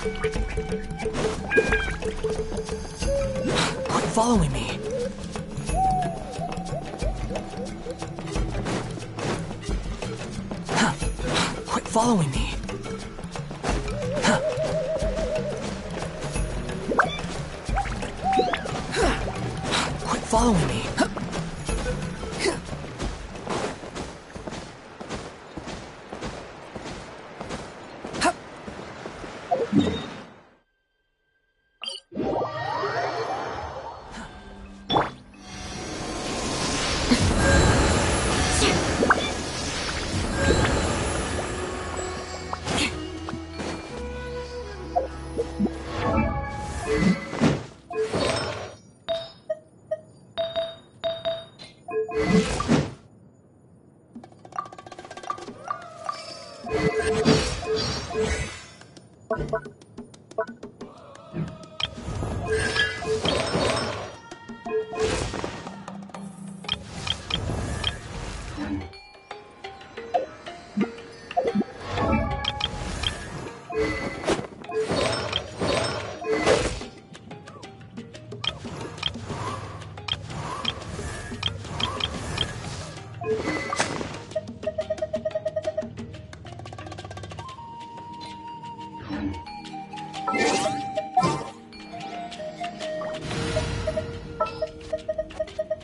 Quit following me. Quit following me. Quit following me.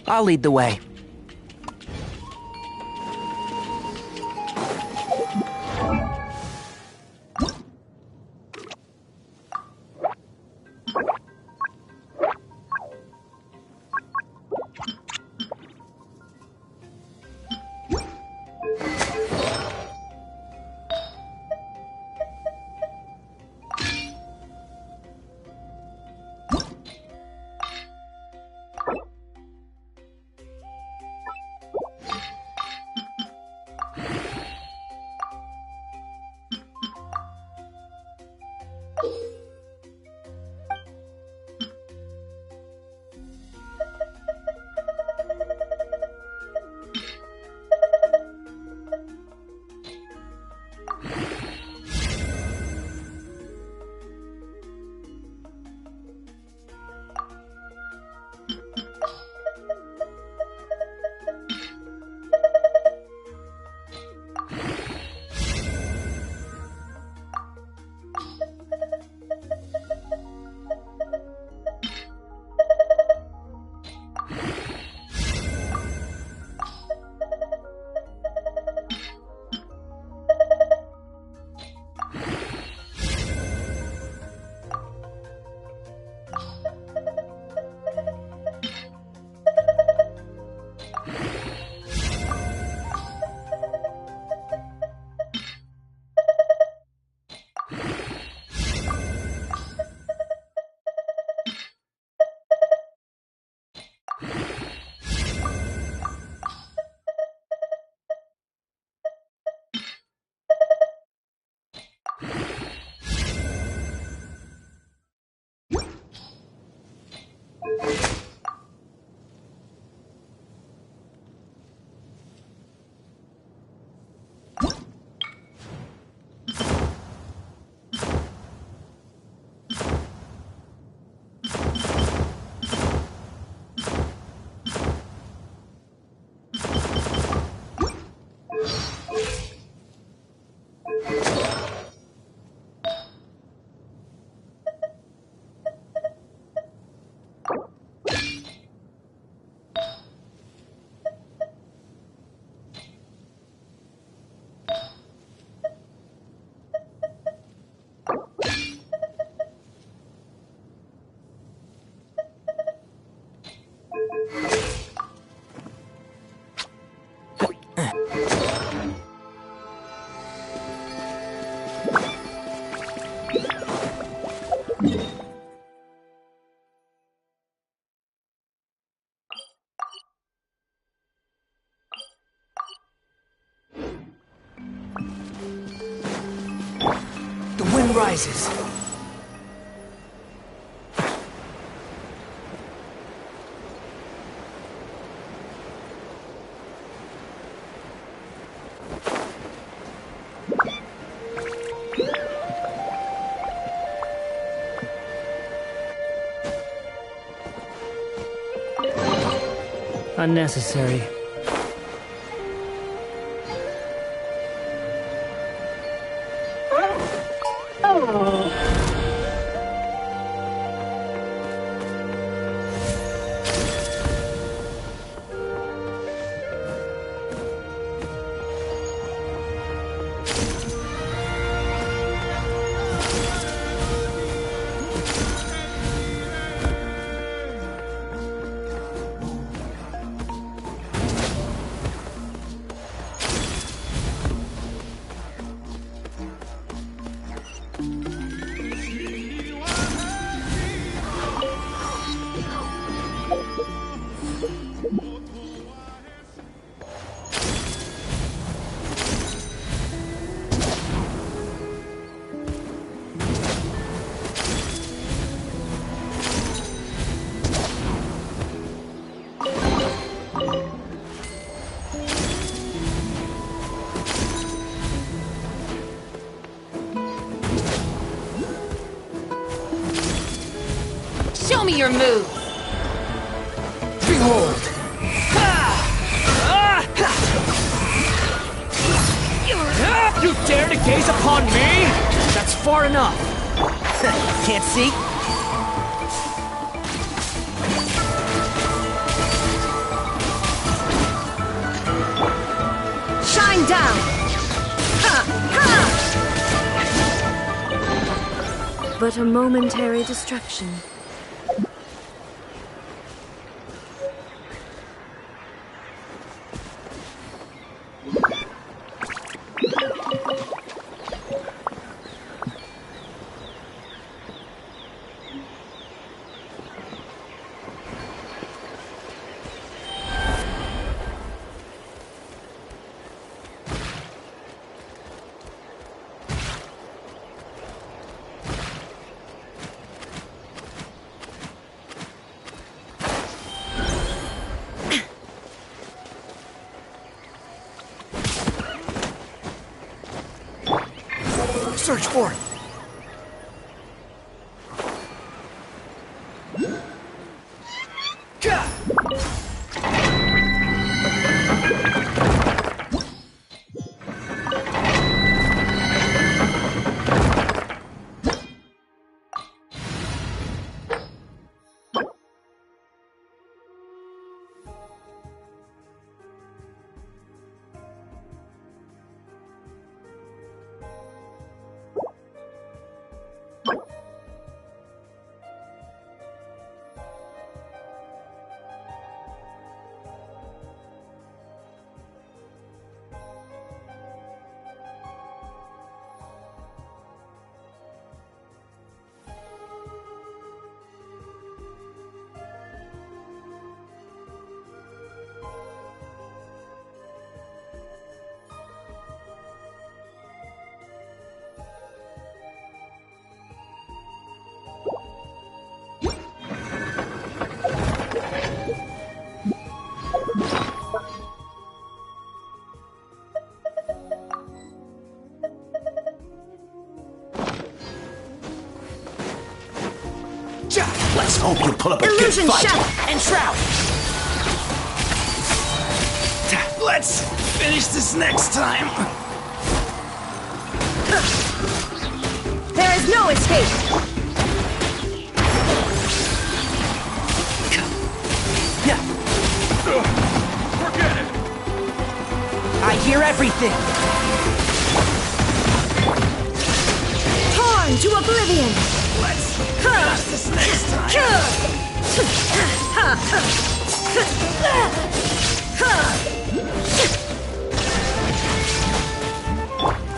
I'll lead the way. Rises. Unnecessary. Show me your move! Behold! You dare to gaze upon me? That's far enough. Can't see? Shine down! Ha! Ha! But a momentary distraction. Search for it. Let's hope you pull up a Illusion good fight. shot and shroud. Let's finish this next time. There is no escape. Forget it. I hear everything. Torn to oblivion. Let's finish this next time.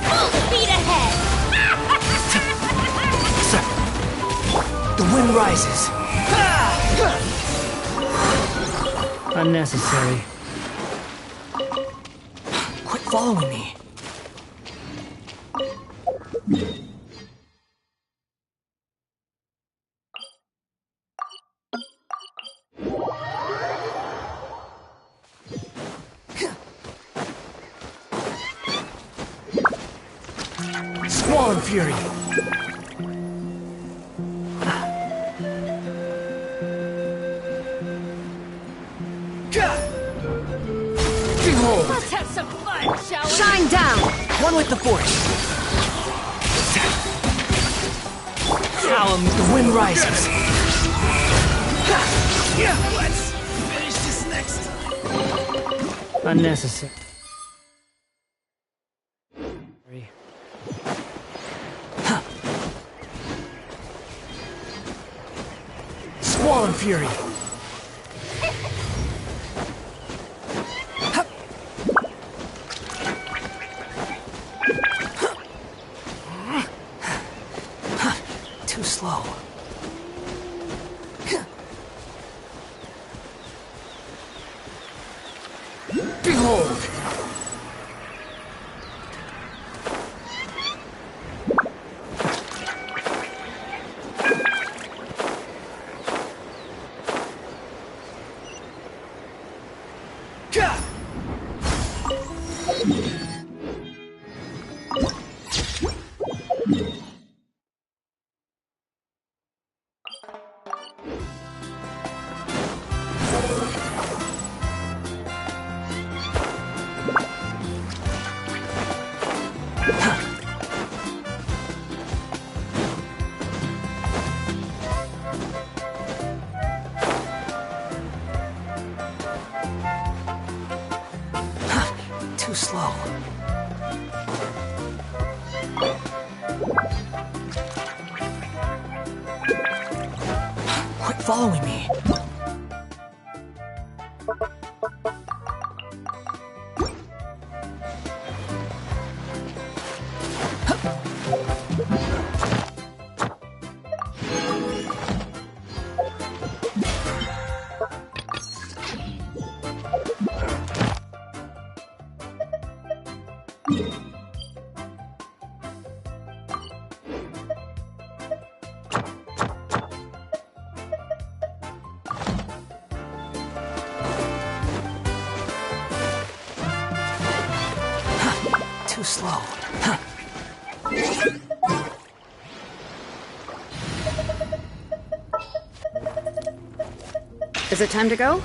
Full speed ahead. The wind rises. Unnecessary. Quit following me. Squall Fury. One with the force. The wind rises. Let's finish this next time. Unnecessary. Squall and fury. Too slow. Behold! Too slow. Quit following me. Too slow. Is it time to go?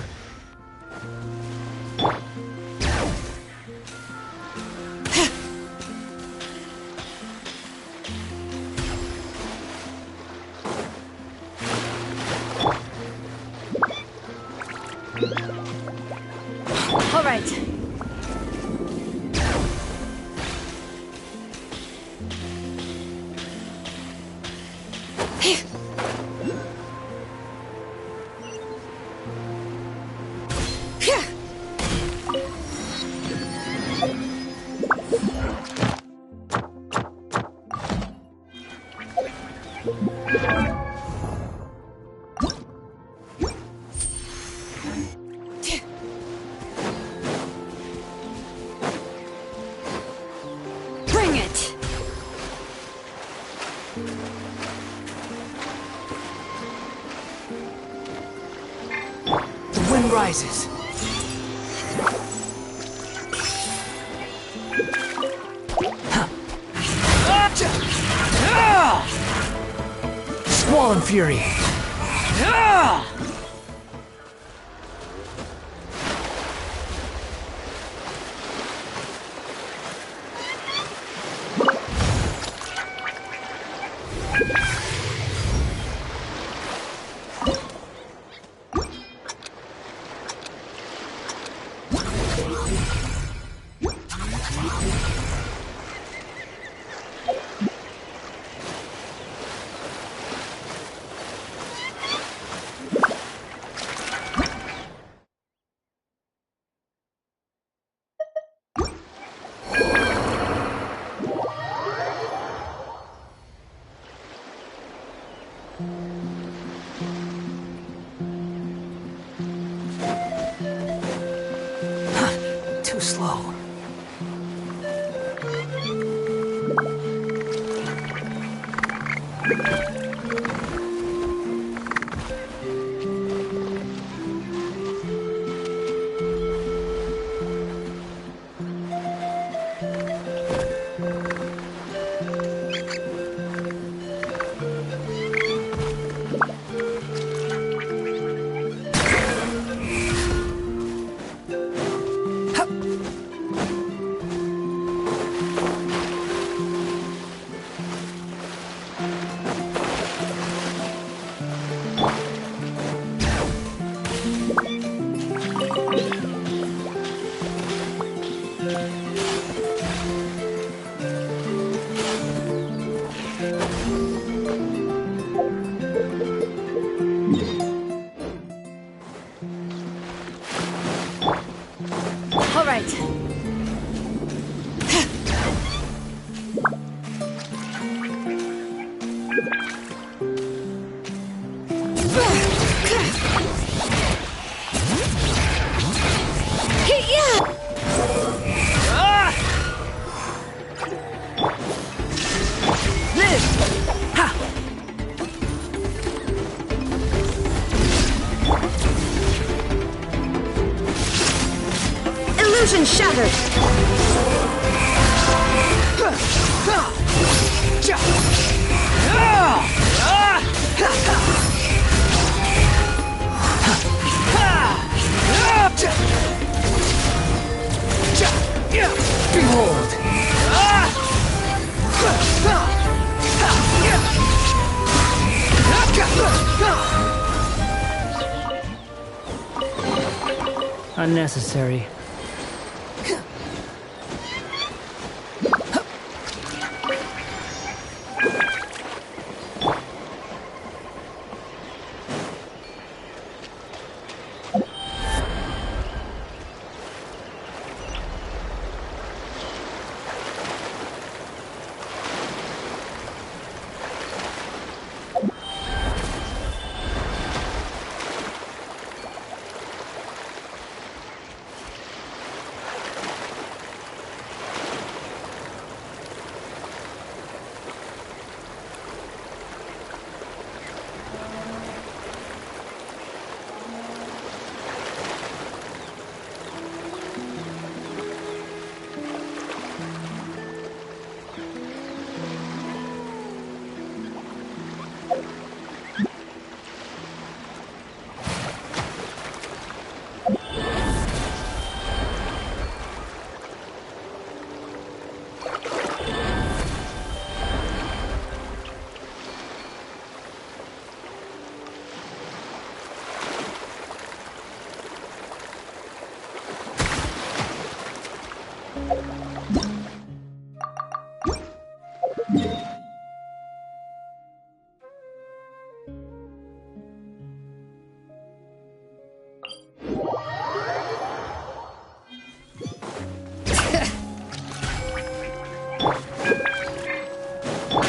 All right. Bring it! The wind rises. Squall and fury. Too slow. Illusion shattered! Behold! Unnecessary.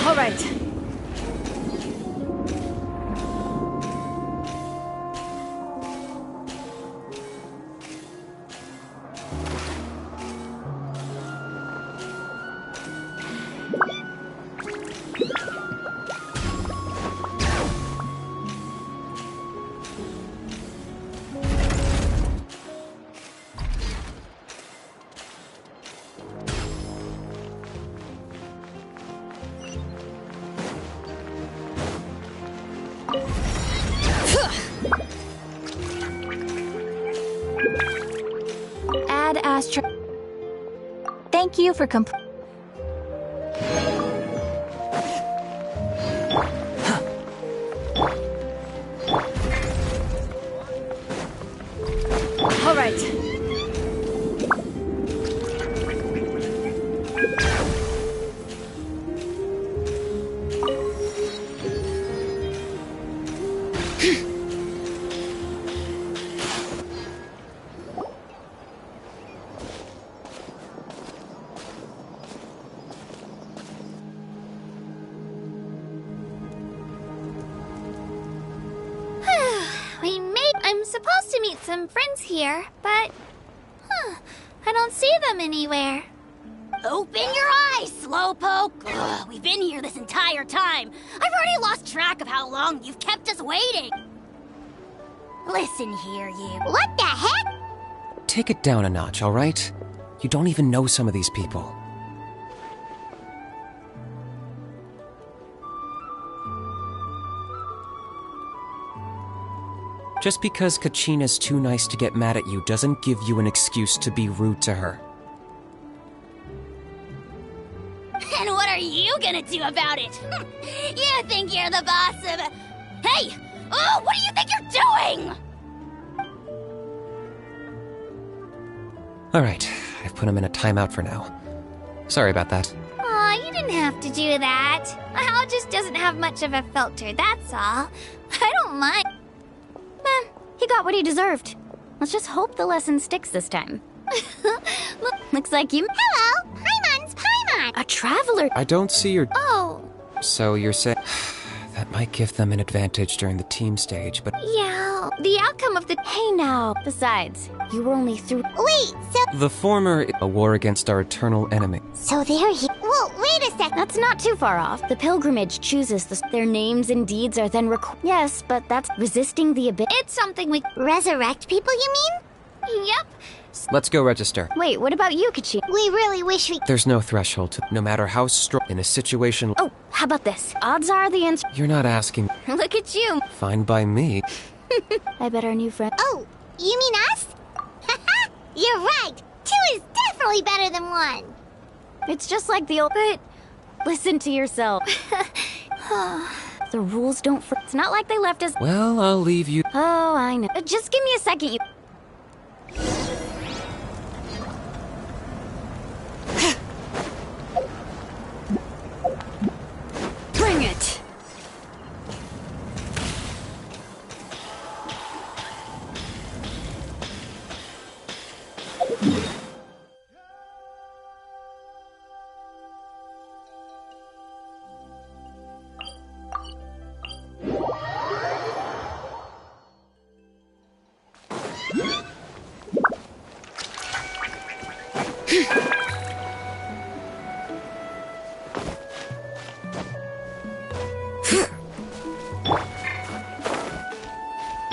All right. Add Astro. Thank you for All right. I'm supposed to meet some friends here, but I don't see them anywhere. Open your eyes, Slowpoke! Ugh, we've been here this entire time. I've already lost track of how long you've kept us waiting. Listen here, you. What the heck? Take it down a notch, all right? You don't even know some of these people. Just because Kachina's too nice to get mad at you doesn't give you an excuse to be rude to her. And what are you gonna do about it? You think you're the boss of... Hey! Oh, what do you think you're doing? Alright, I've put him in a timeout for now. Sorry about that. Aw, you didn't have to do that. Hal just doesn't have much of a filter, that's all. I don't mind. He got what he deserved. Let's just hope the lesson sticks this time. Looks like you... Hello! Paimons! Paimon! A traveler! I don't see your... Oh. So you're saying... That might give them an advantage during the team stage, but Yeah, the outcome of the. Hey now. Besides, you were only through. Wait, the former, a war against our eternal enemy. so they're here. Whoa, wait a sec. That's not too far off. The pilgrimage chooses their names and deeds are then Yes, but that's resisting the abyss. It's something we. Resurrect people, you mean? Yep. Let's go register. Wait, what about you, Kachi? We really wish we... There's no threshold to, no matter how strong in a situation. Oh, how about this? Odds are the answer. You're not asking. Look at you. Fine by me. I bet our new friend. Oh, you mean us? Haha, you're right. 2 is definitely better than 1. It's just like the old. But listen to yourself. The rules don't. It's not like they left us. Well, I'll leave you. Oh, I know. Just give me a second. You. Bring it.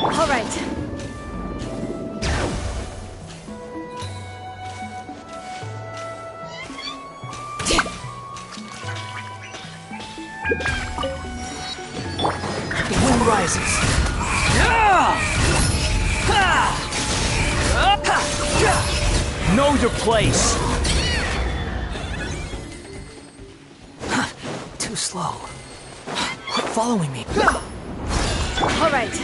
All right. The wind rises. Know your place. Too slow. Quit following me. All right.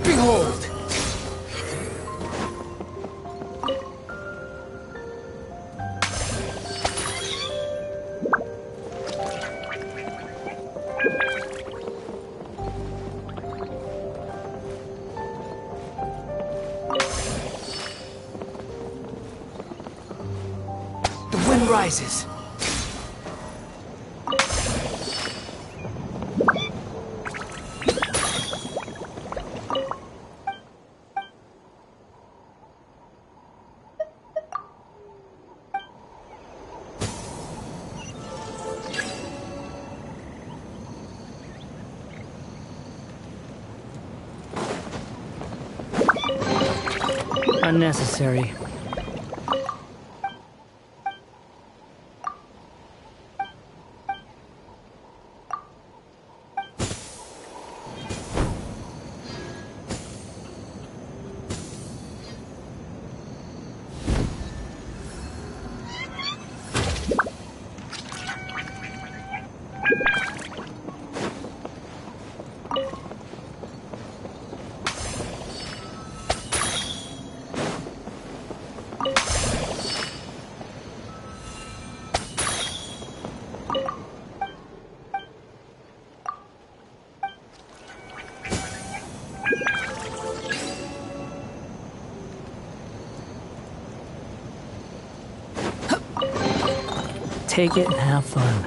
Behold! The wind rises. Unnecessary. Take it and have fun.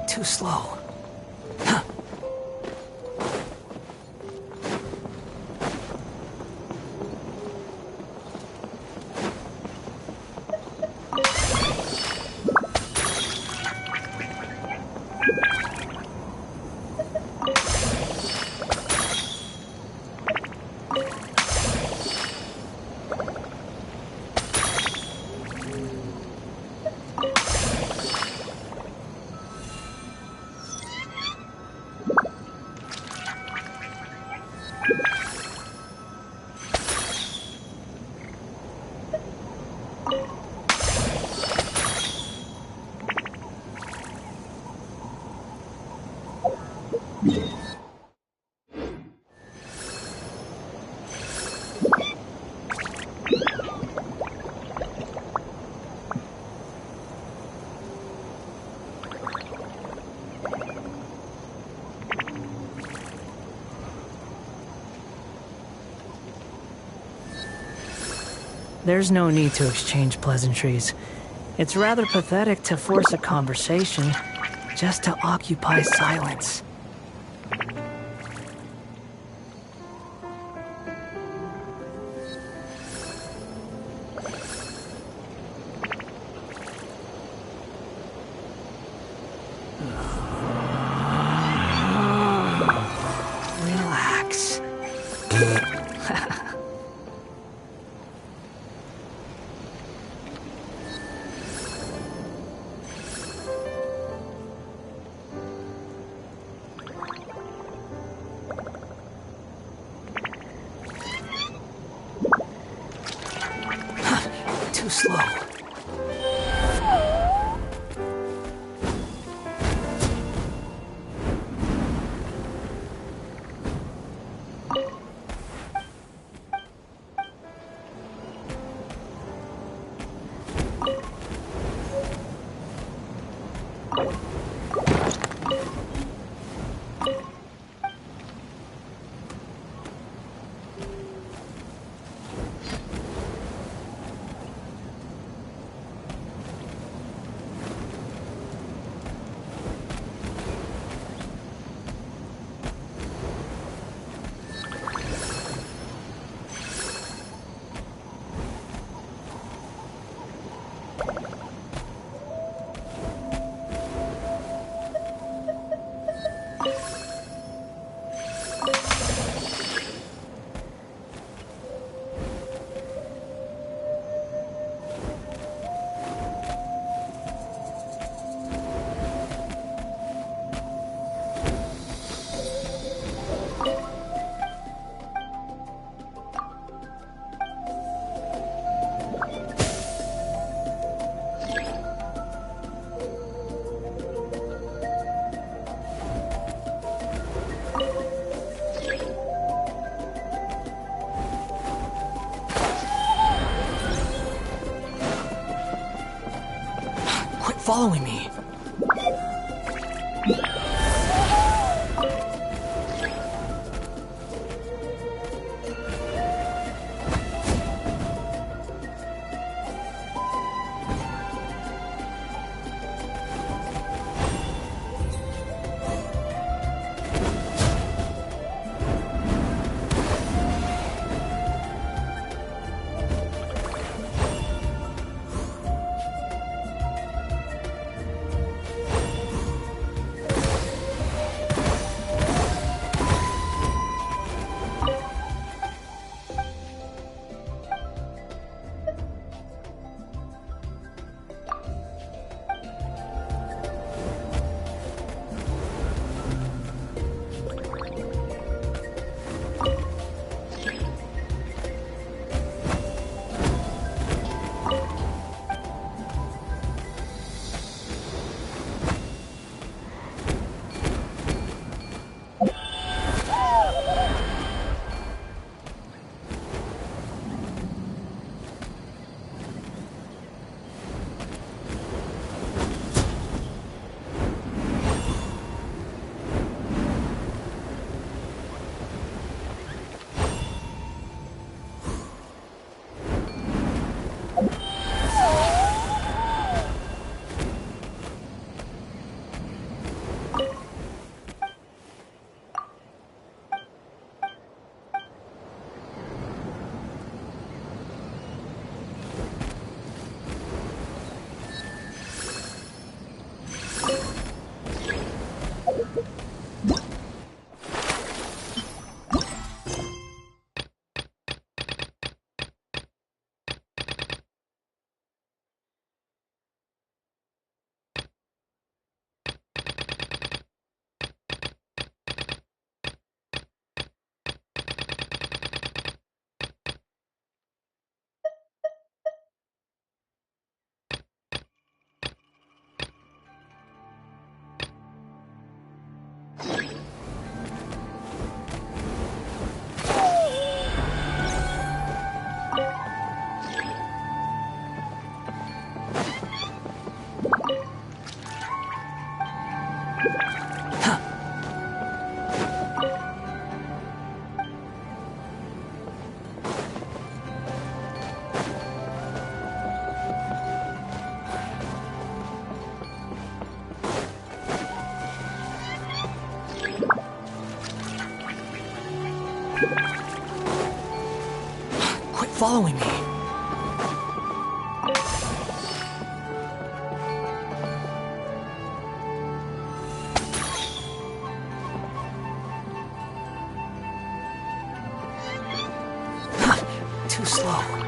Too slow. There's no need to exchange pleasantries. It's rather pathetic to force a conversation just to occupy silence. Relax. Too slow. following me. Quit following me. Too slow.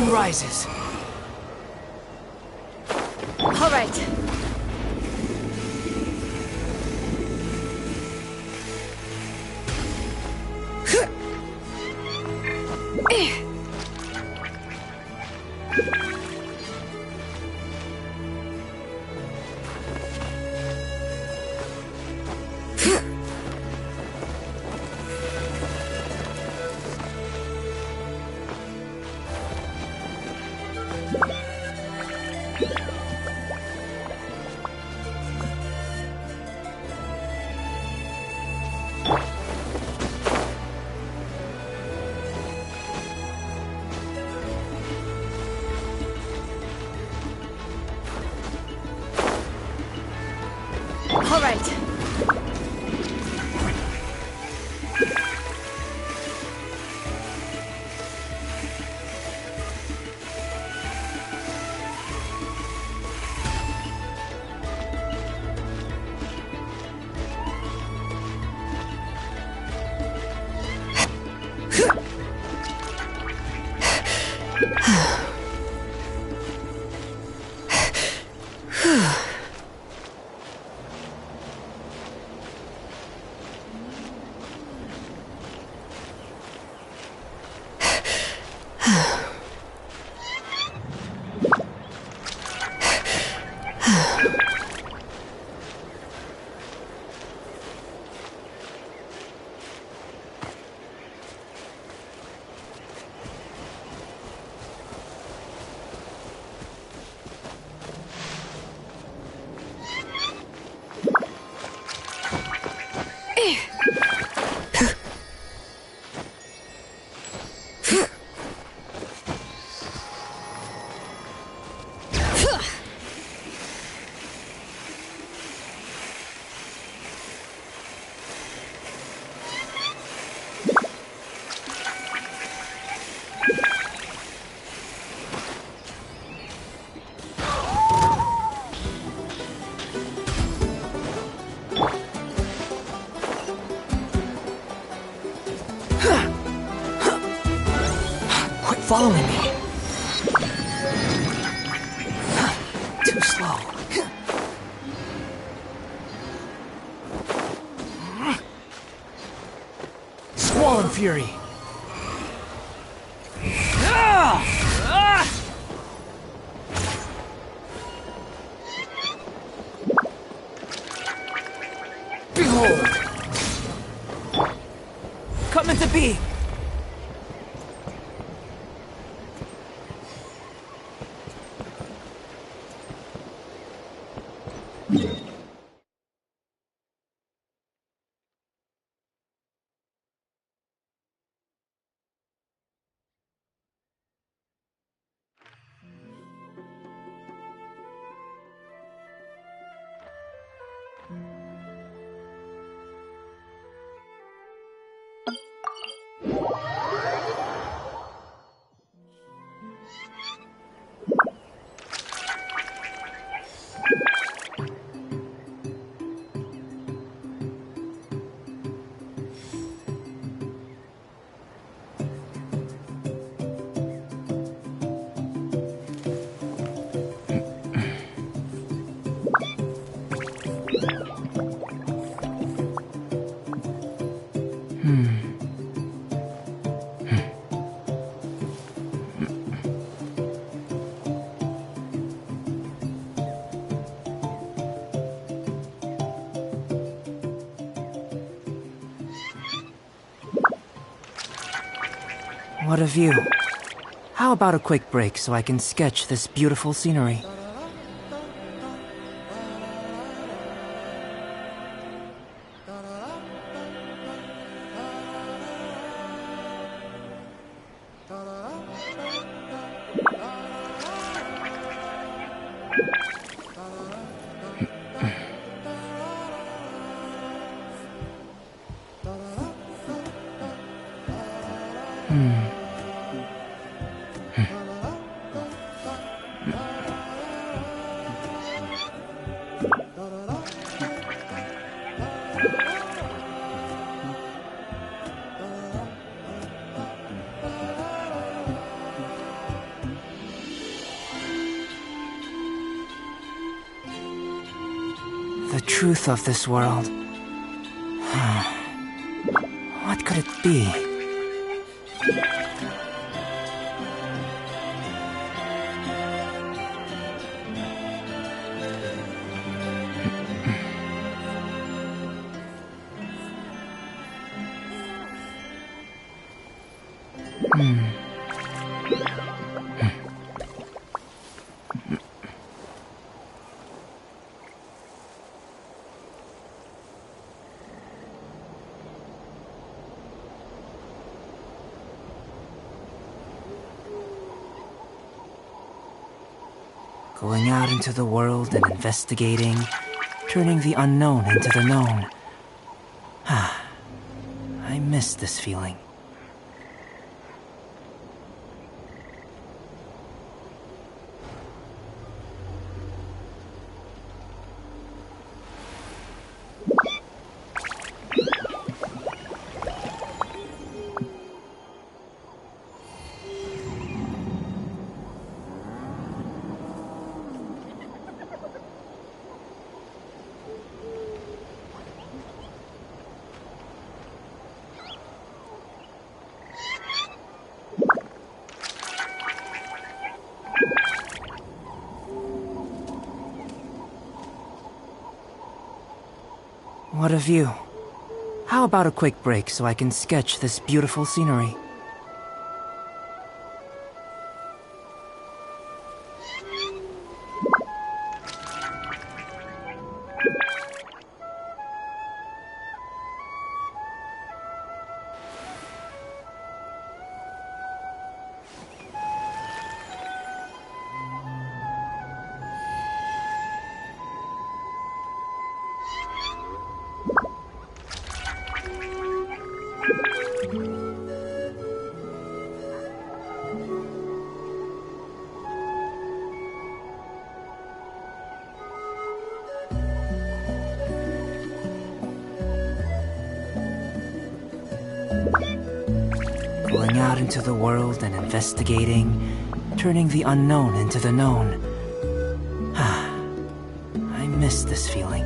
sun rises. All right. All right. Quit following me. Too slow. Squall and Fury. Behold! Come into being! What a view. How about a quick break so I can sketch this beautiful scenery? The truth of this world. What could it be? Going out into the world and investigating, turning the unknown into the known. I miss this feeling. What a view. How about a quick break so I can sketch this beautiful scenery? Going out into the world and investigating, turning the unknown into the known. I miss this feeling.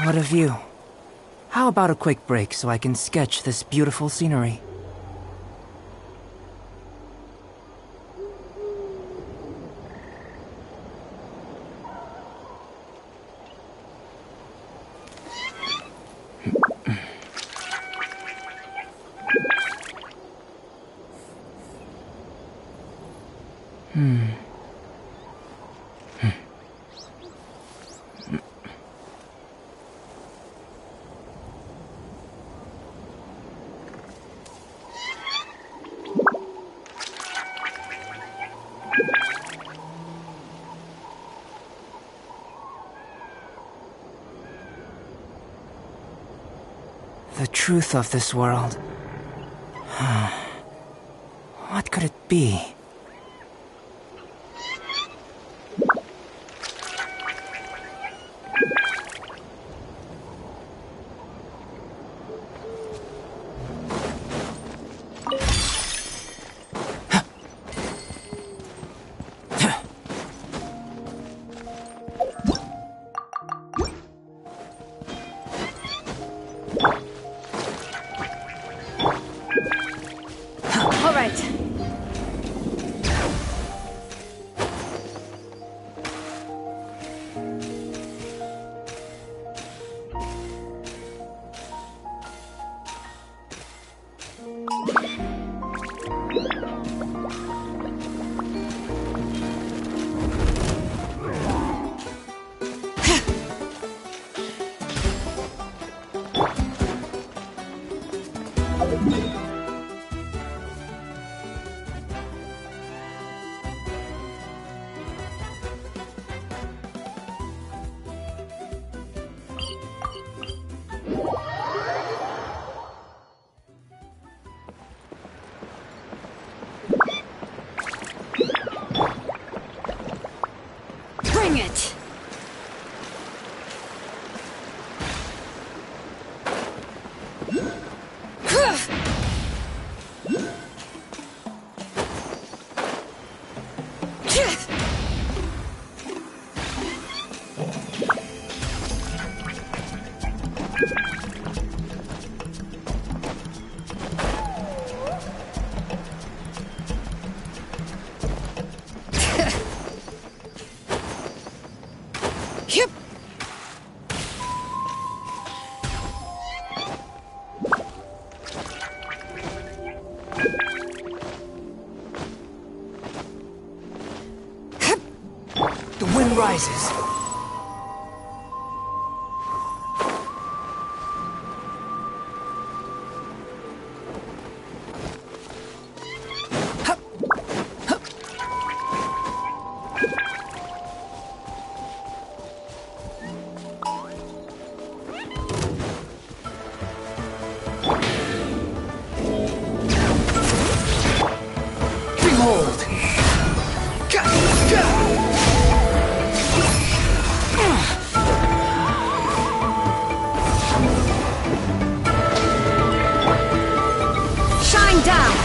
What a view. How about a quick break so I can sketch this beautiful scenery? The truth of this world. What could it be? All right. Yep. The wind rises. Behold! Shine down!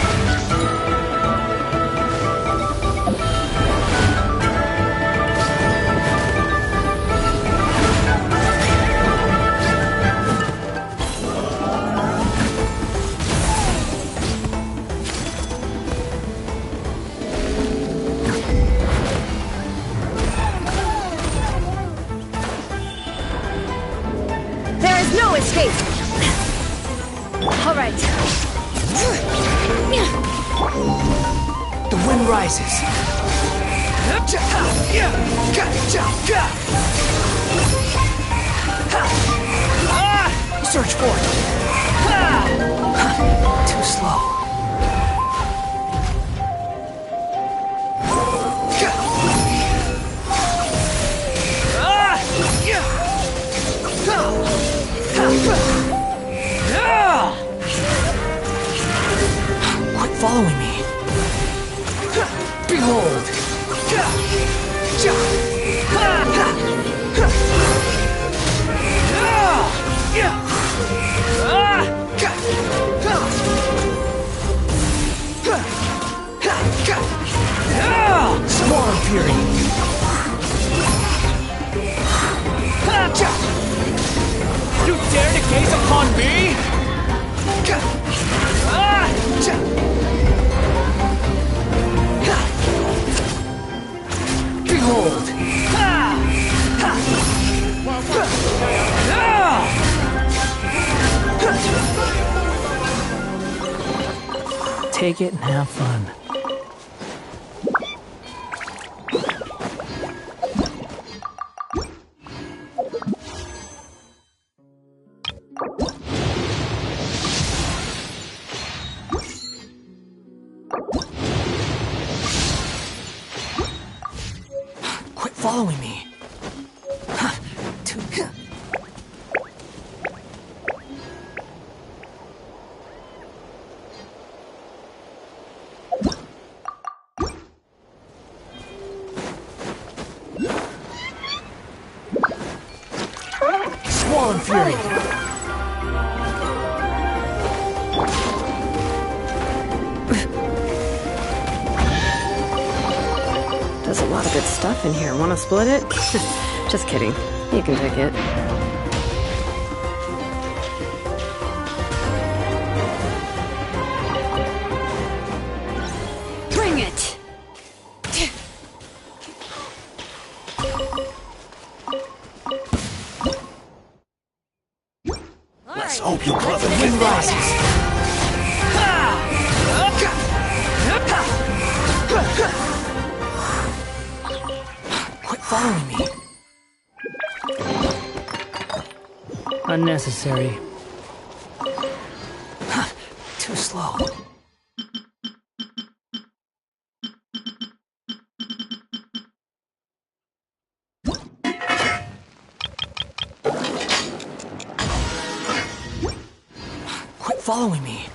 There is no escape! All right. The wind rises. Search for it. Too slow. Quit following me. Behold! Swarm Fury! You dare to gaze upon me? Behold! Take it and have fun. Quit following me. Swarm Fury! There's a lot of good stuff in here. Want to split it? Just kidding. You can take it. Bring it! Let's hope you clever The wind rises. Quit following me. Unnecessary. Too slow. Quit following me.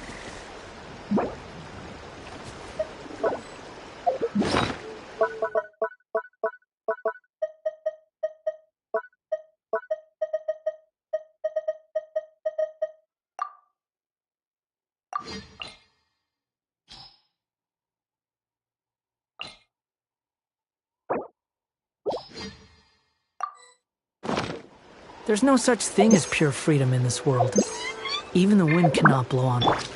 There's no such thing as pure freedom in this world. Even the wind cannot blow on it.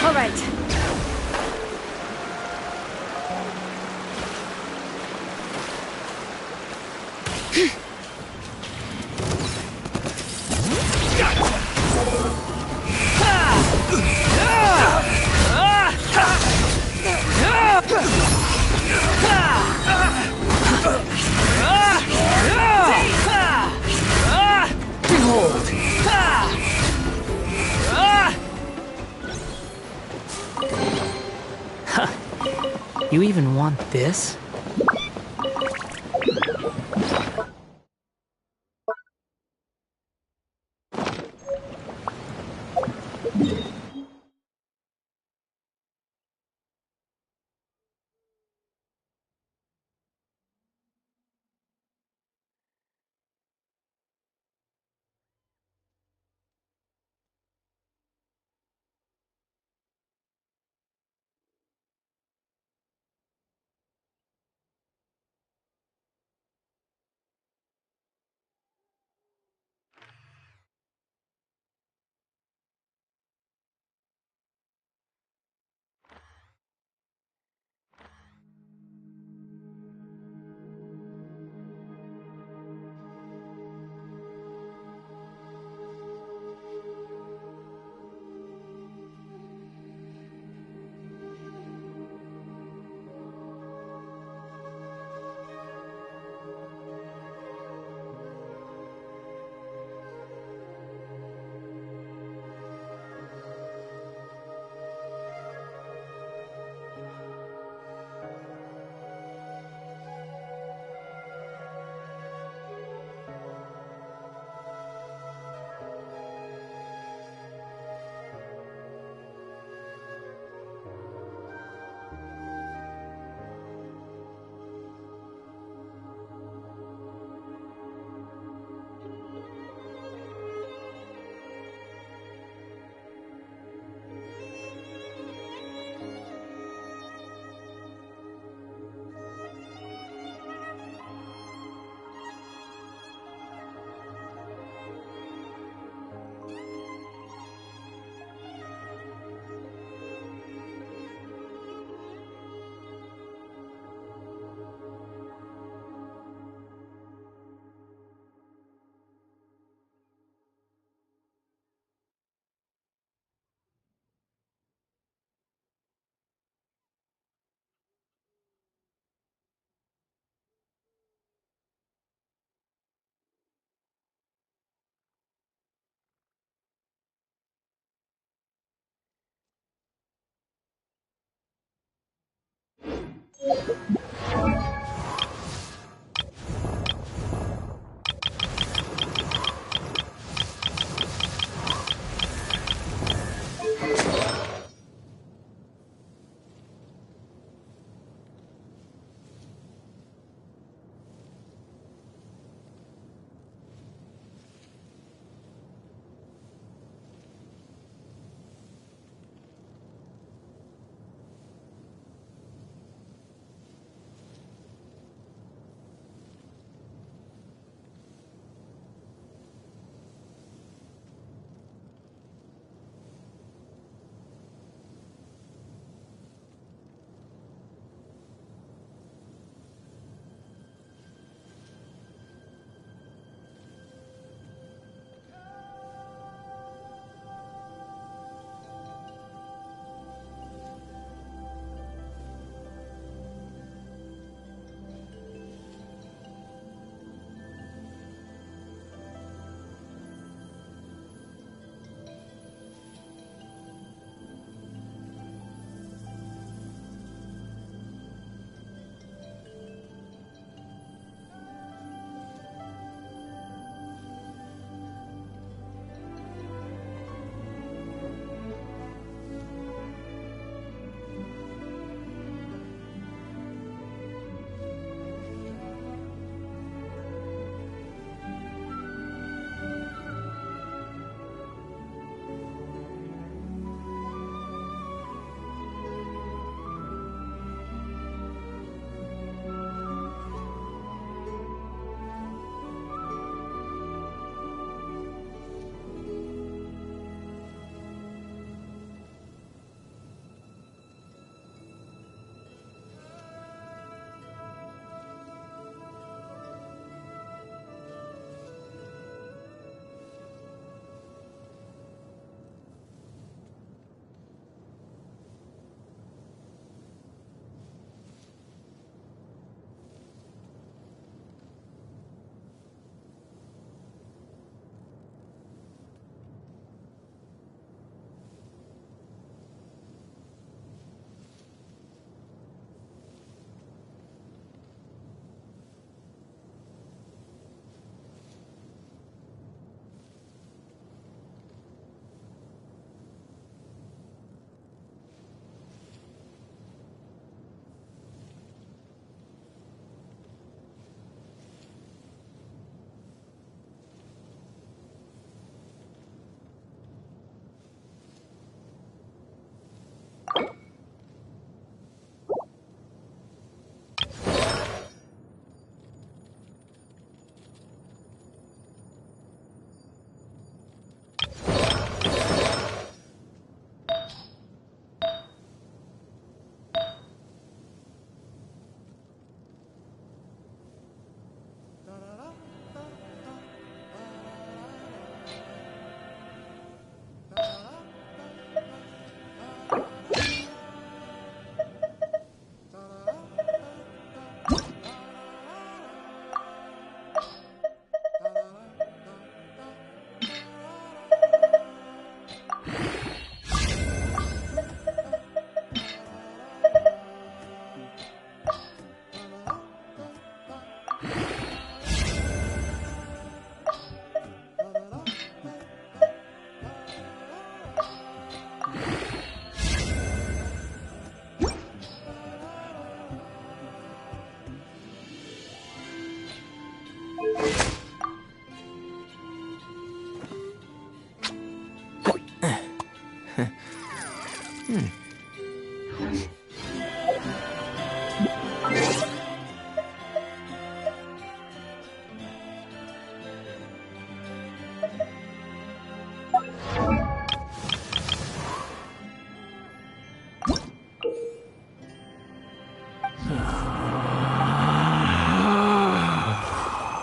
All right. You even want this?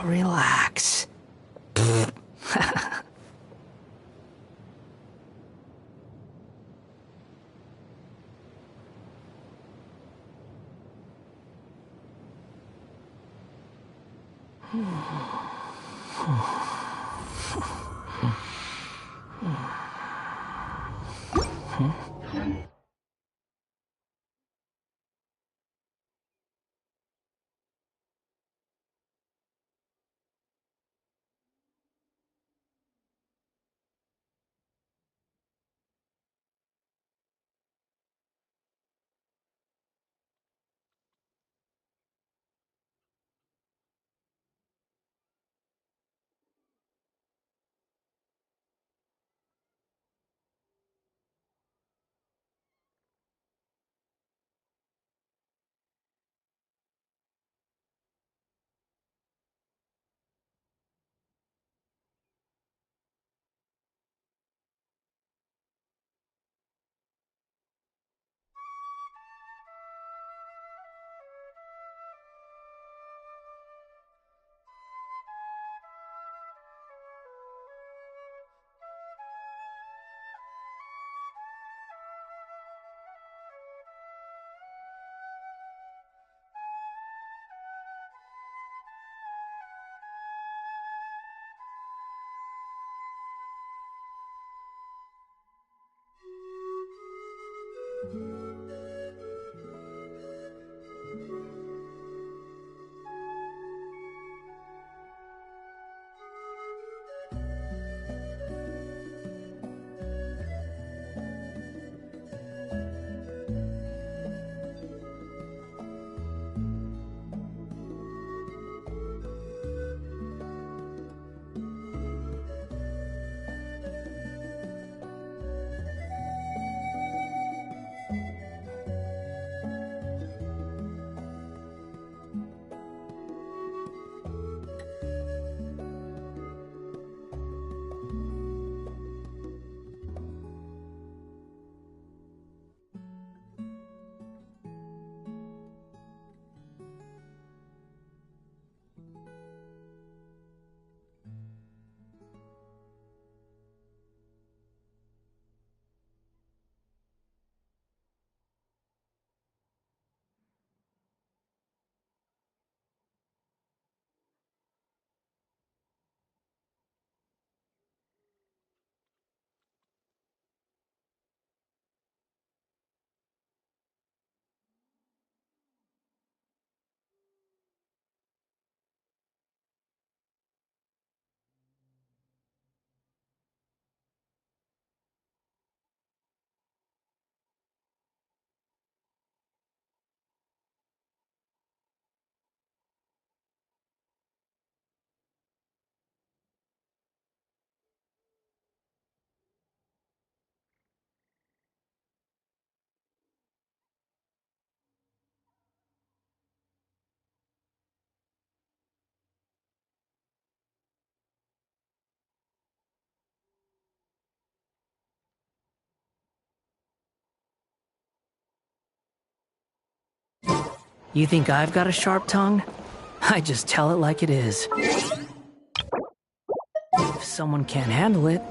Relax. You think I've got a sharp tongue? I just tell it like it is. If someone can't handle it...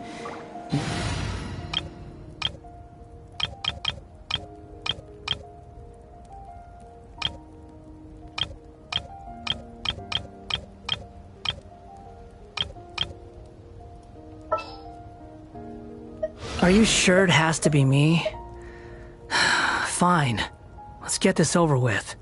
Are you sure it has to be me? Fine. Let's get this over with.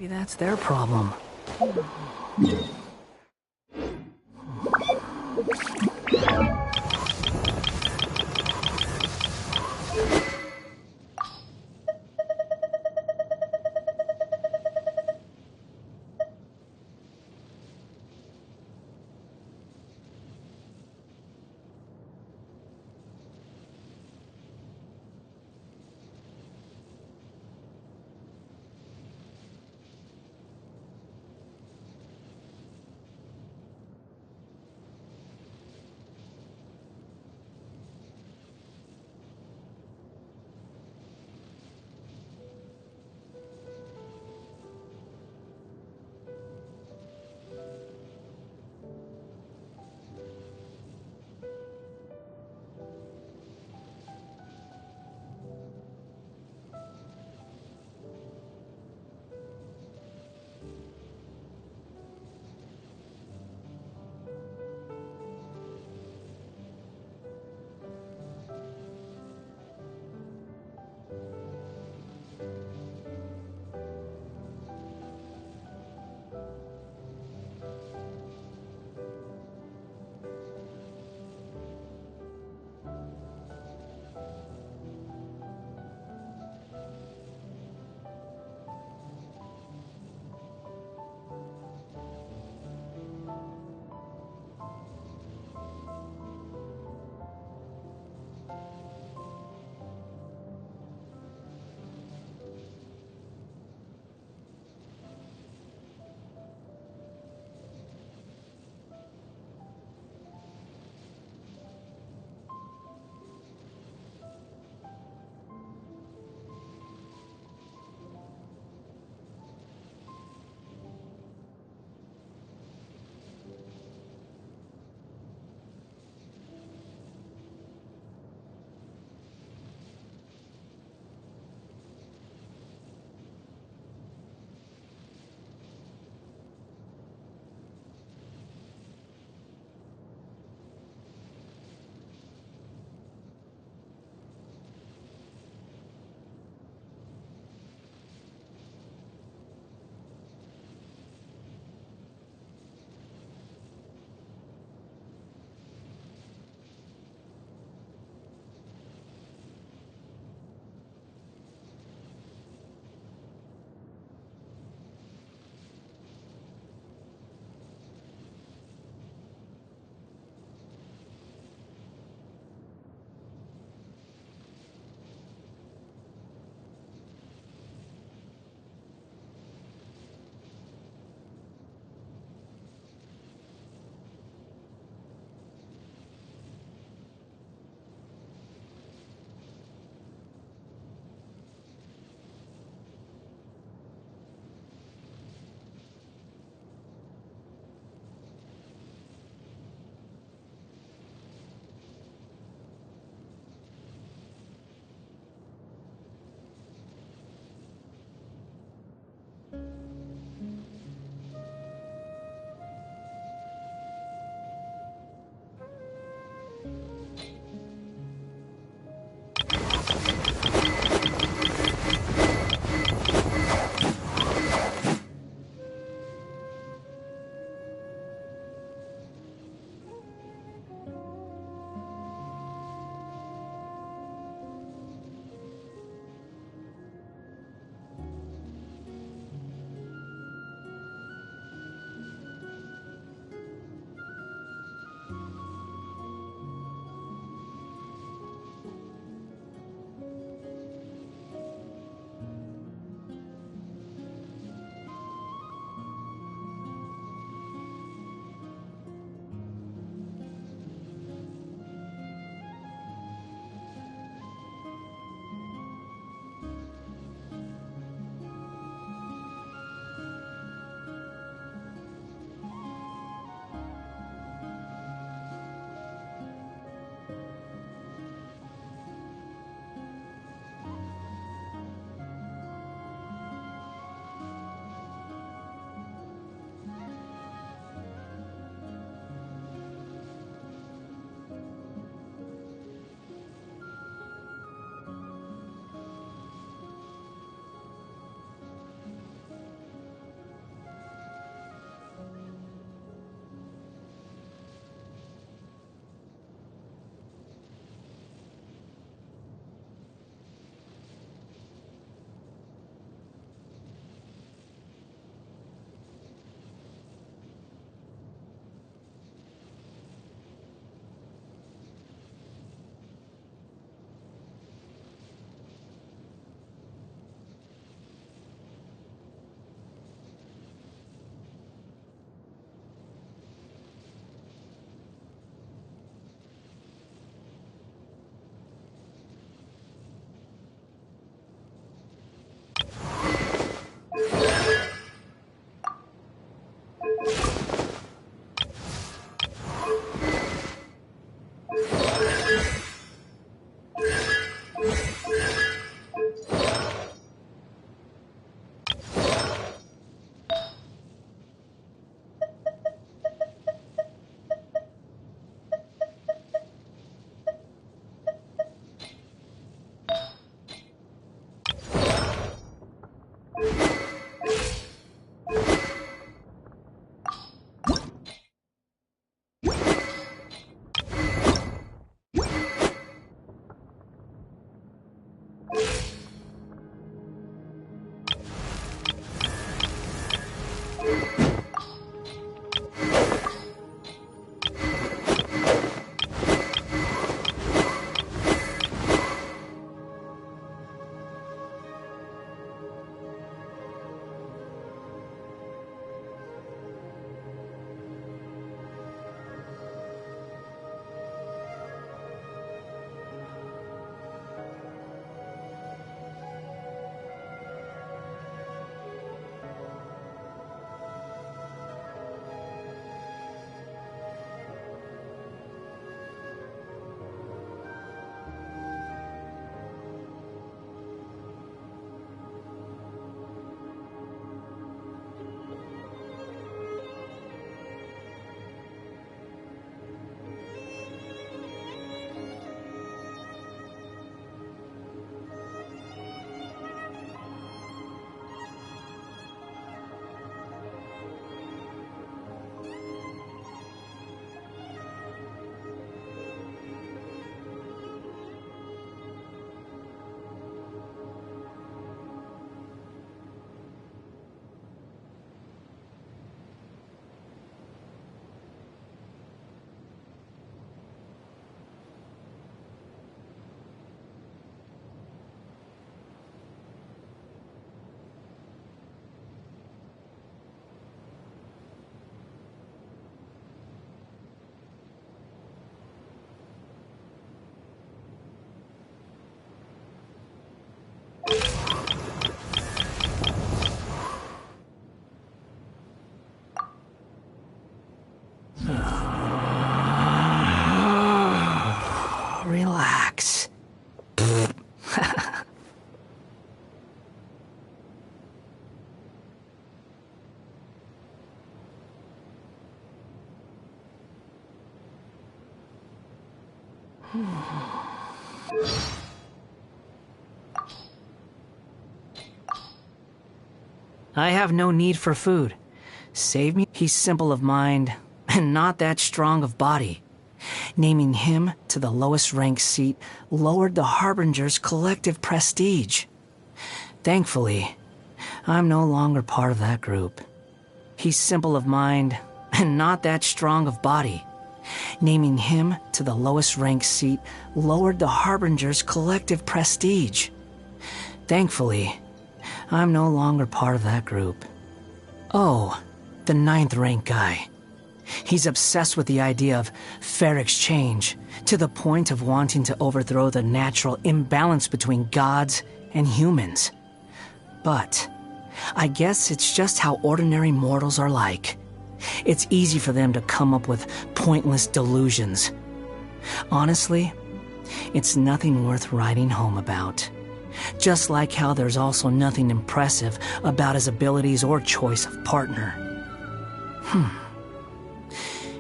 Maybe that's their problem. I have no need for food. Save me. He's simple of mind and not that strong of body. Naming him to the lowest ranked seat lowered the Harbinger's collective prestige. Thankfully, I'm no longer part of that group. He's simple of mind and not that strong of body. Naming him to the lowest ranked seat lowered the Harbinger's collective prestige. Thankfully, I'm no longer part of that group. Oh, the 9th rank guy. He's obsessed with the idea of fair exchange, to the point of wanting to overthrow the natural imbalance between gods and humans. But I guess it's just how ordinary mortals are like. It's easy for them to come up with pointless delusions. Honestly, it's nothing worth writing home about. Just like how there's also nothing impressive about his abilities or choice of partner.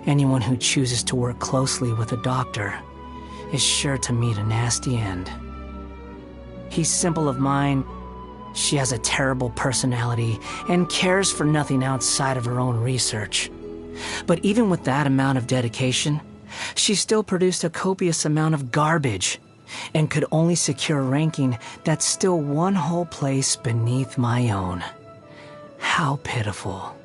Anyone who chooses to work closely with a doctor is sure to meet a nasty end. He's simple of mind. She has a terrible personality and cares for nothing outside of her own research. But even with that amount of dedication, she still produced a copious amount of garbage and could only secure a ranking that's still one whole place beneath my own. How pitiful.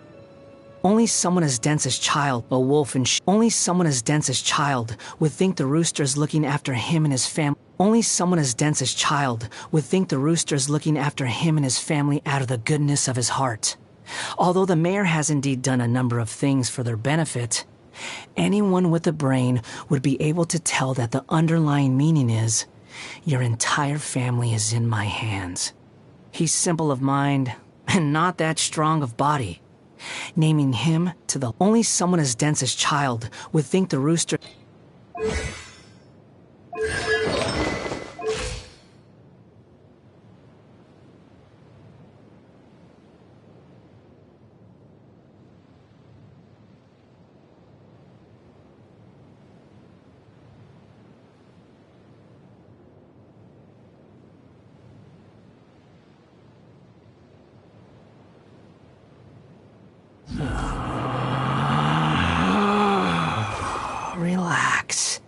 Only someone as dense as Child, a wolf and only someone as dense as Child would think the rooster's looking after him and his family. Only someone as dense as Child would think the rooster's looking after him and his family out of the goodness of his heart. Although the mayor has indeed done a number of things for their benefit, anyone with a brain would be able to tell that the underlying meaning is, your entire family is in my hands. He's simple of mind and not that strong of body. Naming him to the only someone as dense as Child would think the rooster. Relax.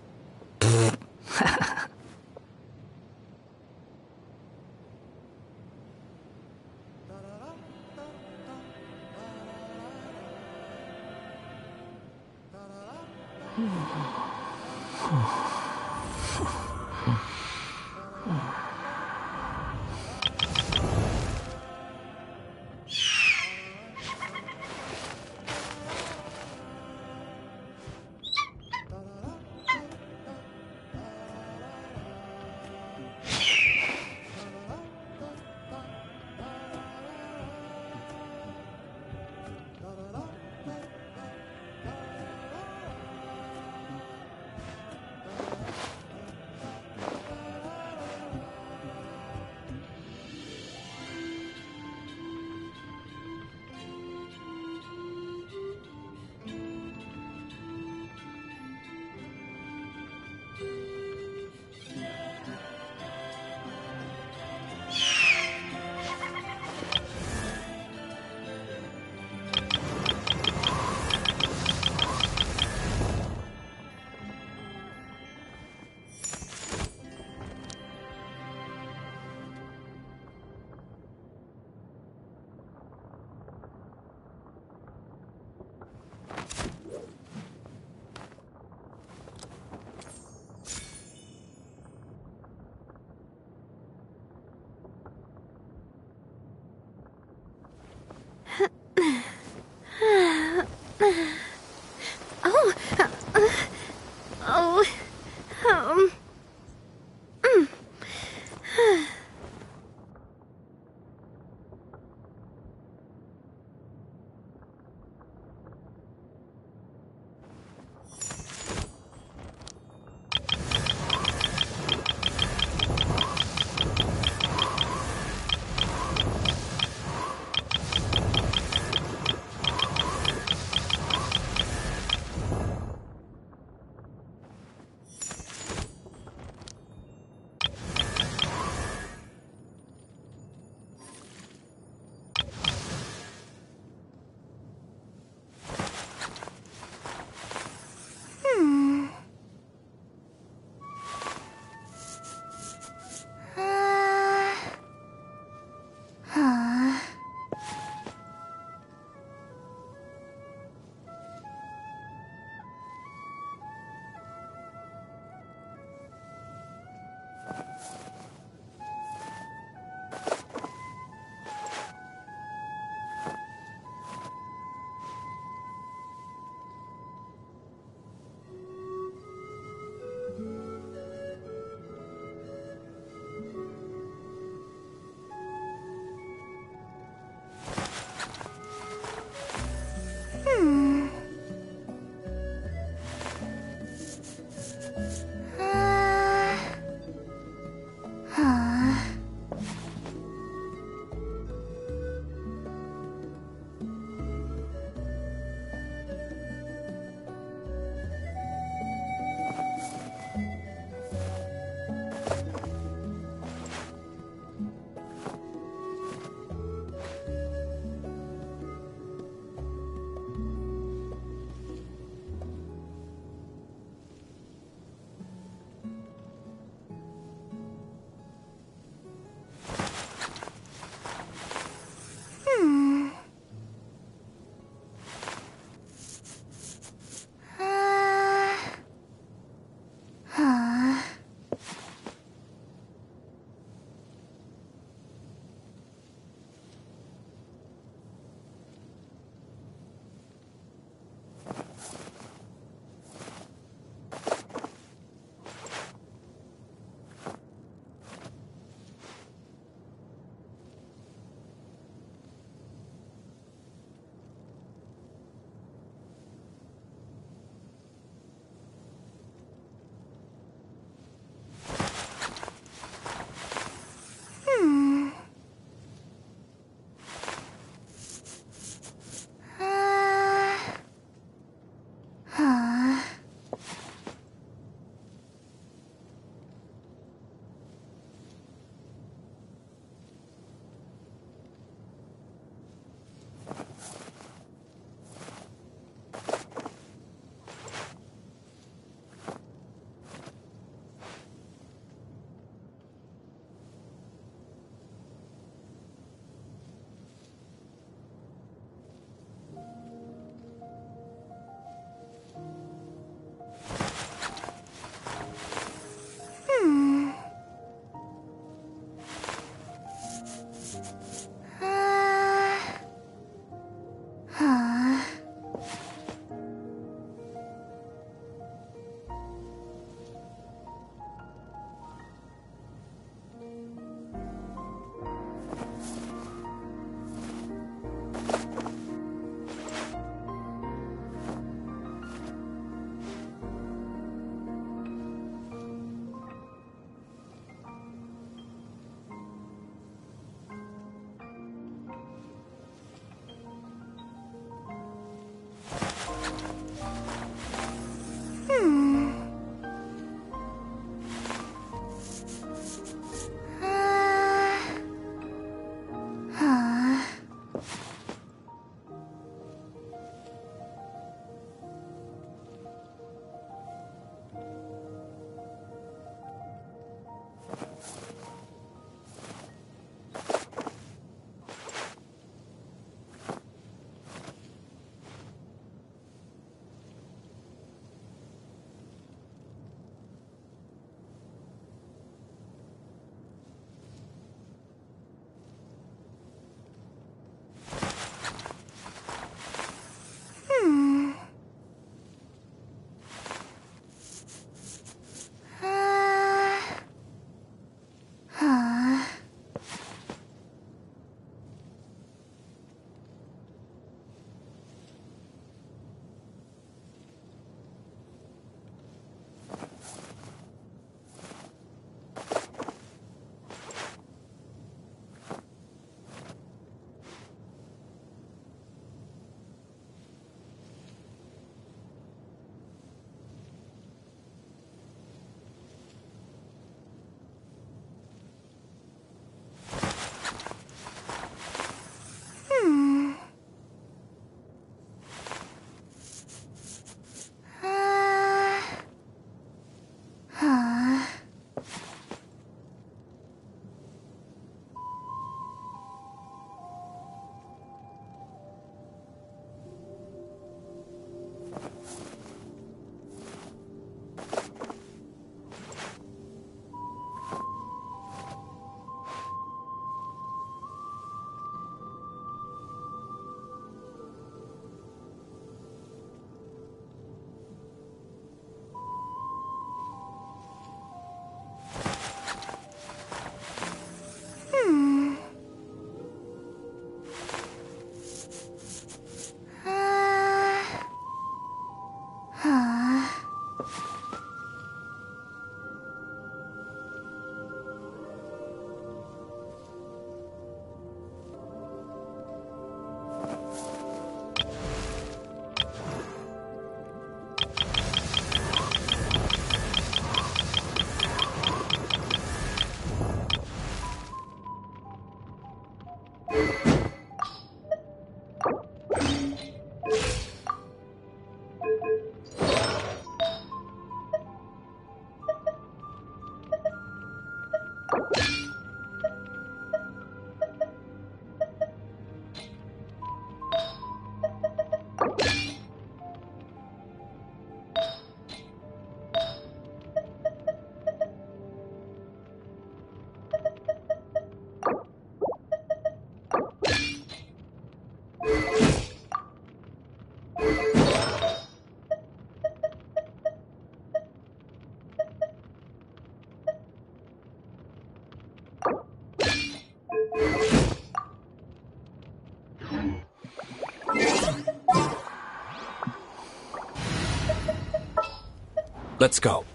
Let's go.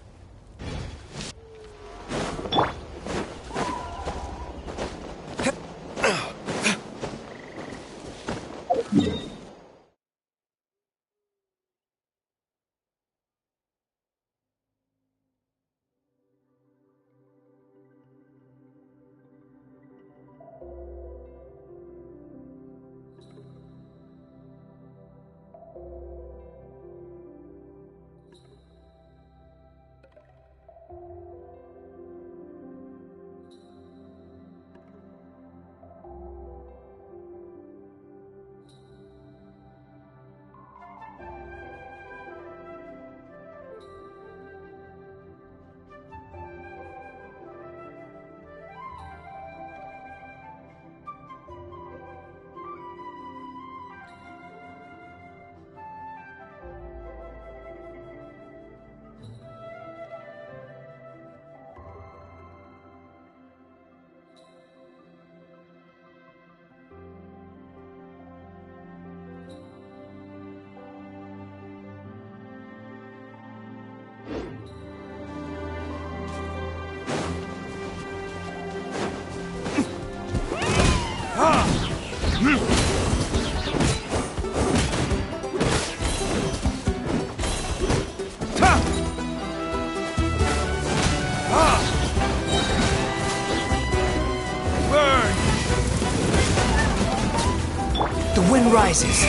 The wind rises.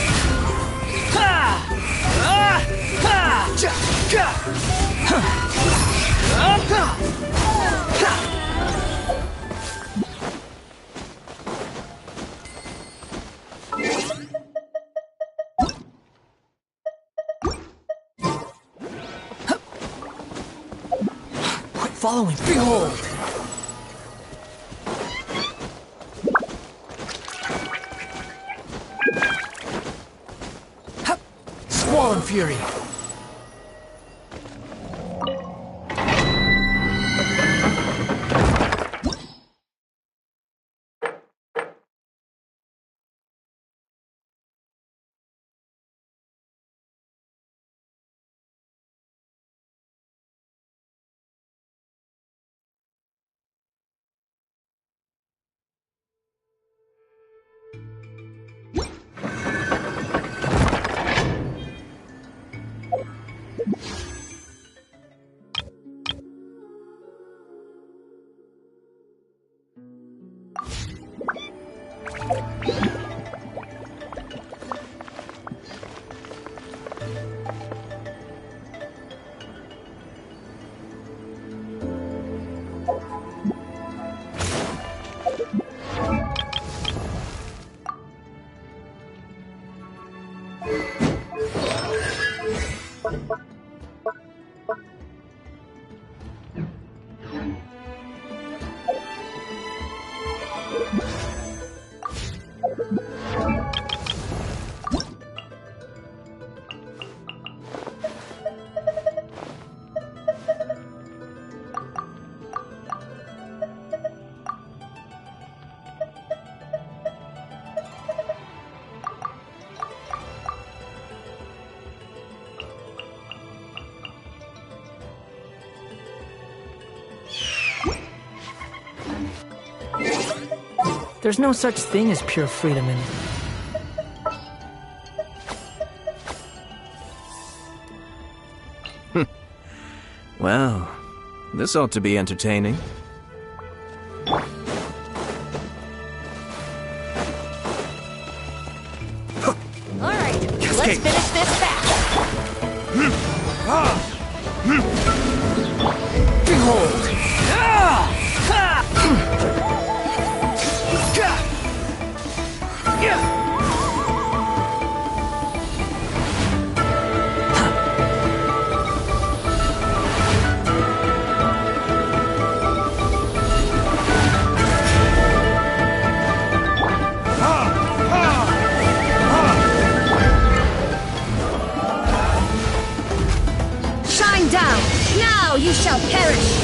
Quit following. Behold! Squall and fury. There's no such thing as pure freedom in it. Well, this ought to be entertaining. Alright, let's finish this fast. Behold! Shine down! Now you shall perish!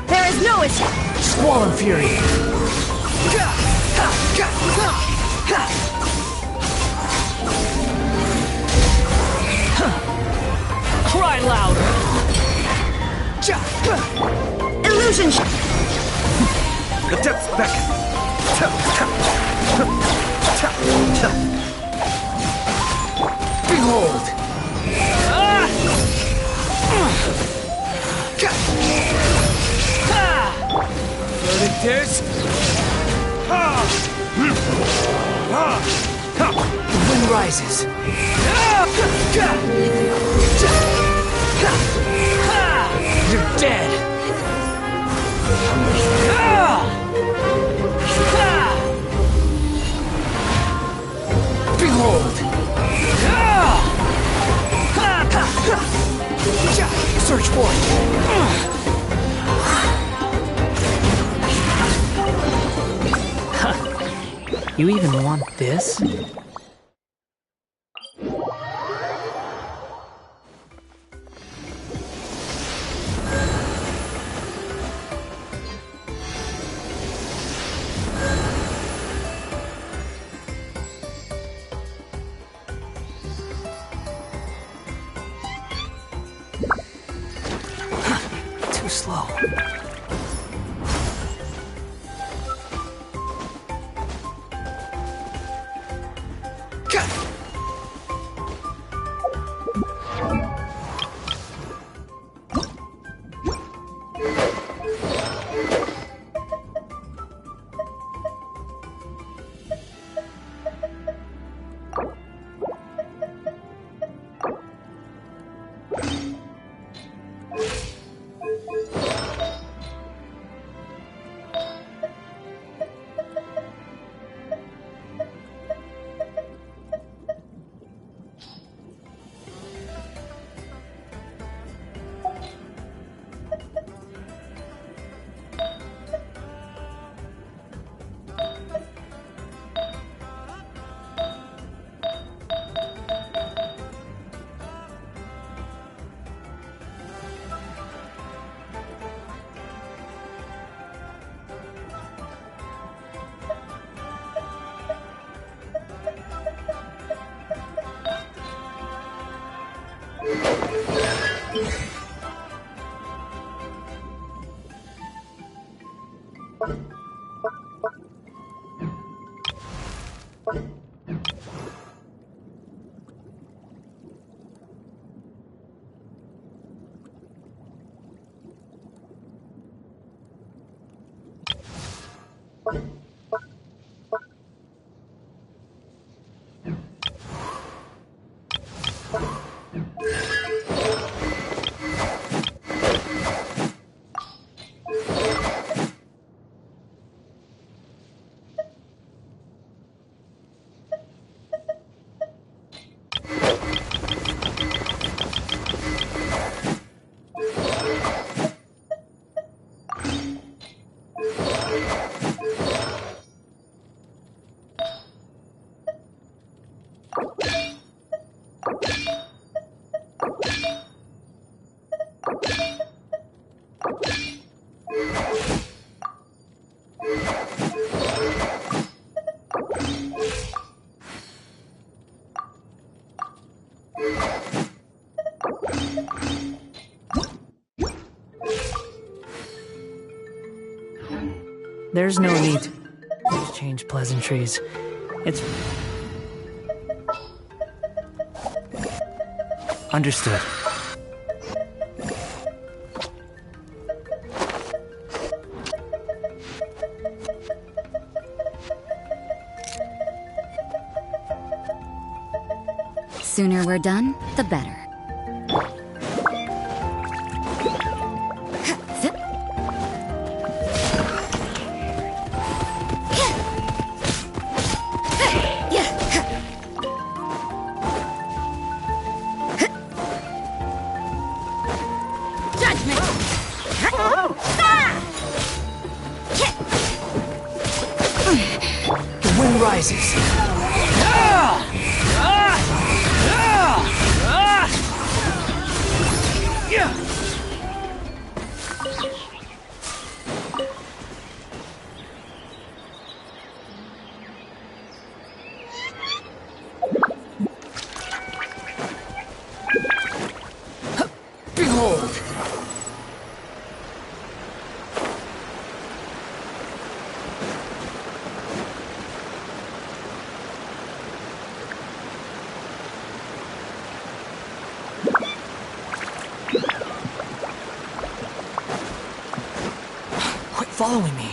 There is no escape! Squall and fury. Cry louder! Illusion! The depths beckon. Behold! Verdict is... The wind rises. You're dead! Behold! Search for it! You even want this? Too slow. There's no need to exchange pleasantries. It's... Understood. Sooner we're done, the better. The wind rises. following me.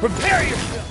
Prepare yourself!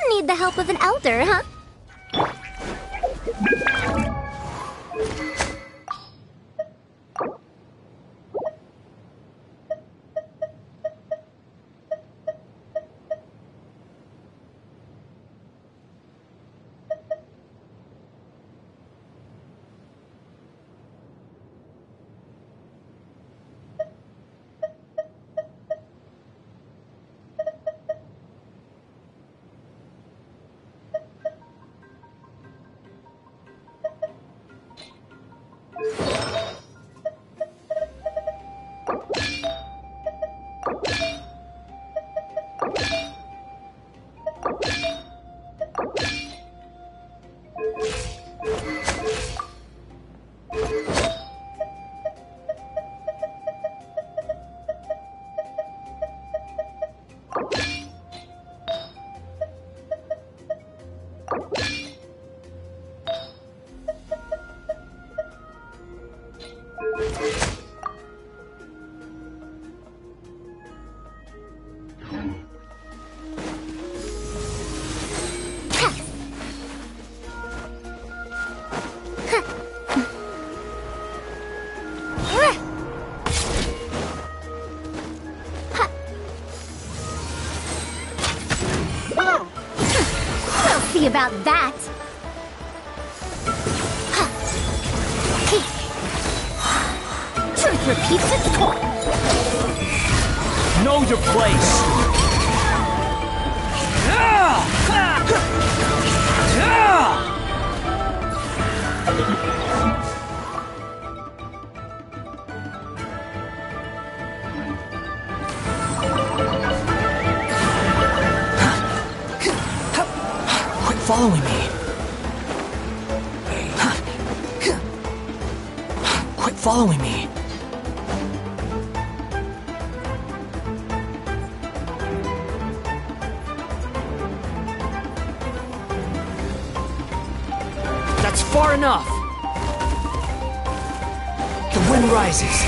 Need the help of an elder, huh? See about that. Truth repeats itself. Know your place! Quit following me. Quit following me. That's far enough! The wind rises.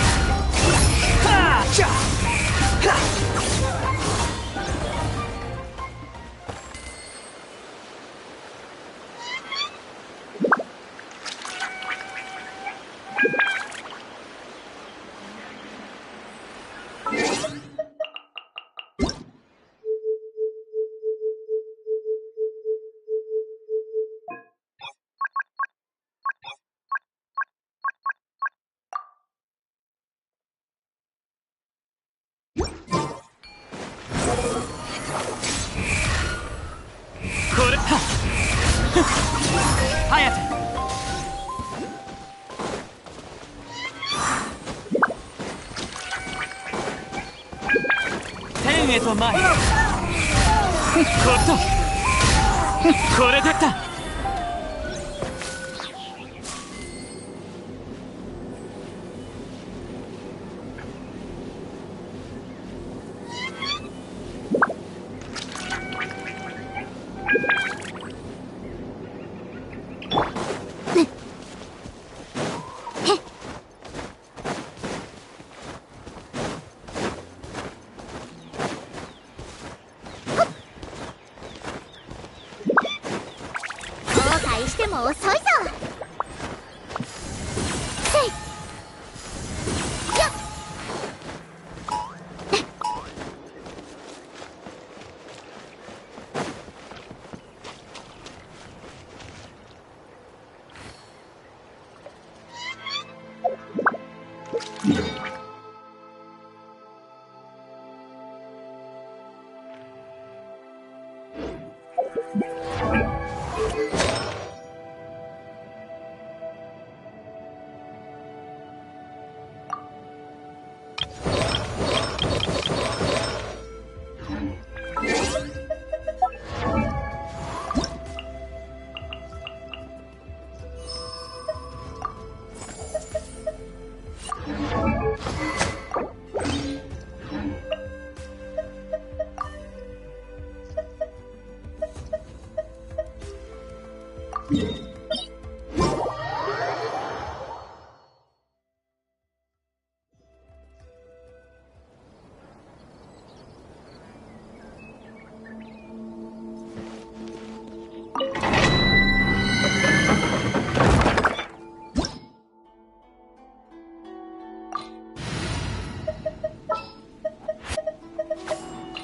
前へと前へ。これでだ。しても遅いぞ。せいよっ。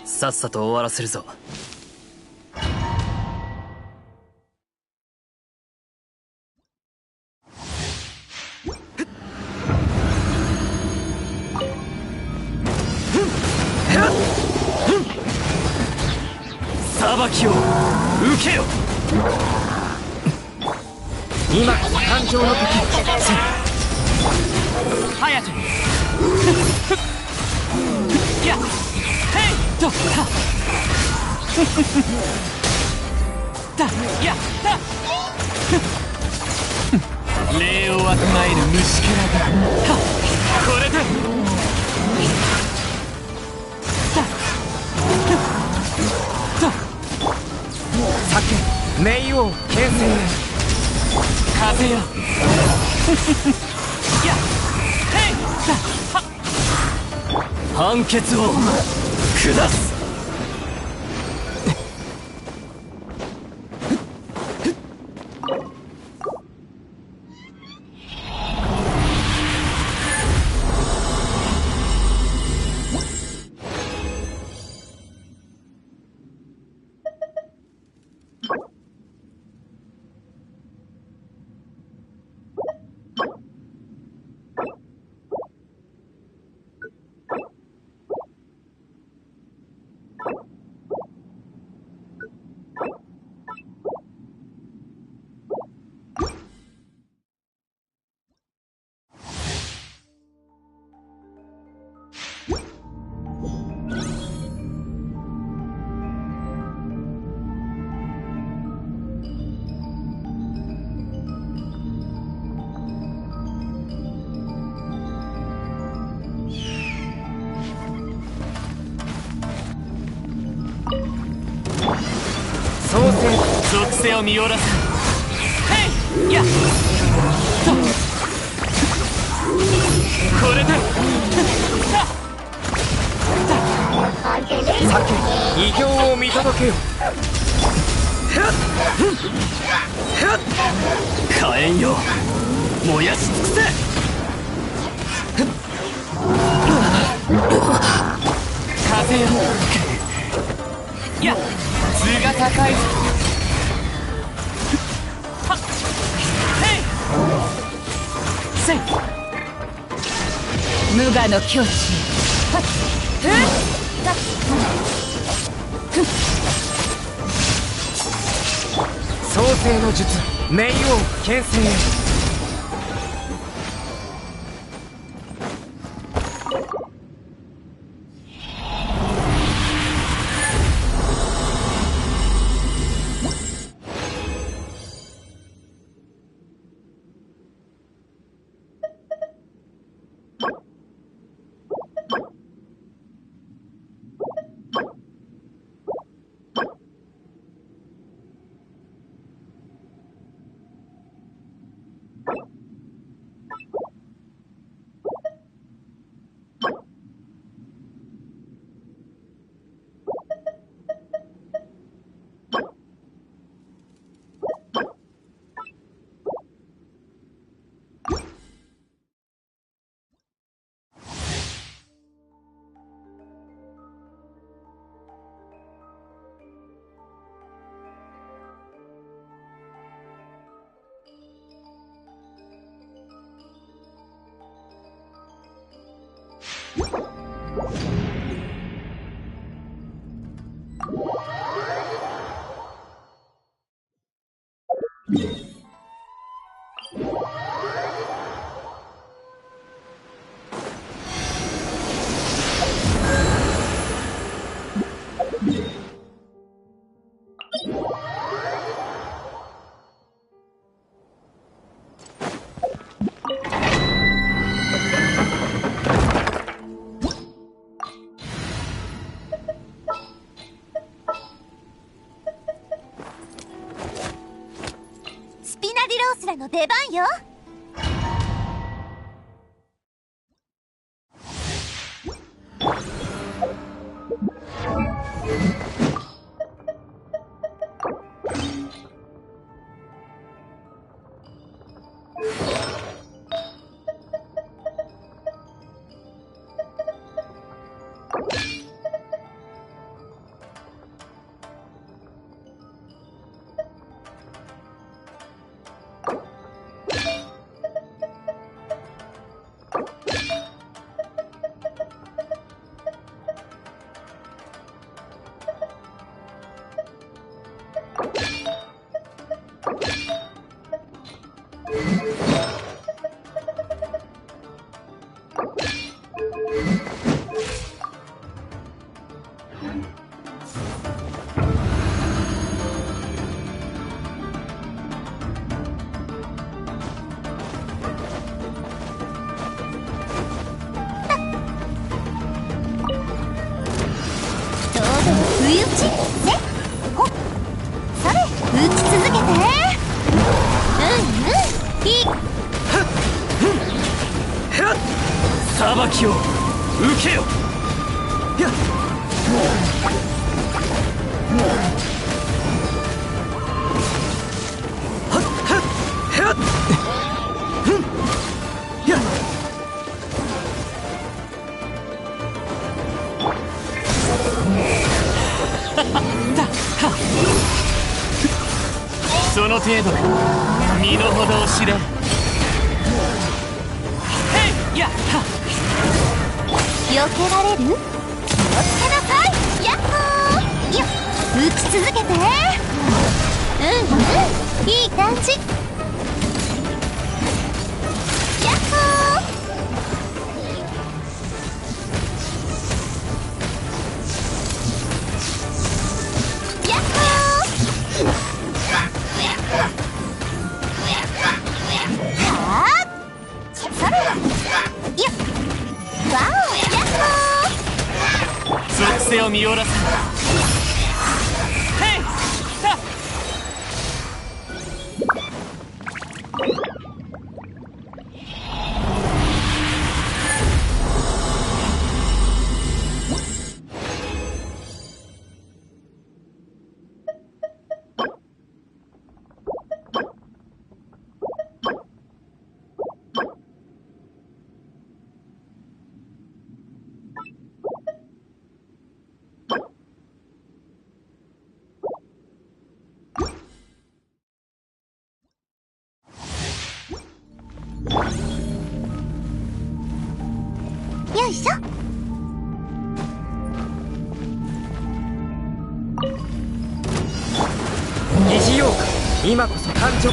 さっさと終わらせるぞ。裁きを受けよ。今感情の時。隼人。いや、ヘイとだやだ。礼をわきまえる虫けらがこれで酒冥王剣聖風よ。いやヘイだ判決を下す。属性を見下ろす。ヘイやっとこれで酒異形を見届けよ。火炎よ燃やし尽くせ。風よいや図が高いぞ。無我の境地。創世の術冥王剣聖スピナディロースらの出番よ。不意打ちね、ほっ、それ打ち続けて。いい。裁きを受けよ。やっその程度か、身の程を知れ。へいやっは避けられる？気をつけなさい。やっほー。よっ、打ち続けて。いい感じ。やっほー。やっほー。それ。よっ。わお、やっほー。属性を見下ろす。へいさよいしょ。疑似ようか、今こそ誕生。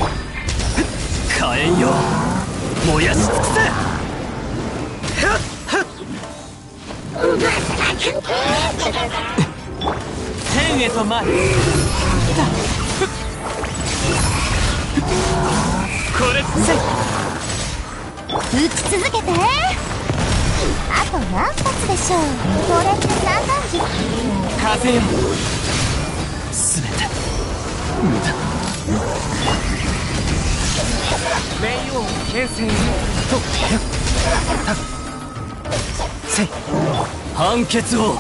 火炎よ、燃やし尽くせ。天へと舞う。これせい。打ち続けて。あと何発でしょう。これって散弾銃。風よ、すべて無駄。冥王牽制とせい。判決を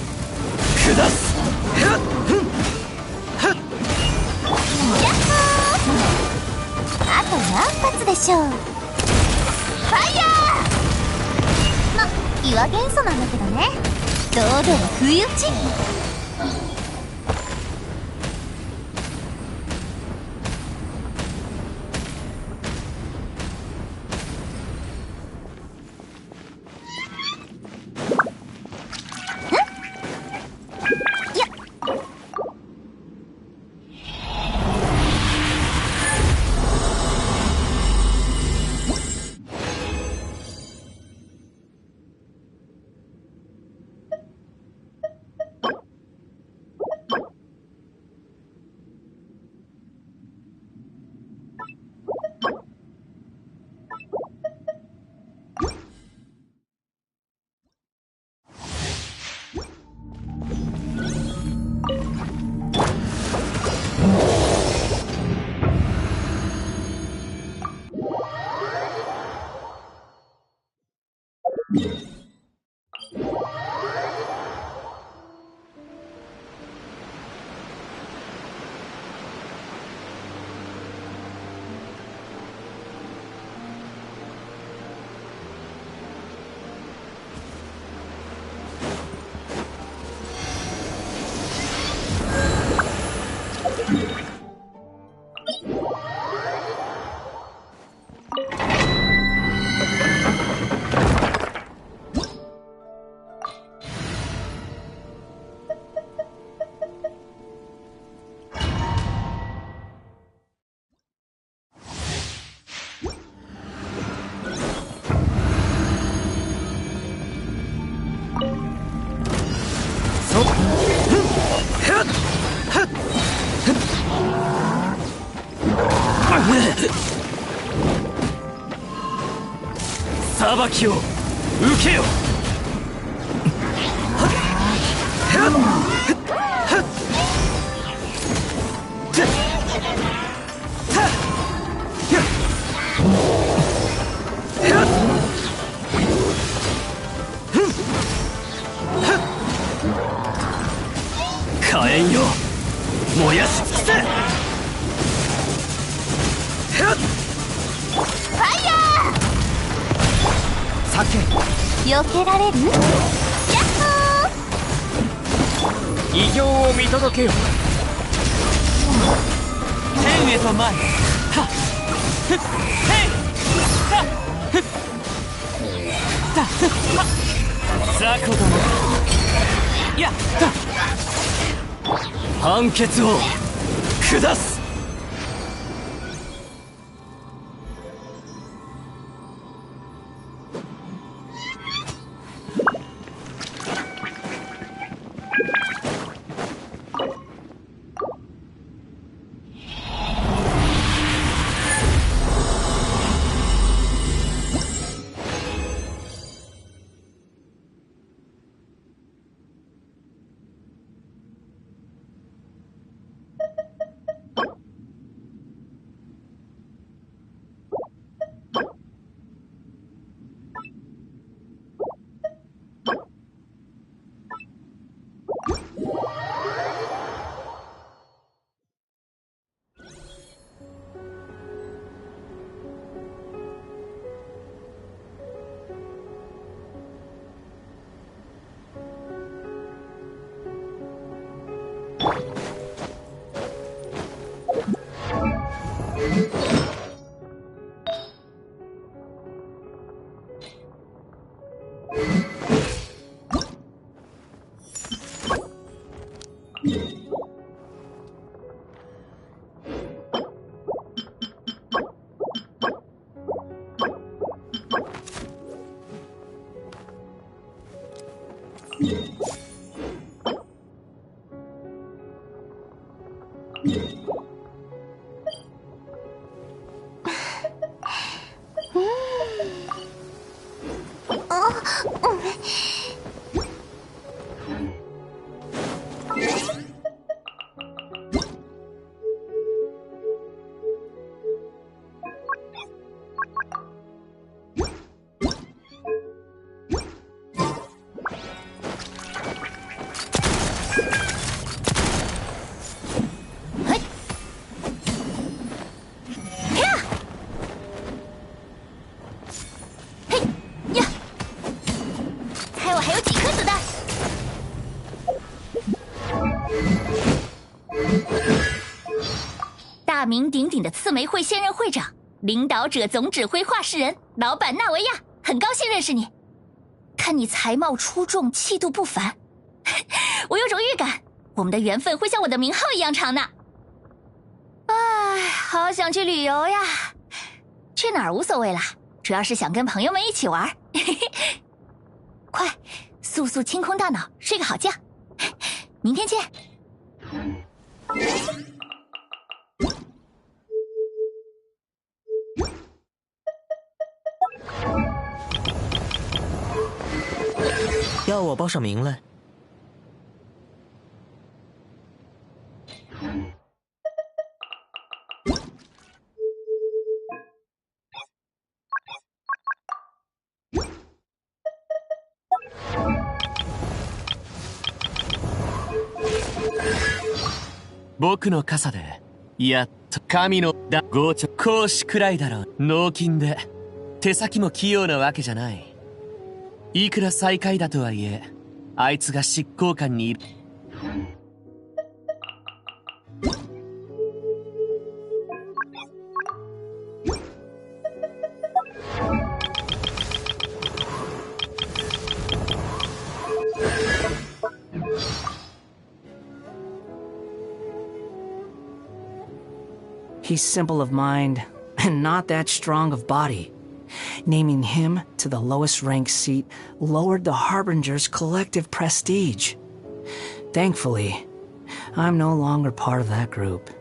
下す。やっほー。あと何発でしょう。ファイヤー。ま、岩元素なんだけどね。堂々不意打ち。裁きを受けよ。火炎よ、燃やし尽くせ。避けられる？やっほー！偉業を見届けよ。天へと前。はっふっへいはっふっさはっ雑魚ども、やった判決を下す。大名鼎鼎的刺玫会现任会长，领导者总指挥话事人，老板纳维亚，很高兴认识你。看你才貌出众，气度不凡，我有种预感，我们的缘分会像我的名号一样长呢。唉，好想去旅游呀！去哪儿无所谓啦，主要是想跟朋友们一起玩。快，速速清空大脑，睡个好觉。明天见。要我报上名来？僕の傘でやっと神の強直講師くらいだろう。脳筋で手先も器用なわけじゃない。いくら最下位だとはいえ、あいつが執行官にいる。He's simple of mind and not that strong of body. Naming him to the lowest ranked seat lowered the Harbinger's collective prestige. Thankfully, I'm no longer part of that group.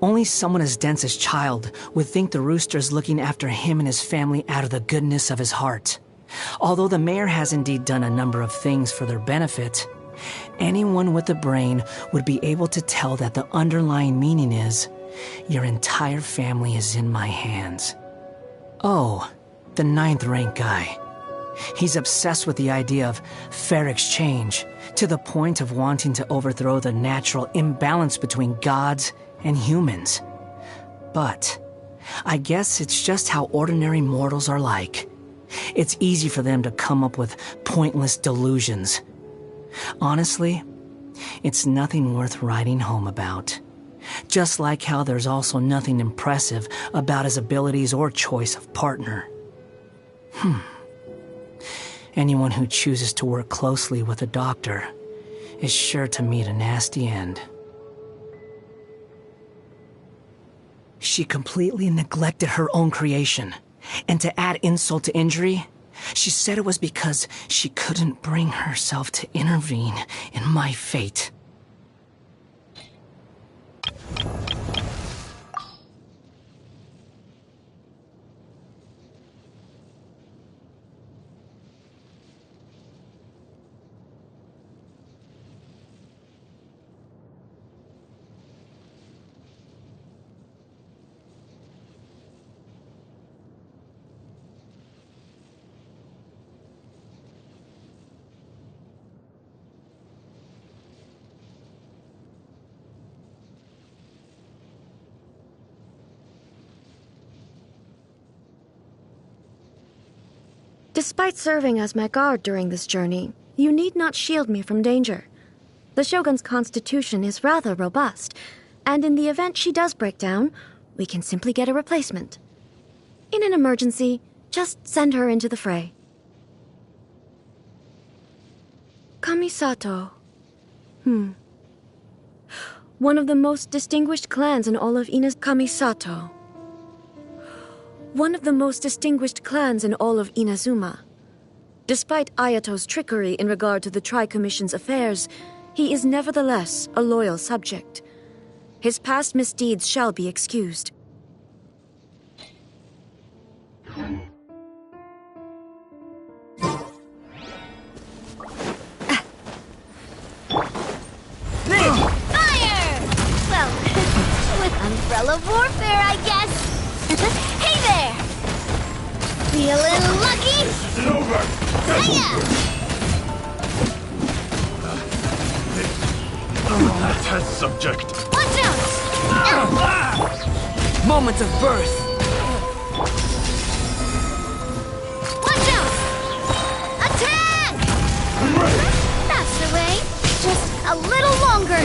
Only someone as dense as Child would think the rooster's looking after him and his family out of the goodness of his heart. Although the mayor has indeed done a number of things for their benefit, anyone with a brain would be able to tell that the underlying meaning is, your entire family is in my hands. Oh, the 9th rank guy. He's obsessed with the idea of fair exchange, to the point of wanting to overthrow the natural imbalance between gods and humans. But I guess it's just how ordinary mortals are like. It's easy for them to come up with pointless delusions. Honestly, it's nothing worth writing home about. Just like how there's also nothing impressive about his abilities or choice of partner. Anyone who chooses to work closely with a doctor is sure to meet a nasty end. She completely neglected her own creation. And to add insult to injury, she said it was because she couldn't bring herself to intervene in my fate. Despite serving as my guard during this journey, you need not shield me from danger. The Shogun's constitution is rather robust, and in the event she does break down, we can simply get a replacement. In an emergency, just send her into the fray. Kamisato. One of the most distinguished clans in all of Kamisato. One of the most distinguished clans in all of Inazuma. Despite Ayato's trickery in regard to the Tri-Commission's affairs, he is nevertheless a loyal subject. His past misdeeds shall be excused. Fire! Well, with umbrella warfare, I guess. Hey there! Feeling lucky? This isn't over! Hiya! Test subject! Watch out! Moment of birth. Watch out! Attack! I'm ready! That's the way. Just a little longer.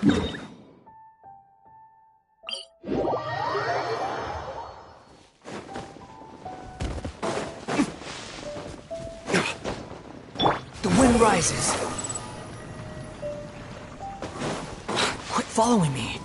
The wind rises. Quit following me.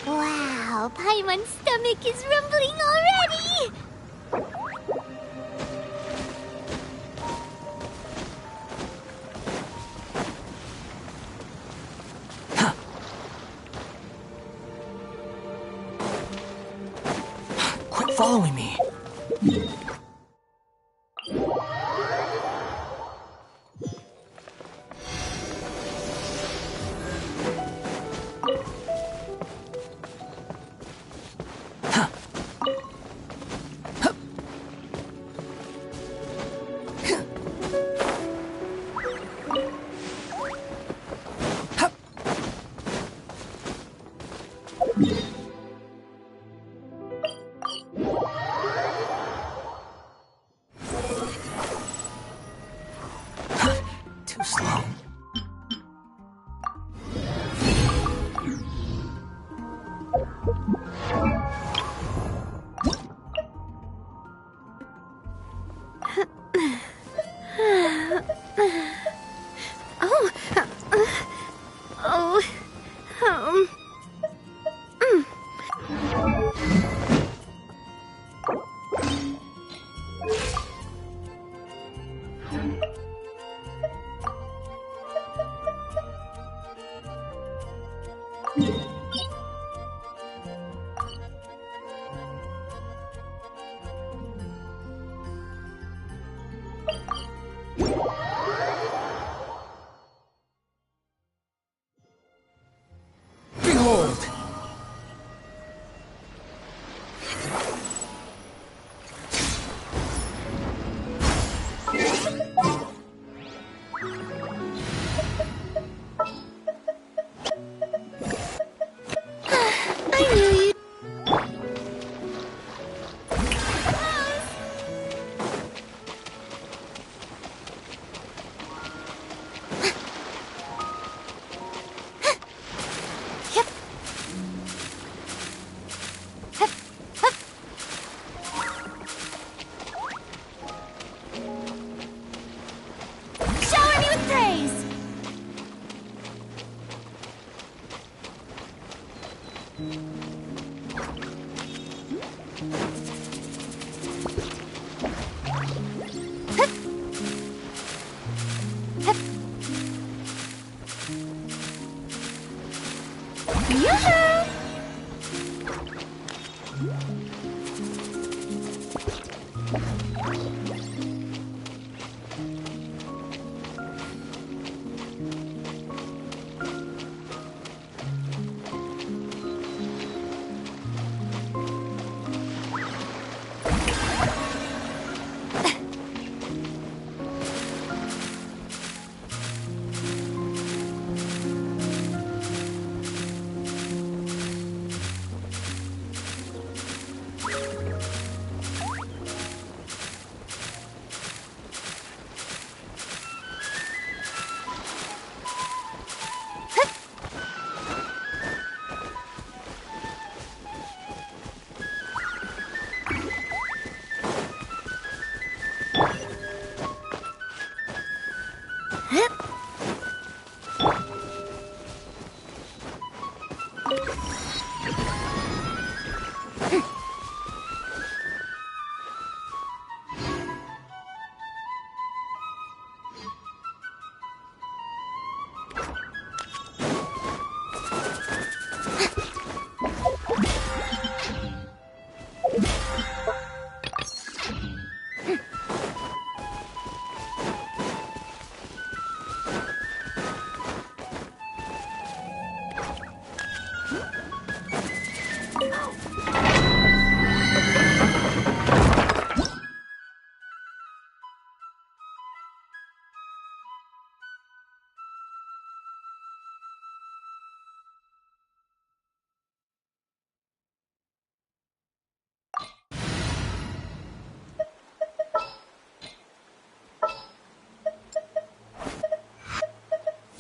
Wow, Paimon's stomach is rumbling already! Quit following me. Too slow.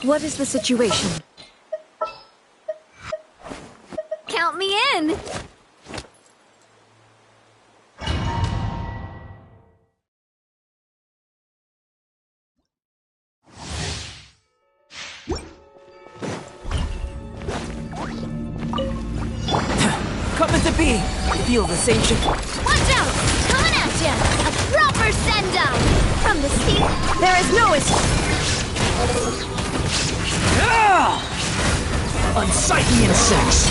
What is the situation? Count me in! Coming to be! Feel this ancient... Watch out! Coming at ya! A proper send-down! From the sea... There is no escape! Unsightly insects!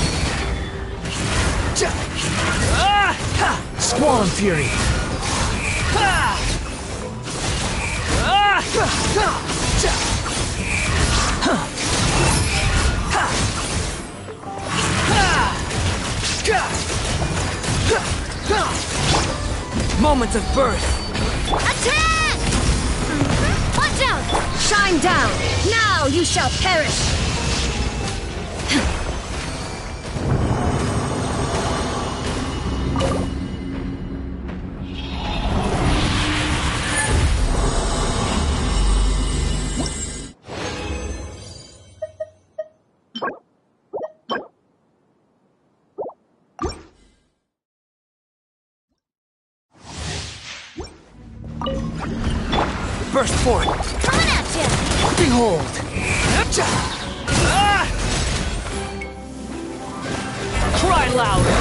Squall and fury! Moment of birth! Attack! Watch out! Shine down! Now you shall perish! Burst forth! Coming at ya! Behold! Cry louder!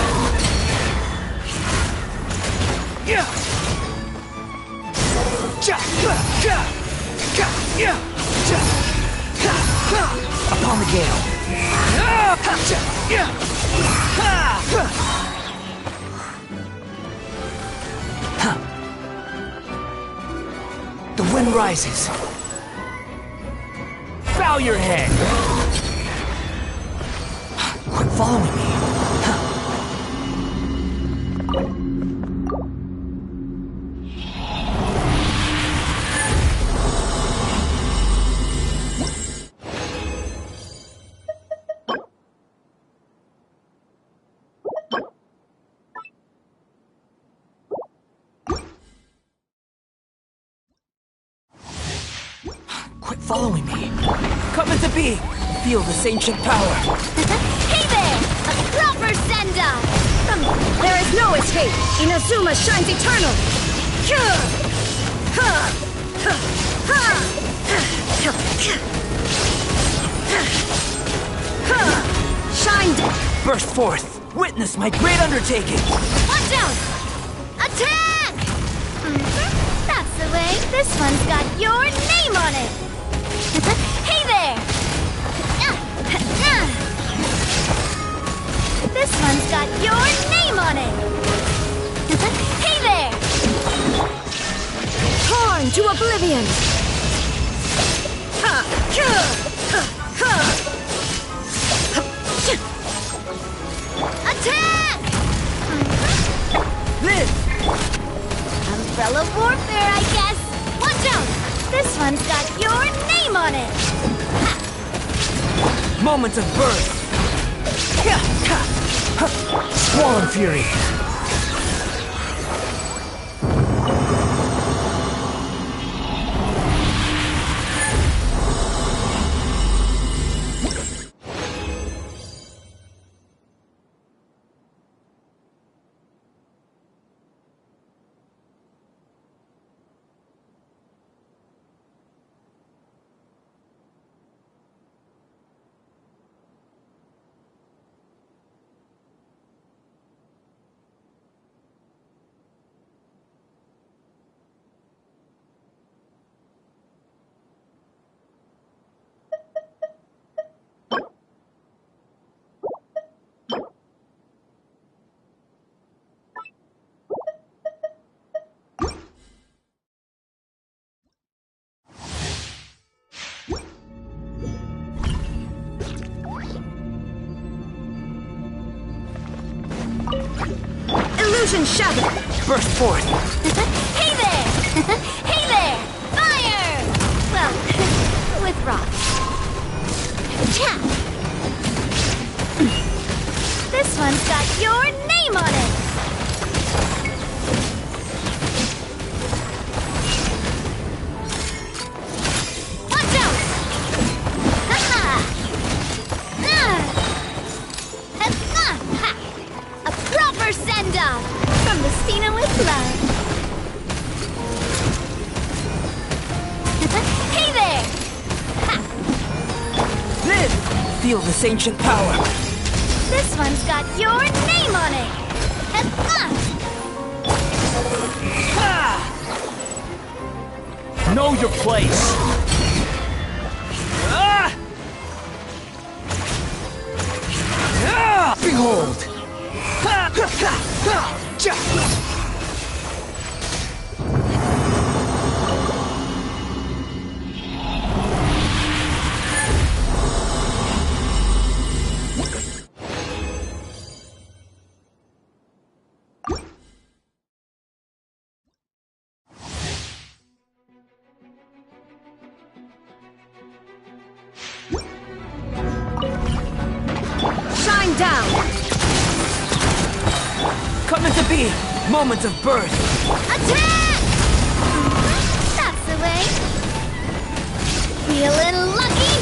Upon the gale! The wind rises. Bow your head. Quit following me. Quit following me. Coming to be! Feel this ancient power! Hey there! A proper send-down! There is no escape! Inazuma shines eternal! Shine down! Burst forth! Witness my great undertaking! Watch out! Attack! That's the way. This one's got your name on it! Hey there! This one's got your name on it! to oblivion! Attack! Live! Umbrella warfare, I guess. Watch out! This one's got your name on it. Moments of birth! Swollen Fury! Illusion shattered! Burst forth! Hey there! Hey there! Fire! Well, with rock. Cha! This one's got your name on it! Watch out! Ha-ha! Ha! A proper send-off from the Spina with love. Hey there! Ha! Live! Feel this ancient power! This one's got your name on it! Know your place! Behold! Shine down! Coming to be! Moments of birth! Attack! That's the way. Feeling lucky?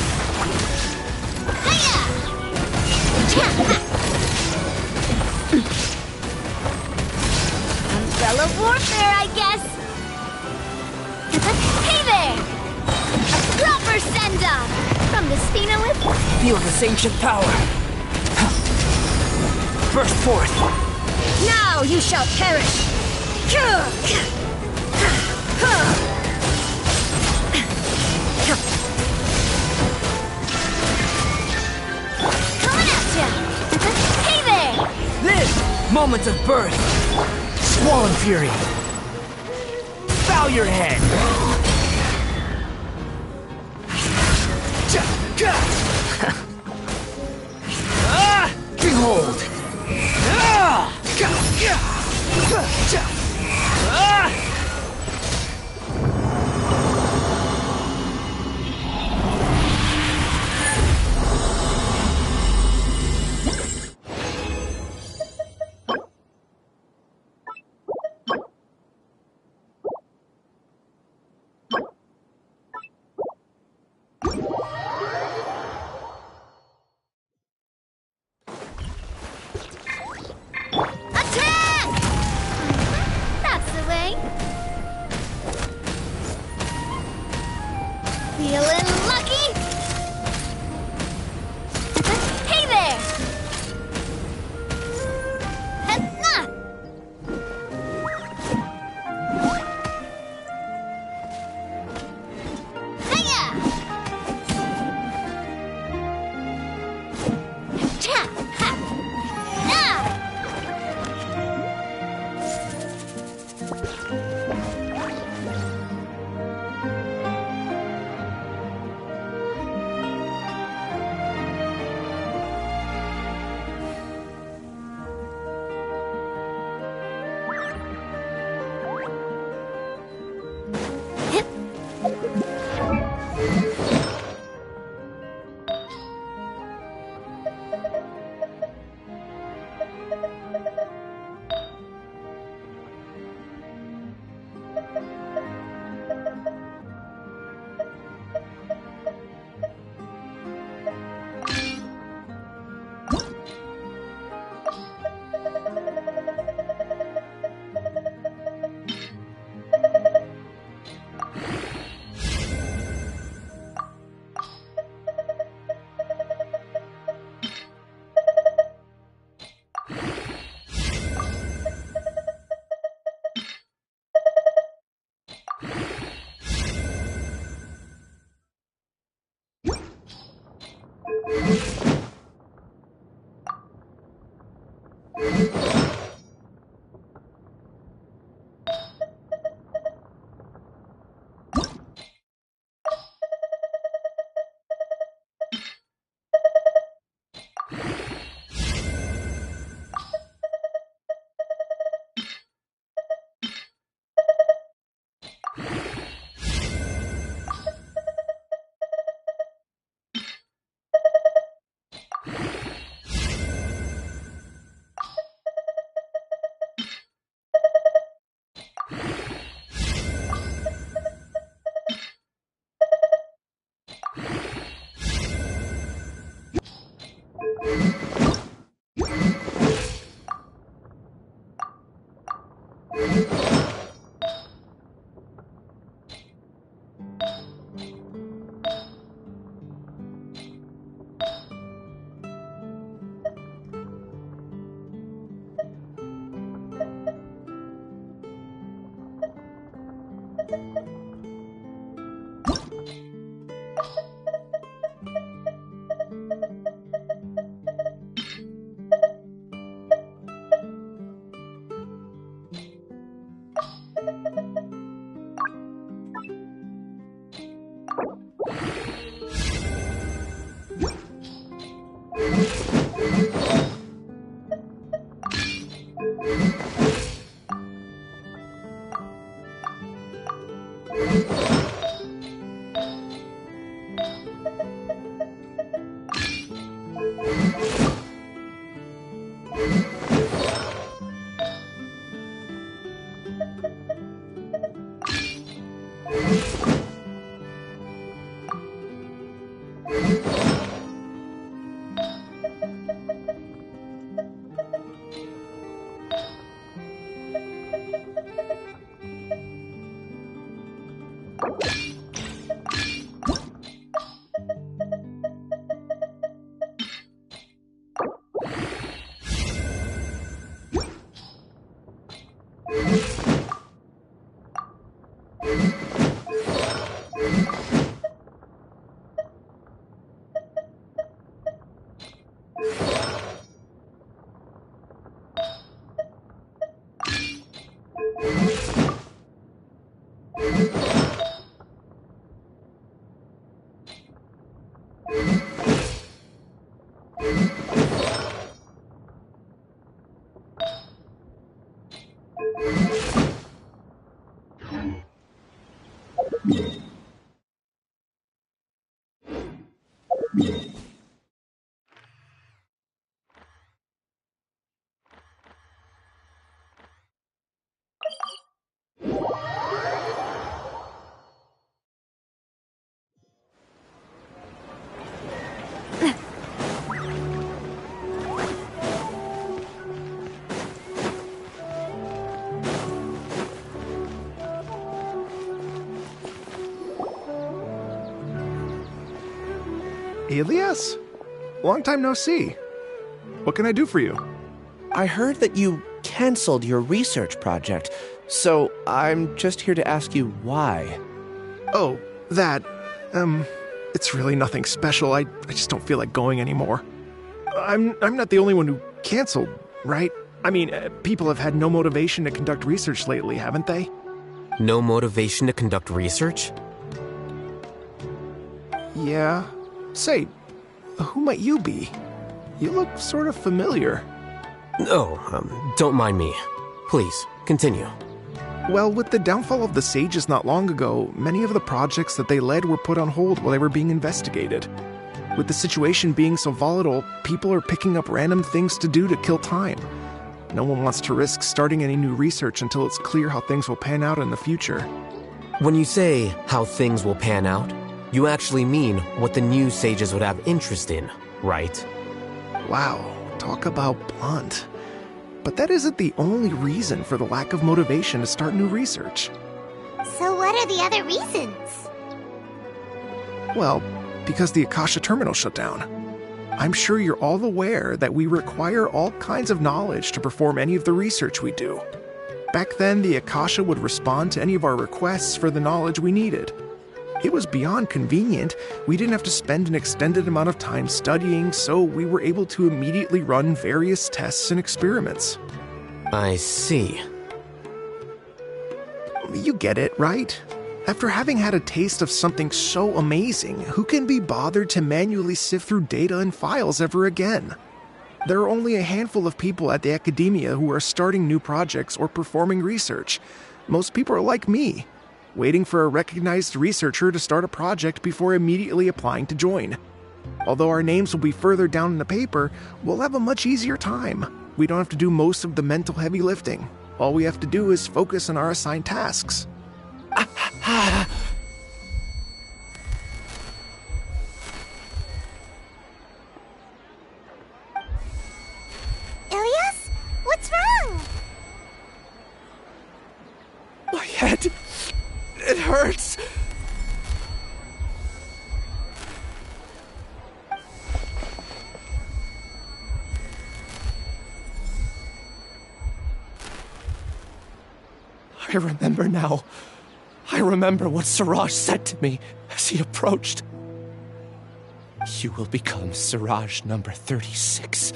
Hiya! Umbrella warfare, I guess. Hey there! A proper send-off from the Spina with... Feel this ancient power! Burst forth! Now you shall perish! Coming at ya! Hey there! Live! Moments of birth! Swollen Fury! Bow your head! Behold! Attack! Elias? Long time no see. What can I do for you? I heard that you canceled your research project, so I'm just here to ask you why. Oh, that, it's really nothing special. I just don't feel like going anymore. I'm not the only one who canceled, right? I mean, people have had no motivation to conduct research lately, haven't they? No motivation to conduct research? Yeah. Say, who might you be? You look sort of familiar. Oh, don't mind me. Please, continue. Well, with the downfall of the Sages not long ago, many of the projects that they led were put on hold while they were being investigated. With the situation being so volatile, people are picking up random things to do to kill time. No one wants to risk starting any new research until it's clear how things will pan out in the future. When you say how things will pan out, you actually mean what the new sages would have interest in, right? Wow, talk about blunt. But that isn't the only reason for the lack of motivation to start new research. So what are the other reasons? Well, because the Akasha terminal shut down. I'm sure you're all aware that we require all kinds of knowledge to perform any of the research we do. Back then, the Akasha would respond to any of our requests for the knowledge we needed. It was beyond convenient. We didn't have to spend an extended amount of time studying, so we were able to immediately run various tests and experiments. I see. You get it, right? After having had a taste of something so amazing, who can be bothered to manually sift through data and files ever again? There are only a handful of people at the academia who are starting new projects or performing research. Most people are like me, waiting for a recognized researcher to start a project before immediately applying to join. Although our names will be further down in the paper, we'll have a much easier time. We don't have to do most of the mental heavy lifting. All we have to do is focus on our assigned tasks. Ilias? What's wrong? hurts! I remember now. I remember what Siraj said to me as he approached. You will become Siraj number 36.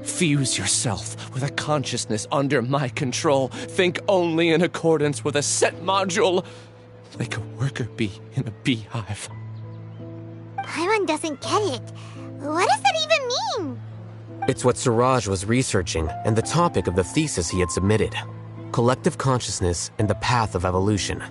Fuse yourself with a consciousness under my control. Think only in accordance with a set module, like a worker bee in a beehive. Paimon doesn't get it. What does that even mean? It's what Siraj was researching and the topic of the thesis he had submitted. Collective consciousness and the path of evolution.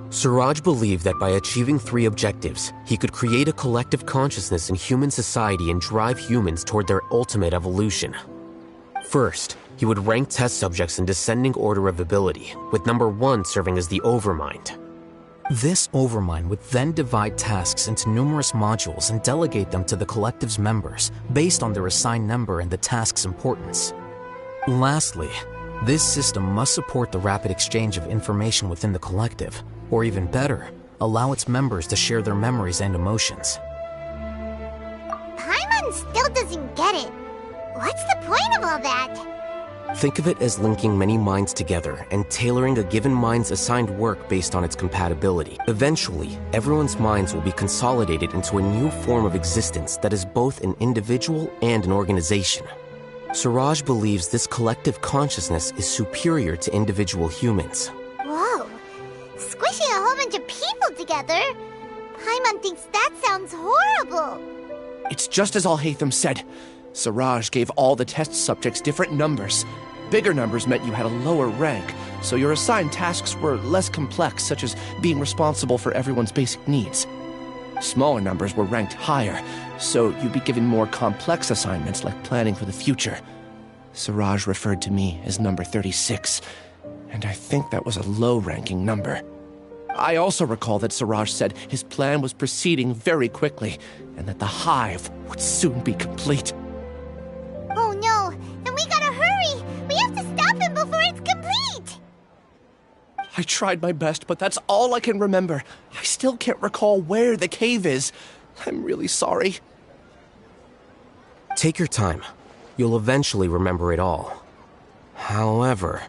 Siraj believed that by achieving 3 objectives, he could create a collective consciousness in human society and drive humans toward their ultimate evolution. First, he would rank test subjects in descending order of ability, with number 1 serving as the overmind. This overmind would then divide tasks into numerous modules and delegate them to the collective's members based on their assigned number and the task's importance. Lastly, this system must support the rapid exchange of information within the collective, or even better, allow its members to share their memories and emotions. Paimon still doesn't get it. What's the point of all that? Think of it as linking many minds together and tailoring a given mind's assigned work based on its compatibility. Eventually, everyone's minds will be consolidated into a new form of existence that is both an individual and an organization. Siraj believes this collective consciousness is superior to individual humans. Whoa. Squishing a whole bunch of people together? Paimon thinks that sounds horrible. It's just as Al-Haytham said. Siraj gave all the test subjects different numbers. Bigger numbers meant you had a lower rank, so your assigned tasks were less complex, such as being responsible for everyone's basic needs. Smaller numbers were ranked higher, so you'd be given more complex assignments like planning for the future. Siraj referred to me as number 36, and I think that was a low-ranking number. I also recall that Siraj said his plan was proceeding very quickly, and that the hive would soon be complete. Oh no, then we gotta hurry! We have to stop him before it's complete! I tried my best, but that's all I can remember. I still can't recall where the cave is. I'm really sorry. Take your time. You'll eventually remember it all. However,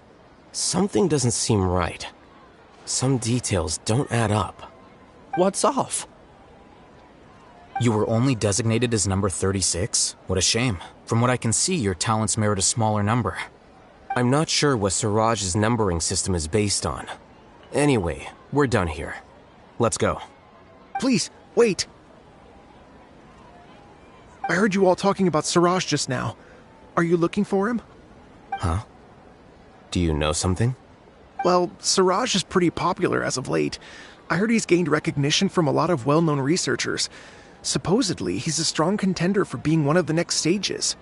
something doesn't seem right. Some details don't add up. What's off? You were only designated as number 36? What a shame. From what I can see, your talents merit a smaller number. I'm not sure what Siraj's numbering system is based on. Anyway, we're done here. Let's go. Please, wait. I heard you all talking about Siraj just now. Are you looking for him? Huh? Do you know something? Well, Siraj is pretty popular as of late. I heard he's gained recognition from a lot of well-known researchers. Supposedly, he's a strong contender for being one of the next sages.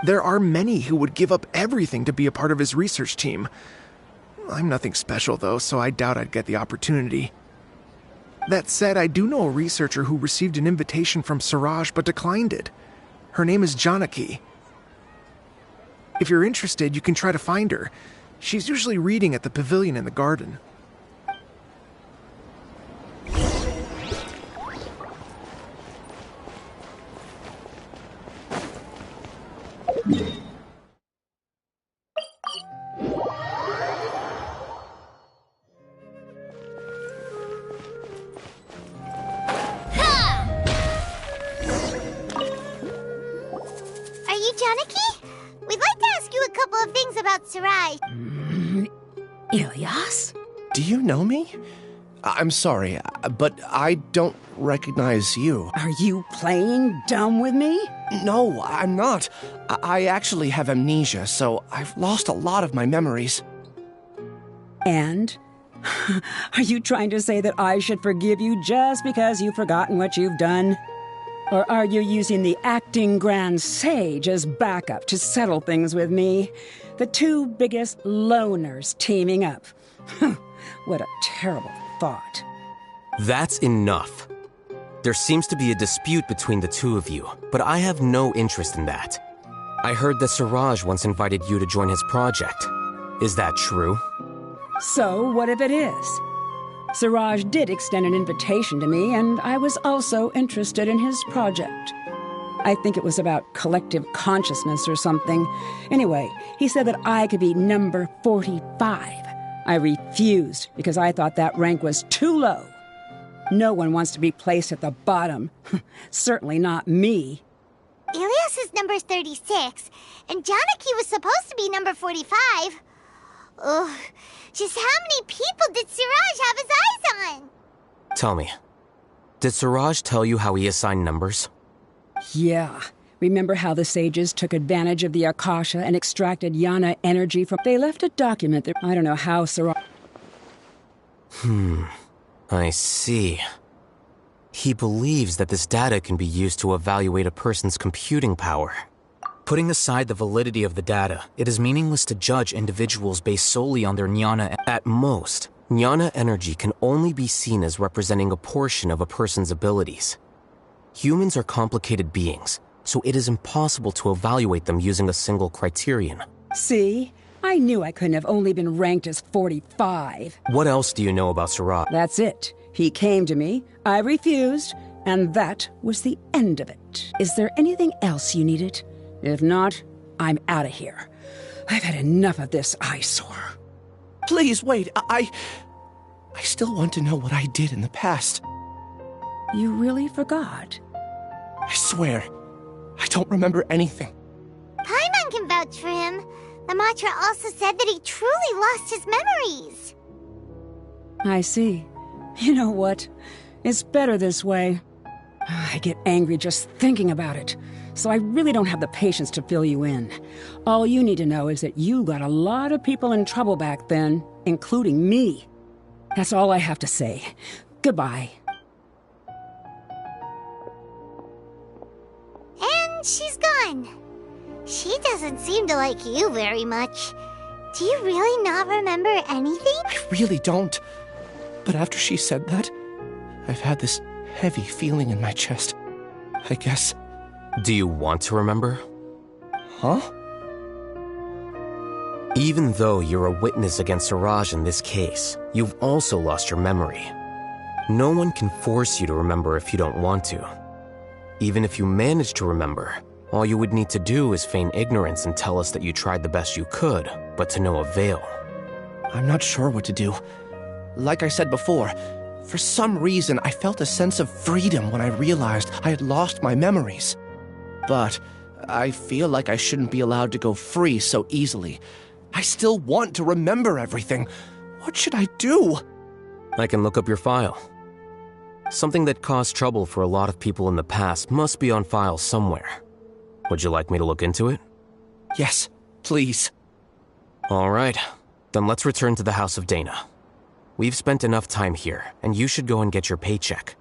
There are many who would give up everything to be a part of his research team. I'm nothing special, though, so I doubt I'd get the opportunity. That said, I do know a researcher who received an invitation from Siraj but declined it. Her name is Janaki. If you're interested, you can try to find her. She's usually reading at the pavilion in the garden. Are you Janaki? We'd like to ask you a couple of things about Siraj. Ilyas? Do you know me? I'm sorry, but I don't recognize you. Are you playing dumb with me? No, I'm not. I actually have amnesia, so I've lost a lot of my memories. And? Are you trying to say that I should forgive you just because you've forgotten what you've done? Or are you using the acting grand sage as backup to settle things with me? The two biggest loners teaming up. What a terrible thought. That's enough. There seems to be a dispute between the two of you, but I have no interest in that. I heard that Siraj once invited you to join his project. Is that true? So, what if it is? Siraj did extend an invitation to me, and I was also interested in his project. I think it was about collective consciousness or something. Anyway, he said that I could be number 45. I refused because I thought that rank was too low. No one wants to be placed at the bottom. Certainly not me. Ilias is number 36, and Janaki was supposed to be number 45. Ugh, just how many people did Siraj have his eyes on? Tell me, did Siraj tell you how he assigned numbers? Yeah. Remember how the sages took advantage of the Akasha and extracted Yana energy from... They left a document that... I don't know how Siraj... I see. He believes that this data can be used to evaluate a person's computing power. Putting aside the validity of the data, it is meaningless to judge individuals based solely on their jnana. At most, jnana energy can only be seen as representing a portion of a person's abilities. Humans are complicated beings, so it is impossible to evaluate them using a single criterion. See? I knew I couldn't have only been ranked as 45. What else do you know about Siraj? That's it. He came to me, I refused, and that was the end of it. Is there anything else you needed? If not, I'm out of here. I've had enough of this eyesore. Please, wait. I still want to know what I did in the past. You really forgot? I swear, I don't remember anything. Paimon can vouch for him. The mantra also said that he truly lost his memories. I see. You know what? It's better this way. I get angry just thinking about it, so I really don't have the patience to fill you in. All you need to know is that you got a lot of people in trouble back then, including me. That's all I have to say. Goodbye. And she's gone. She doesn't seem to like you very much. Do you really not remember anything? I really don't. But after she said that, I've had this heavy feeling in my chest. I guess. Do you want to remember? Huh? Even though you're a witness against Siraj in this case, you've also lost your memory. No one can force you to remember if you don't want to. Even if you manage to remember, all you would need to do is feign ignorance and tell us that you tried the best you could, but to no avail. I'm not sure what to do. Like I said before, for some reason I felt a sense of freedom when I realized I had lost my memories. But I feel like I shouldn't be allowed to go free so easily. I still want to remember everything. What should I do? I can look up your file. Something that caused trouble for a lot of people in the past must be on file somewhere. Would you like me to look into it? Yes, please. All right, then let's return to the House of Dana. We've spent enough time here, and you should go and get your paycheck.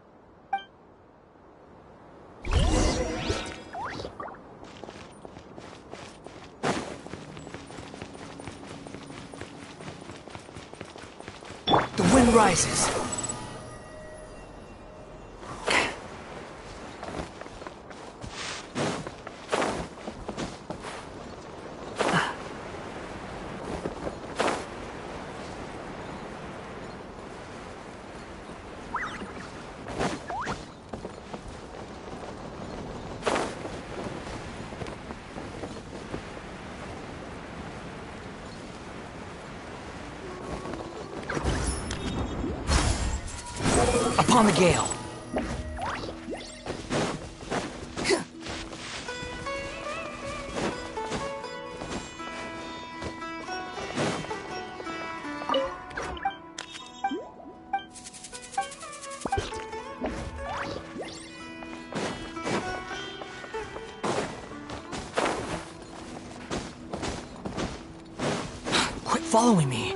The wind rises. Upon the gale. Quit following me.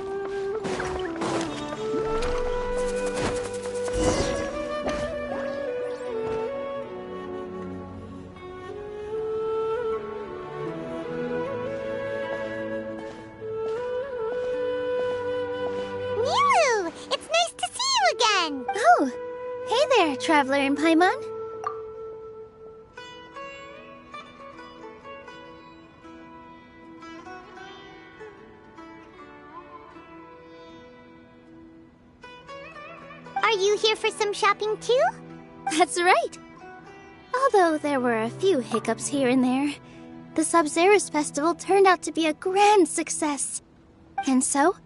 Traveler in Paimon? Are you here for some shopping too? That's right. Although there were a few hiccups here and there, the Sub-Zeros Festival turned out to be a grand success. And so,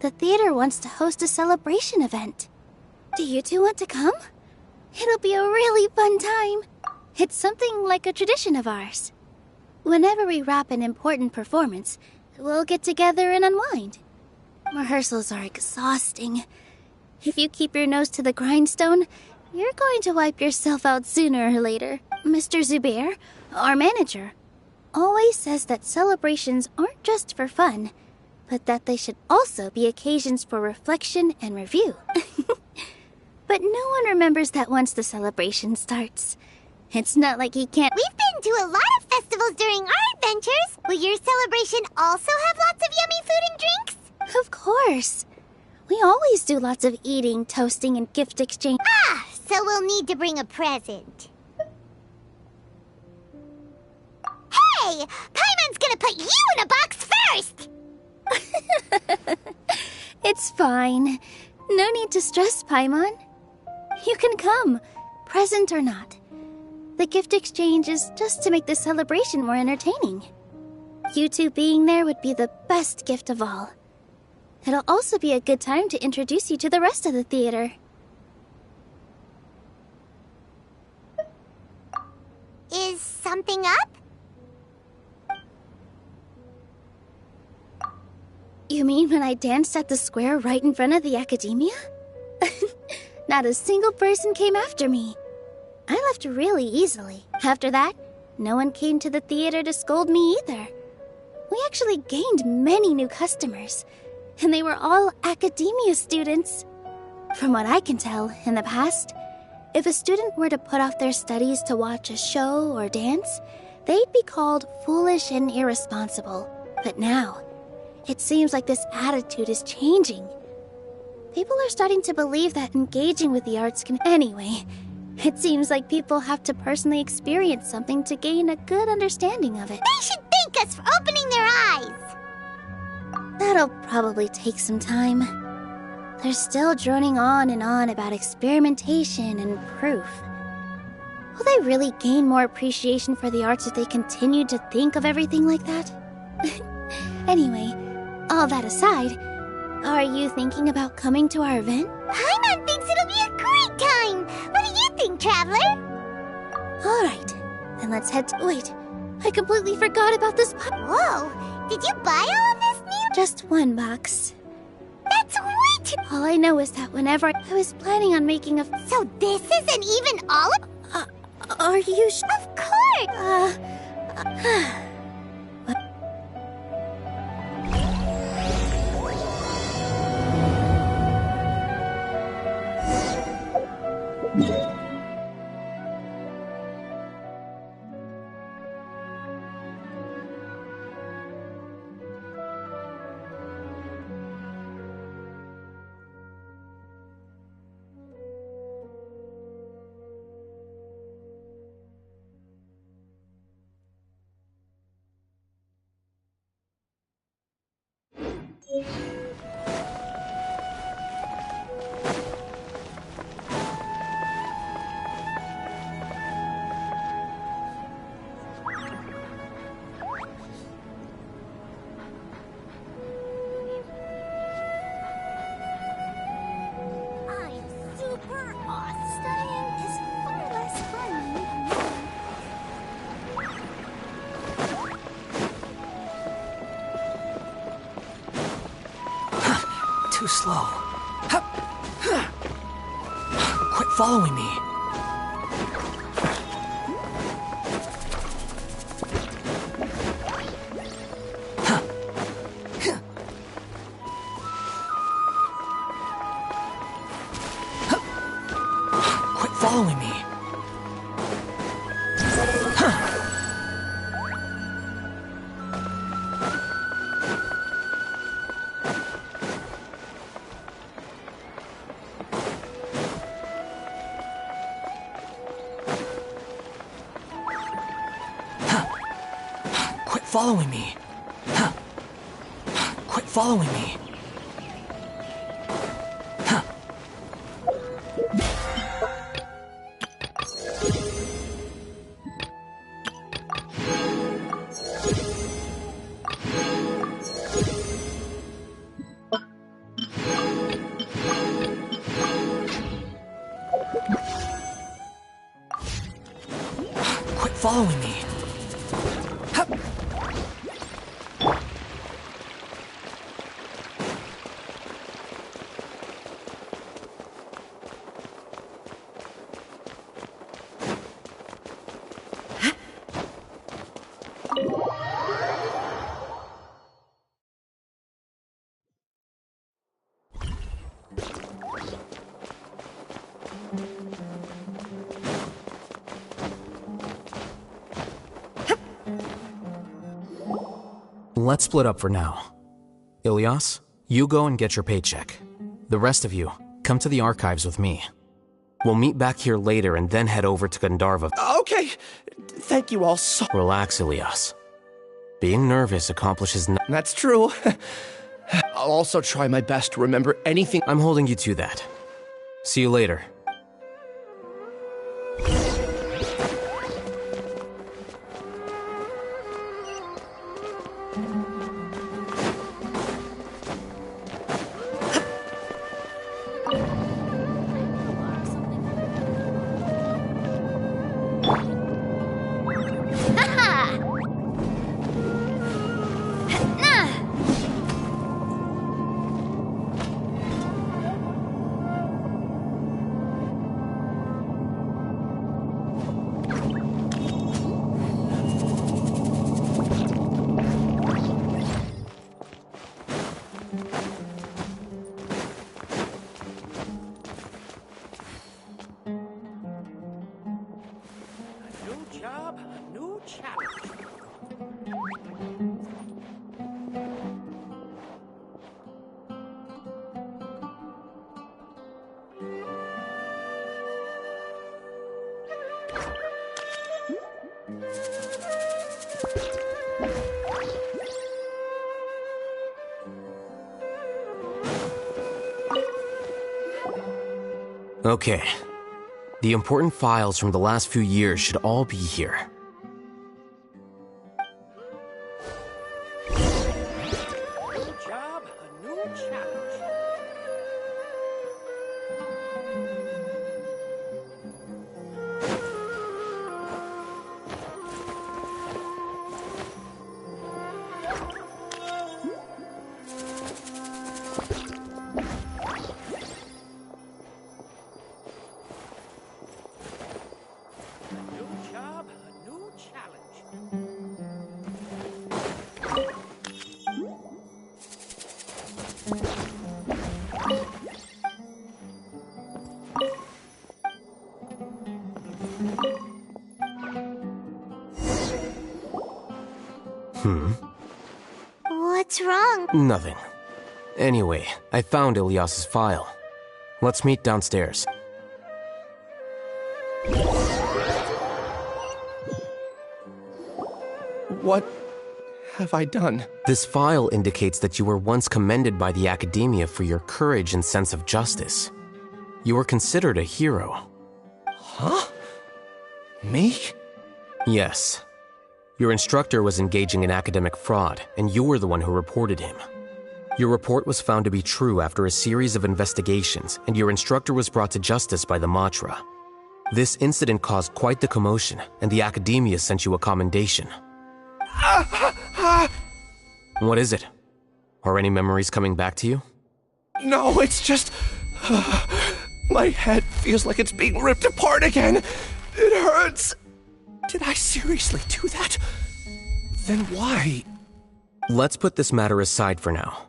the theater wants to host a celebration event. Do you two want to come? It'll be a really fun time. It's something like a tradition of ours. Whenever we wrap an important performance, we'll get together and unwind. Rehearsals are exhausting. If you keep your nose to the grindstone, you're going to wipe yourself out sooner or later. Mr. Zubair, our manager, always says that celebrations aren't just for fun, but that they should also be occasions for reflection and review. But no one remembers that once the celebration starts. It's not like he can't— We've been to a lot of festivals during our adventures. Will your celebration also have lots of yummy food and drinks? Of course. We always do lots of eating, toasting, and gift exchange. Ah, so we'll need to bring a present. Hey! Paimon's gonna put you in a box first! It's fine. No need to stress, Paimon. You can come, present or not. The gift exchange is just to make the celebration more entertaining. You two being there would be the best gift of all. It'll also be a good time to introduce you to the rest of the theater. Is something up? You mean when I danced at the square right in front of the academia? Not a single person came after me. I left really easily. After that, no one came to the theater to scold me either. We actually gained many new customers, and they were all academia students. From what I can tell, in the past, if a student were to put off their studies to watch a show or dance, they'd be called foolish and irresponsible. But now, it seems like this attitude is changing. People are starting to believe that engaging with the arts can— Anyway, it seems like people have to personally experience something to gain a good understanding of it. They should thank us for opening their eyes! That'll probably take some time. They're still droning on and on about experimentation and proof. Will they really gain more appreciation for the arts if they continue to think of everything like that? Anyway, all that aside, are you thinking about coming to our event? Paimon thinks it'll be a great time! What do you think, Traveler? Alright, then let's head to— Wait, I completely forgot about this— Whoa, did you buy all of this new— Just one box. That's way too— All I know is that whenever I was planning on making a— So this isn't even all of— Are you Of course! Too slow. Quit following me. Quit following me. Quit following me. Quit following me. following me. Hup. Let's split up for now. Ilias, you go and get your paycheck. The rest of you, come to the archives with me. We'll meet back here later and then head over to Gandharva. Okay. Thank you all so... Relax, Ilias. Being nervous accomplishes That's true. I'll also try my best to remember anything... I'm holding you to that. See you later. Okay. The important files from the last few years should all be here. New job, a new challenge. What's wrong? Nothing. Anyway, I found Ilias's file. Let's meet downstairs. What have I done? This file indicates that you were once commended by the Academia for your courage and sense of justice. You were considered a hero. Huh? Me? Yes. Your instructor was engaging in academic fraud, and you were the one who reported him. Your report was found to be true after a series of investigations, and your instructor was brought to justice by the Matra. This incident caused quite the commotion, and the Academia sent you a commendation. What is it? Are any memories coming back to you? No, it's just... my head feels like it's being ripped apart again. It hurts. Did I seriously do that? Then why? Let's put this matter aside for now.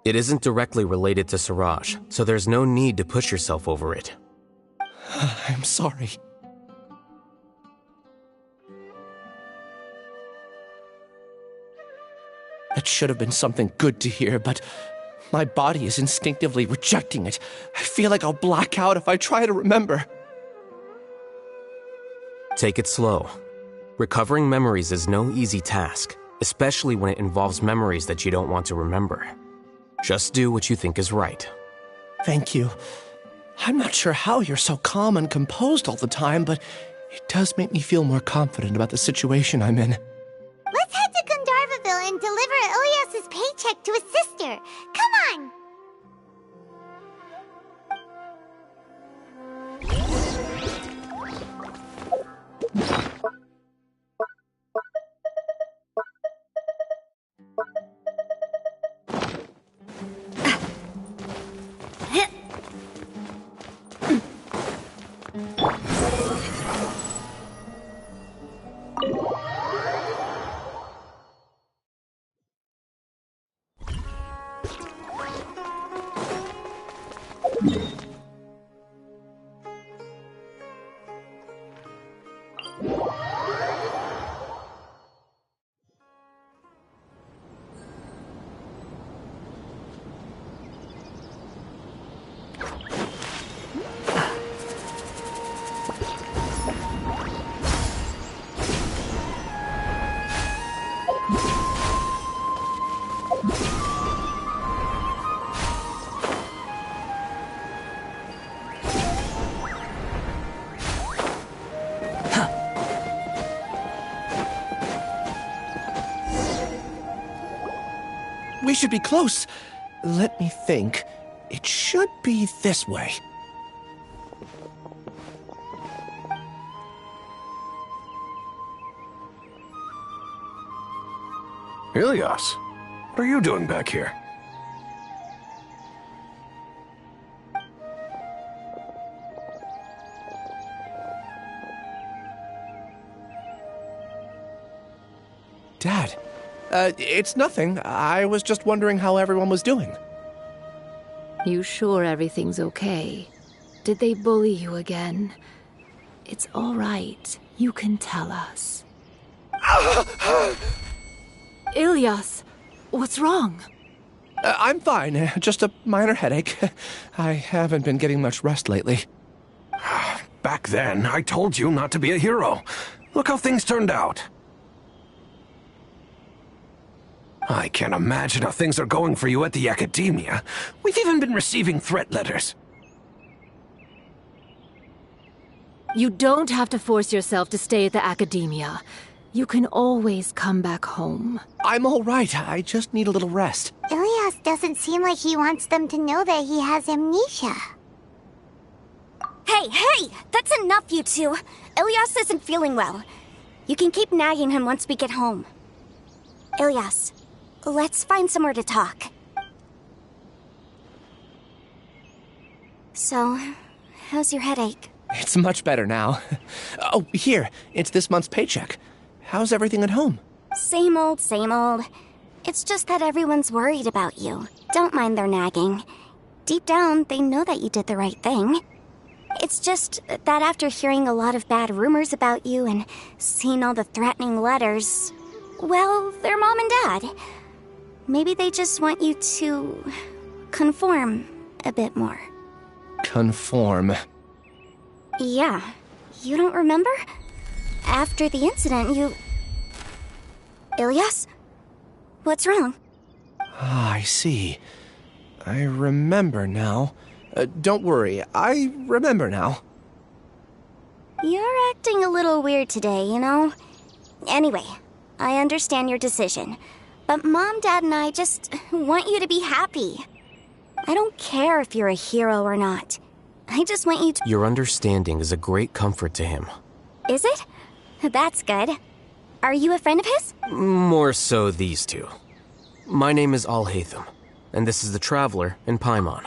It isn't directly related to Siraj, so there's no need to push yourself over it. I'm sorry. That should have been something good to hear, but my body is instinctively rejecting it. I feel like I'll black out if I try to remember. Take it slow. Recovering memories is no easy task, especially when it involves memories that you don't want to remember. Just do what you think is right. Thank you. I'm not sure how you're so calm and composed all the time, but it does make me feel more confident about the situation I'm in. Let's head to Gandharvaville and deliver Ilias's paycheck to his sister. Come on! We should be close. Let me think. It should be this way. Ilias, what are you doing back here? Dad, it's nothing. I was just wondering how everyone was doing. You sure everything's okay? Did they bully you again? It's all right. You can tell us. Ilias, what's wrong? I'm fine. Just a minor headache. I haven't been getting much rest lately. Back then, I told you not to be a hero. Look how things turned out. I can't imagine how things are going for you at the Academia. We've even been receiving threat letters. You don't have to force yourself to stay at the Academia. You can always come back home. I'm all right. I just need a little rest. Ilias doesn't seem like he wants them to know that he has amnesia. Hey! That's enough, you two. Ilias isn't feeling well. You can keep nagging him once we get home. Ilias, let's find somewhere to talk. So, how's your headache? It's much better now. Oh, here. It's this month's paycheck. How's everything at home? Same old, same old. It's just that everyone's worried about you. Don't mind their nagging. Deep down, they know that you did the right thing. It's just that after hearing a lot of bad rumors about you and seeing all the threatening letters, well, they're mom and dad. Maybe they just want you to conform a bit more. Conform. Yeah. You don't remember? After the incident, you... Ilias? What's wrong? Ah, I see. I remember now. Don't worry, I remember now. You're acting a little weird today, you know? Anyway, I understand your decision. But Mom, Dad, and I just want you to be happy. I don't care if you're a hero or not. I just want you to... Your understanding is a great comfort to him. Is it? That's good. Are you a friend of his? More so these two. My name is Al-Haytham, and this is the Traveler in Paimon.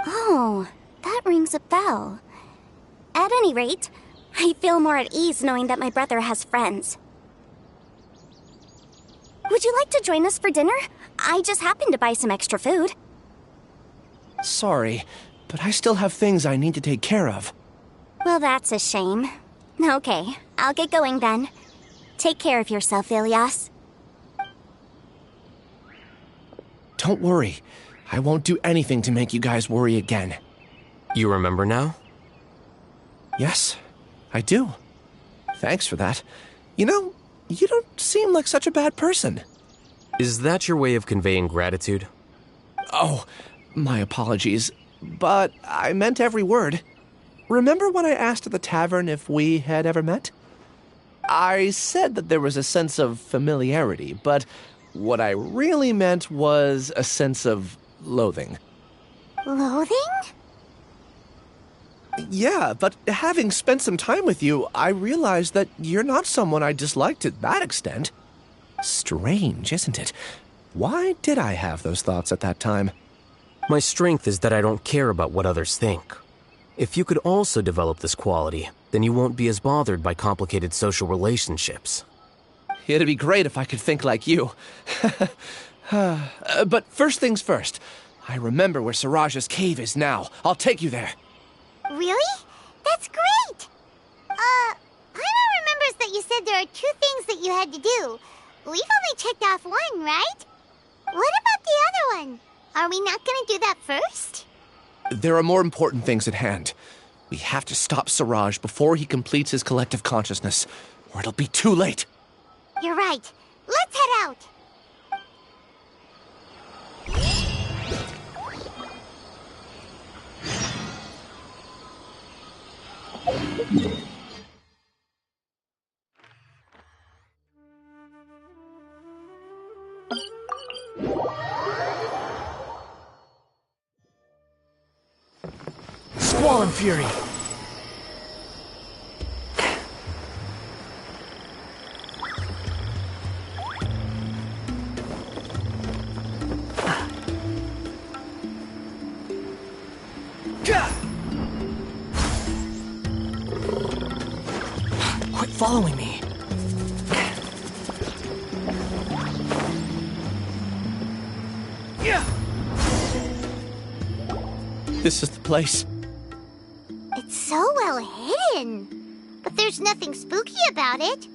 Oh, that rings a bell. At any rate, I feel more at ease knowing that my brother has friends. Would you like to join us for dinner? I just happened to buy some extra food. Sorry, but I still have things I need to take care of. Well, that's a shame. Okay, I'll get going then. Take care of yourself, Ilias. Don't worry. I won't do anything to make you guys worry again. You remember now? Yes, I do. Thanks for that. You know, you don't seem like such a bad person. Is that your way of conveying gratitude? Oh, my apologies. But I meant every word. Remember when I asked at the tavern if we had ever met? I said that there was a sense of familiarity, but what I really meant was a sense of loathing. Loathing? Yeah, but having spent some time with you, I realized that you're not someone I disliked to that extent. Strange, isn't it? Why did I have those thoughts at that time? My strength is that I don't care about what others think. If you could also develop this quality, then you won't be as bothered by complicated social relationships. It'd be great if I could think like you. But first things first. I remember where Siraj's cave is now. I'll take you there. Really? That's great! Paimon remembers that you said there are 2 things that you had to do. We've only checked off 1, right? What about the other one? Are we not gonna do that first? There are more important things at hand. We have to stop Siraj before he completes his collective consciousness, or it'll be too late. You're right. Let's head out! Squall and Fury! Quit following me. This is the place. It's so well hidden. But there's nothing spooky about it.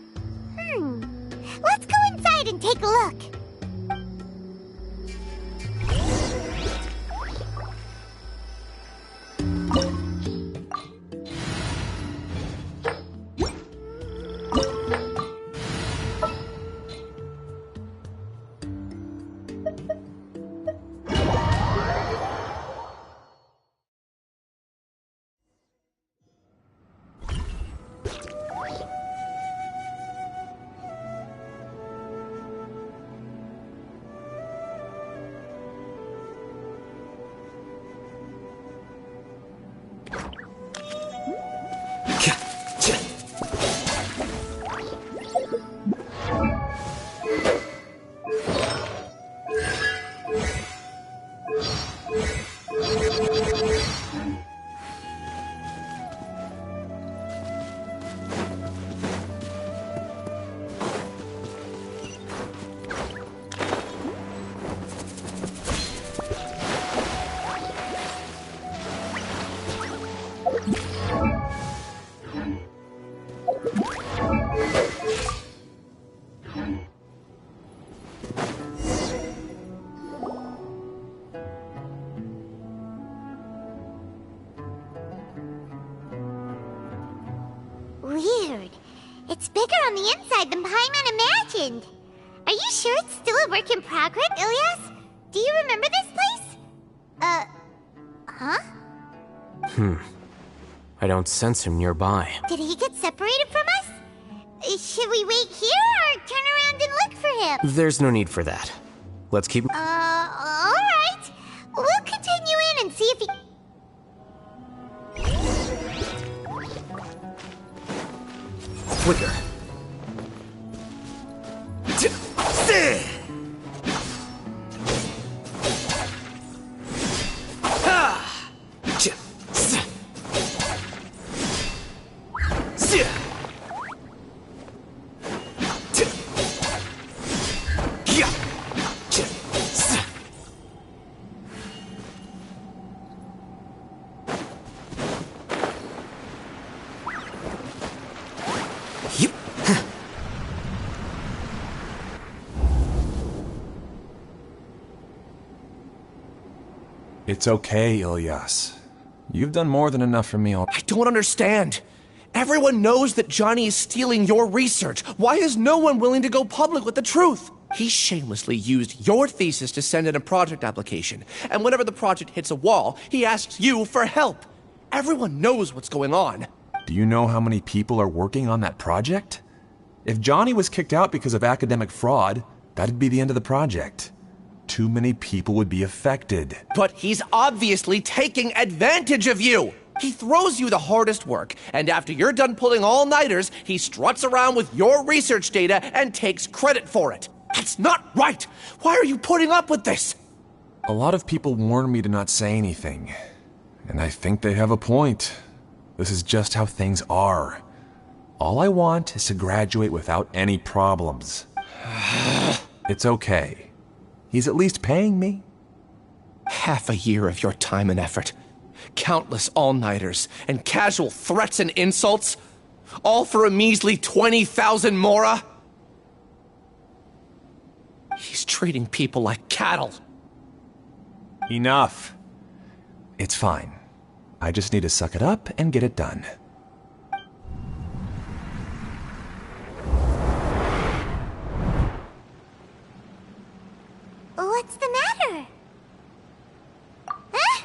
Let's go inside and take a look. Weird. It's bigger on the inside than Paimon imagined. Are you sure it's still a work in progress, Ilyas? Do you remember this place? Huh? I don't sense him nearby. Did he get separated from us? Should we wait here or turn around and look for him? There's no need for that. Let's keep... Alright. We'll continue in and see if he... Quicker. It's okay, Ilyas. You've done more than enough for me already. I don't understand. Everyone knows that Johnny is stealing your research. Why is no one willing to go public with the truth? He shamelessly used your thesis to send in a project application, and whenever the project hits a wall, he asks you for help. Everyone knows what's going on. Do you know how many people are working on that project? If Johnny was kicked out because of academic fraud, that'd be the end of the project. Too many people would be affected. But he's obviously taking advantage of you! He throws you the hardest work, and after you're done pulling all-nighters, he struts around with your research data and takes credit for it. That's not right! Why are you putting up with this? A lot of people warn me to not say anything, and I think they have a point. This is just how things are. All I want is to graduate without any problems. It's okay. He's at least paying me. Half a year of your time and effort. Countless all-nighters and casual threats and insults. All for a measly 20,000 mora? He's treating people like cattle. Enough. It's fine. I just need to suck it up and get it done. What's the matter? Huh?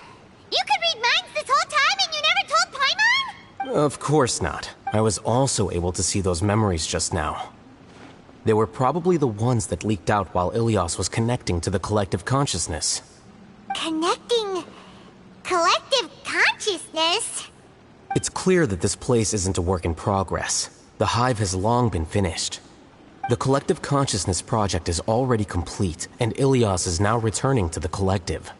You could read minds this whole time and you never told Paimon? Of course not. I was also able to see those memories just now. They were probably the ones that leaked out while Ilias was connecting to the collective consciousness. Connecting collective consciousness? It's clear that this place isn't a work in progress. The hive has long been finished. The collective consciousness project is already complete, and Ilias is now returning to the collective.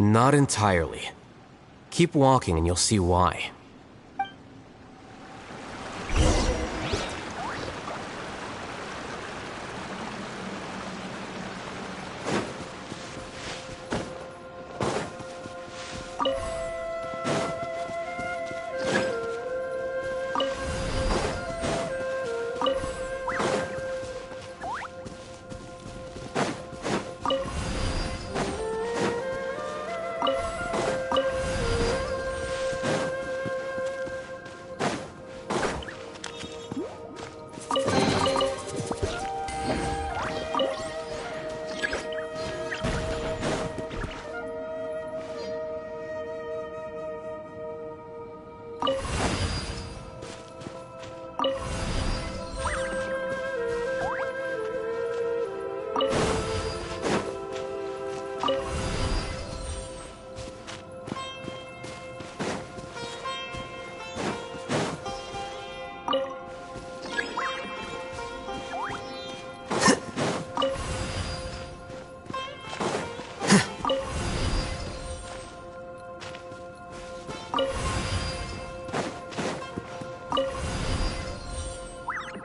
Not entirely. Keep walking and you'll see why.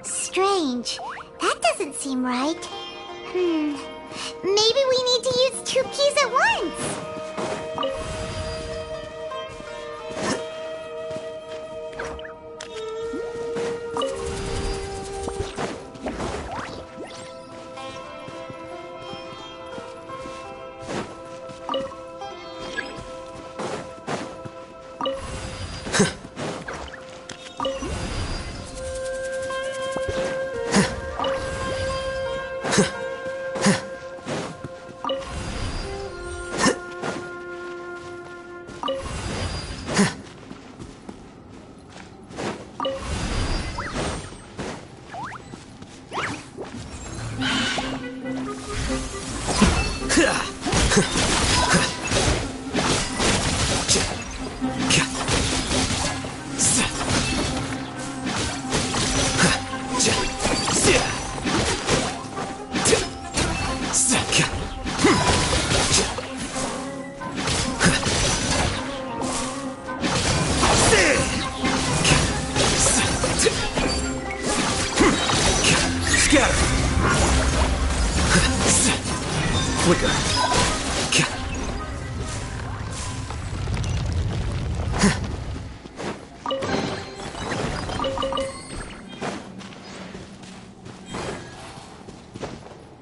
Strange. That doesn't seem right. Maybe we need to use 2 keys at once.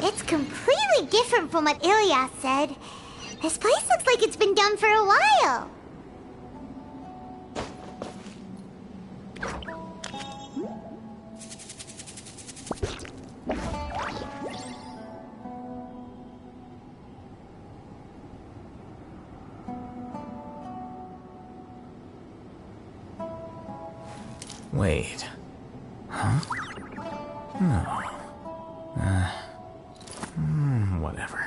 It's completely different from what Ilias said. This place looks like it's been done for a while. Wait. Huh? No. Whatever.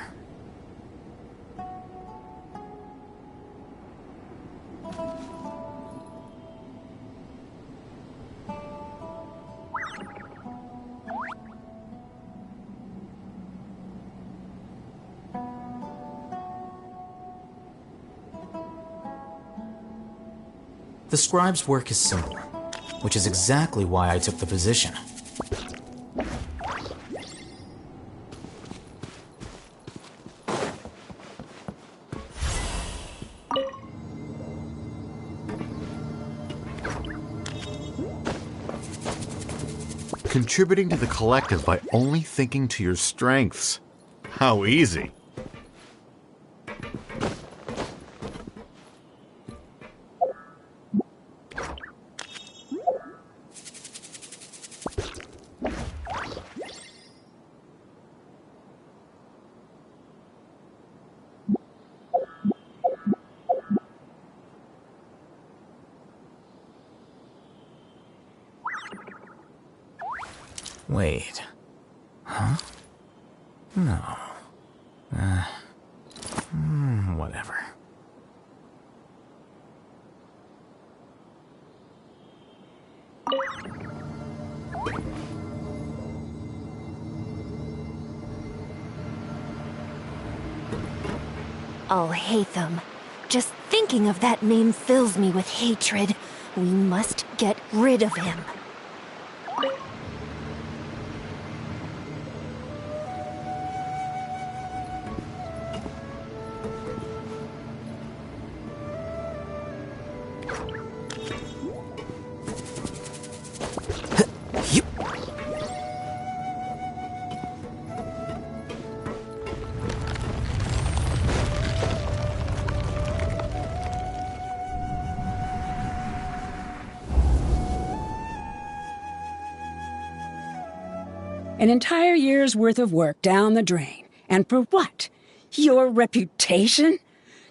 The scribe's work is simple, which is exactly why I took the position. Contributing to the collective by only thinking to your strengths. How easy. Wait. Huh? No. Whatever. Oh, Hatham. Just thinking of that name fills me with hatred. We must get rid of him. An entire year's worth of work down the drain. And for what? Your reputation?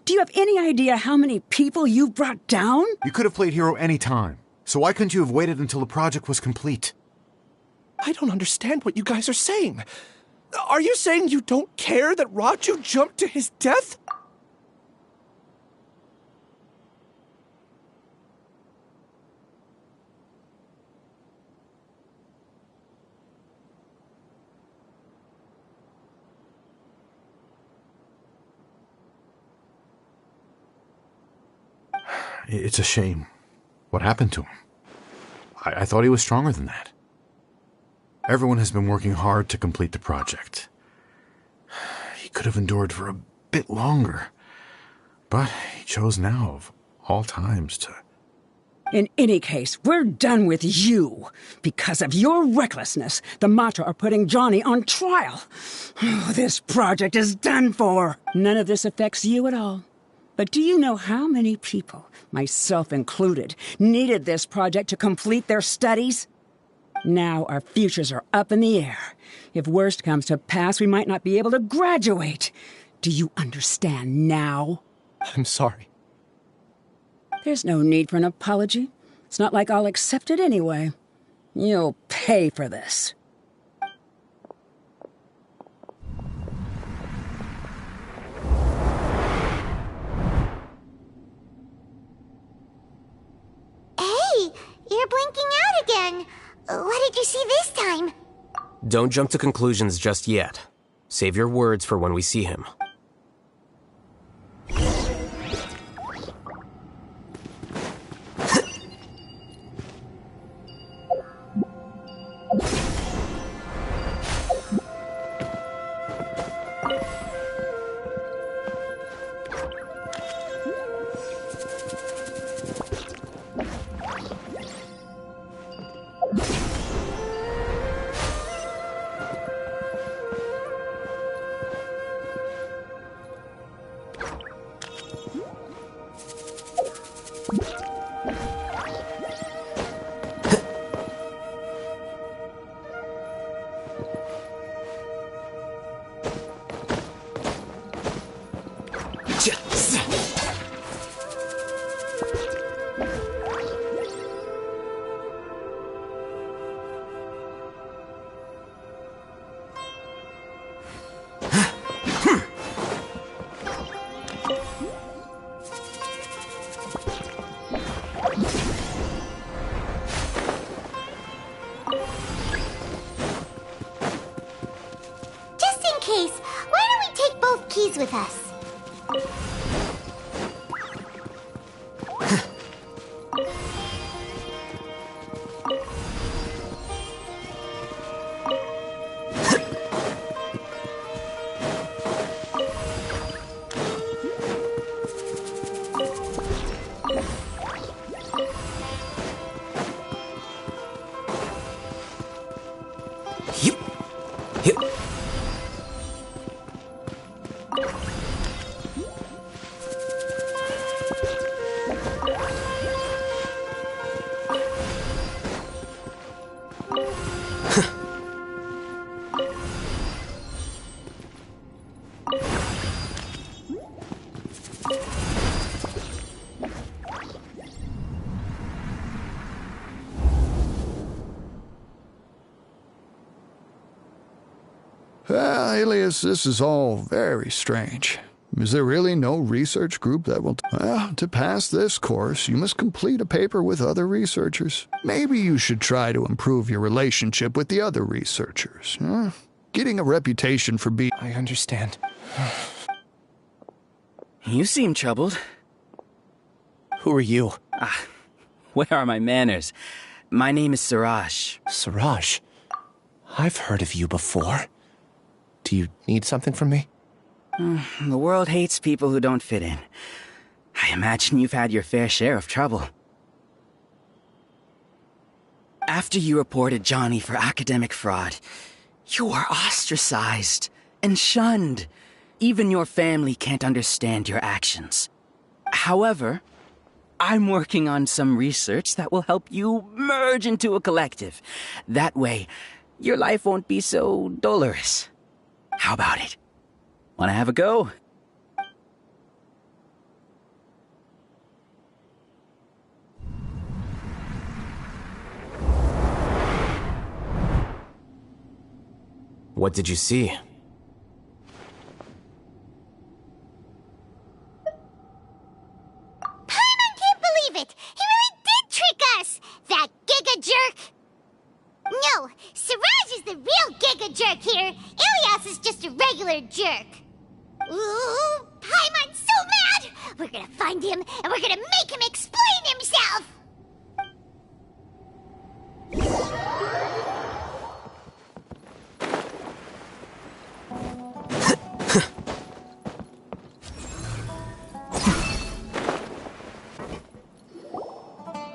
Do you have any idea how many people you brought down? You could have played hero any time. So why couldn't you have waited until the project was complete? I don't understand what you guys are saying. Are you saying you don't care that Raju jumped to his death? It's a shame. What happened to him? I thought he was stronger than that. Everyone has been working hard to complete the project. He could have endured for a bit longer. But he chose now, of all times, to... In any case, we're done with you. Because of your recklessness, the Matra are putting Johnny on trial. This project is done for. None of this affects you at all. But do you know how many people, myself included, needed this project to complete their studies? Now our futures are up in the air. If worst comes to pass, we might not be able to graduate. Do you understand now? I'm sorry. There's no need for an apology. It's not like I'll accept it anyway. You'll pay for this. Hey, you're blinking out again. What did you see this time? Don't jump to conclusions just yet. Save your words for when we see him. With us. Alias, this is all very strange. Is there really no research group that will... Well, to pass this course, you must complete a paper with other researchers. Maybe you should try to improve your relationship with the other researchers. Getting a reputation for being... I understand. You seem troubled. Who are you? Where are my manners? My name is Siraj. Siraj? I've heard of you before. Do you need something from me? The world hates people who don't fit in. I imagine you've had your fair share of trouble. After you reported Johnny for academic fraud, you were ostracized and shunned. Even your family can't understand your actions. However, I'm working on some research that will help you merge into a collective. That way, your life won't be so dolorous. How about it? Wanna have a go? What did you see? Paimon can't believe it! He really did trick us! That giga jerk! No, Siraj is the real giga jerk here. Ilias is just a regular jerk. Ooh, Paimon's so mad! We're gonna find him, and we're gonna make him explain himself!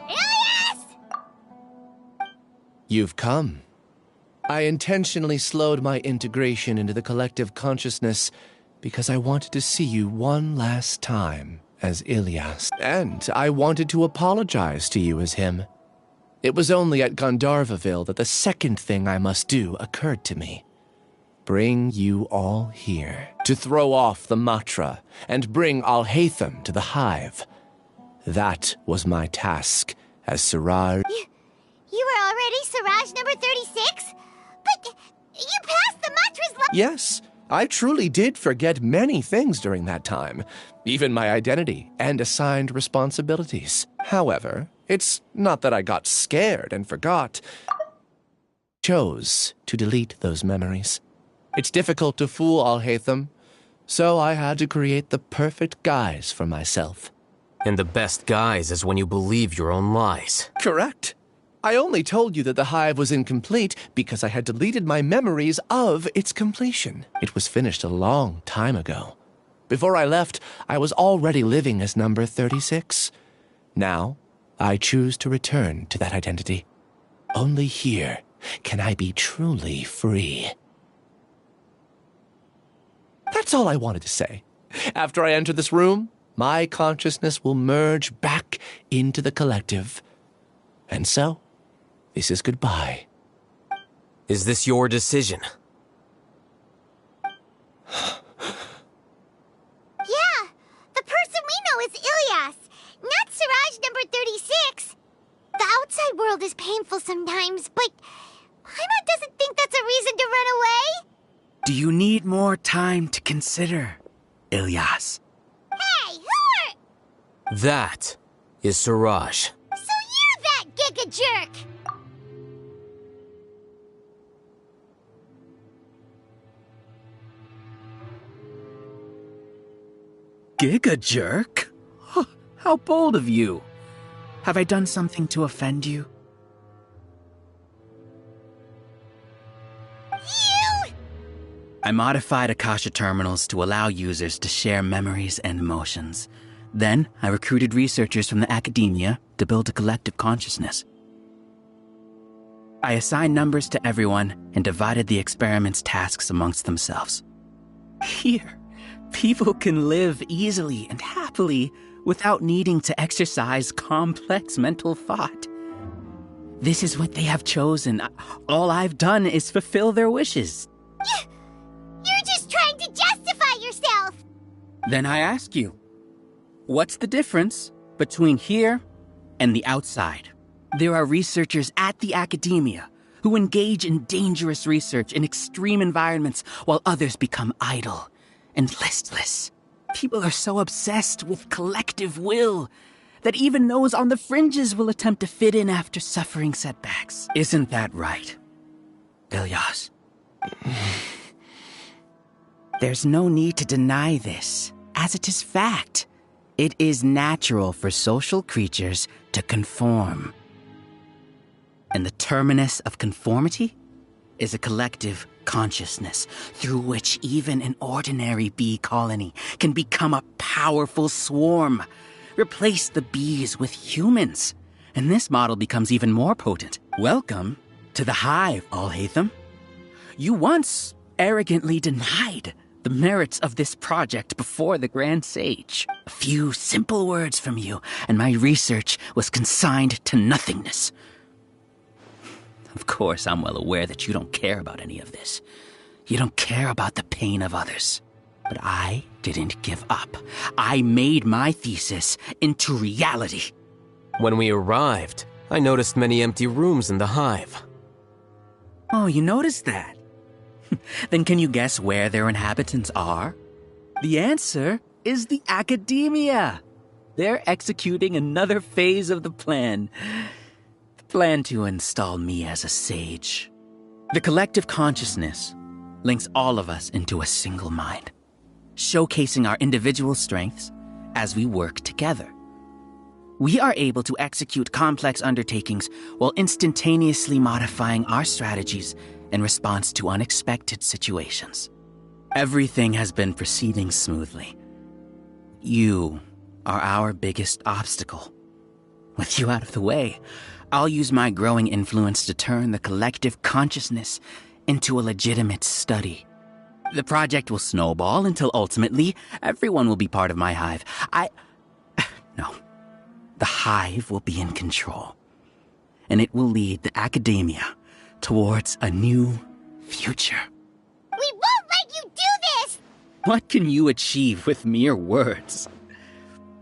Ilias! You've come. I intentionally slowed my integration into the collective consciousness because I wanted to see you one last time as Ilias. And I wanted to apologize to you as him. It was only at Gandharvaville that the second thing I must do occurred to me. Bring you all here to throw off the Matra and bring Alhaitham to the hive. That was my task as Siraj. You were already Siraj number 36? But you passed the Matra's Yes, I truly did forget many things during that time, even my identity and assigned responsibilities. However, it's not that I got scared and forgot. Chose to delete those memories. It's difficult to fool Alhaitham, so I had to create the perfect guise for myself. And the best guise is when you believe your own lies. Correct. I only told you that the hive was incomplete because I had deleted my memories of its completion. It was finished a long time ago. Before I left, I was already living as number 36. Now, I choose to return to that identity. Only here can I be truly free. That's all I wanted to say. After I enter this room, my consciousness will merge back into the collective. And so, this is goodbye. Is this your decision? Yeah, the person we know is Ilias, not Siraj number 36. The outside world is painful sometimes, but Paimon doesn't think that's a reason to run away. Do you need more time to consider, Ilias? Hey, who are... That is Siraj. So you're that giga jerk! Giga jerk? How bold of you. Have I done something to offend you? You! I modified Akasha terminals to allow users to share memories and emotions. Then, I recruited researchers from the academia to build a collective consciousness. I assigned numbers to everyone and divided the experiment's tasks amongst themselves. Here, people can live easily and happily without needing to exercise complex mental thought. This is what they have chosen. All I've done is fulfill their wishes. You're just trying to justify yourself! Then I ask you, what's the difference between here and the outside? There are researchers at the academia who engage in dangerous research in extreme environments while others become idle and listless. People are so obsessed with collective will that even those on the fringes will attempt to fit in after suffering setbacks. Isn't that right, Ilyas? There's no need to deny this, as it is fact. It is natural for social creatures to conform. And the terminus of conformity is a collective consciousness through which even an ordinary bee colony can become a powerful swarm. Replace the bees with humans, and this model becomes even more potent. Welcome to the hive, Alhaitham. You once arrogantly denied the merits of this project before the Grand Sage. A few simple words from you, and my research was consigned to nothingness. Of course, I'm well aware that you don't care about any of this. You don't care about the pain of others. But I didn't give up. I made my thesis into reality. When we arrived, I noticed many empty rooms in the hive. Oh, you noticed that? Then can you guess where their inhabitants are? The answer is the academia. They're executing another phase of the plan. The plan to install me as a sage. The collective consciousness links all of us into a single mind, showcasing our individual strengths as we work together. We are able to execute complex undertakings while instantaneously modifying our strategies in response to unexpected situations. Everything has been proceeding smoothly. You are our biggest obstacle. With you out of the way, I'll use my growing influence to turn the collective consciousness into a legitimate study. The project will snowball until ultimately everyone will be part of my hive. No. The hive will be in control. And it will lead the academia towards a new future. We won't let you do this! What can you achieve with mere words?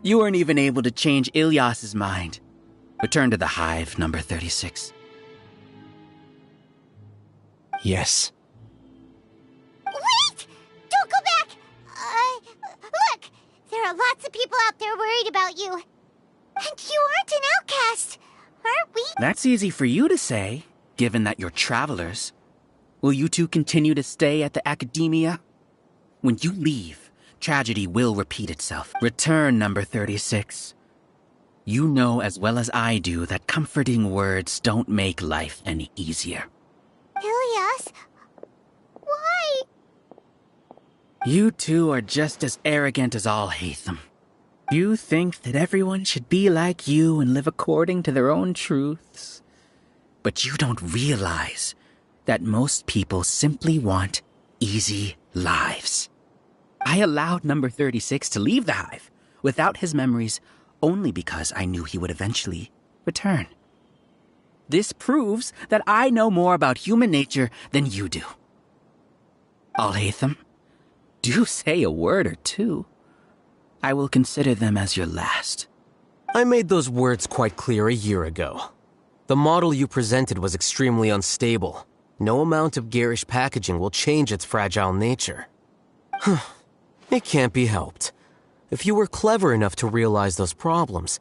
You weren't even able to change Ilyas's mind. Return to the hive, number 36. Yes. Wait! Don't go back! Look! There are lots of people out there worried about you. And you aren't an outcast, aren't we? That's easy for you to say, given that you're travelers. Will you two continue to stay at the academia? When you leave, tragedy will repeat itself. Return, number 36. You know as well as I do that comforting words don't make life any easier. Ilyas, why? You two are just as arrogant as Alhaitham. You think that everyone should be like you and live according to their own truths. But you don't realize that most people simply want easy lives. I allowed number 36 to leave the hive without his memories only because I knew he would eventually return. This proves that I know more about human nature than you do. Alhaitham, do say a word or two. I will consider them as your last. I made those words quite clear a year ago. The model you presented was extremely unstable. No amount of garish packaging will change its fragile nature. It can't be helped. If you were clever enough to realize those problems,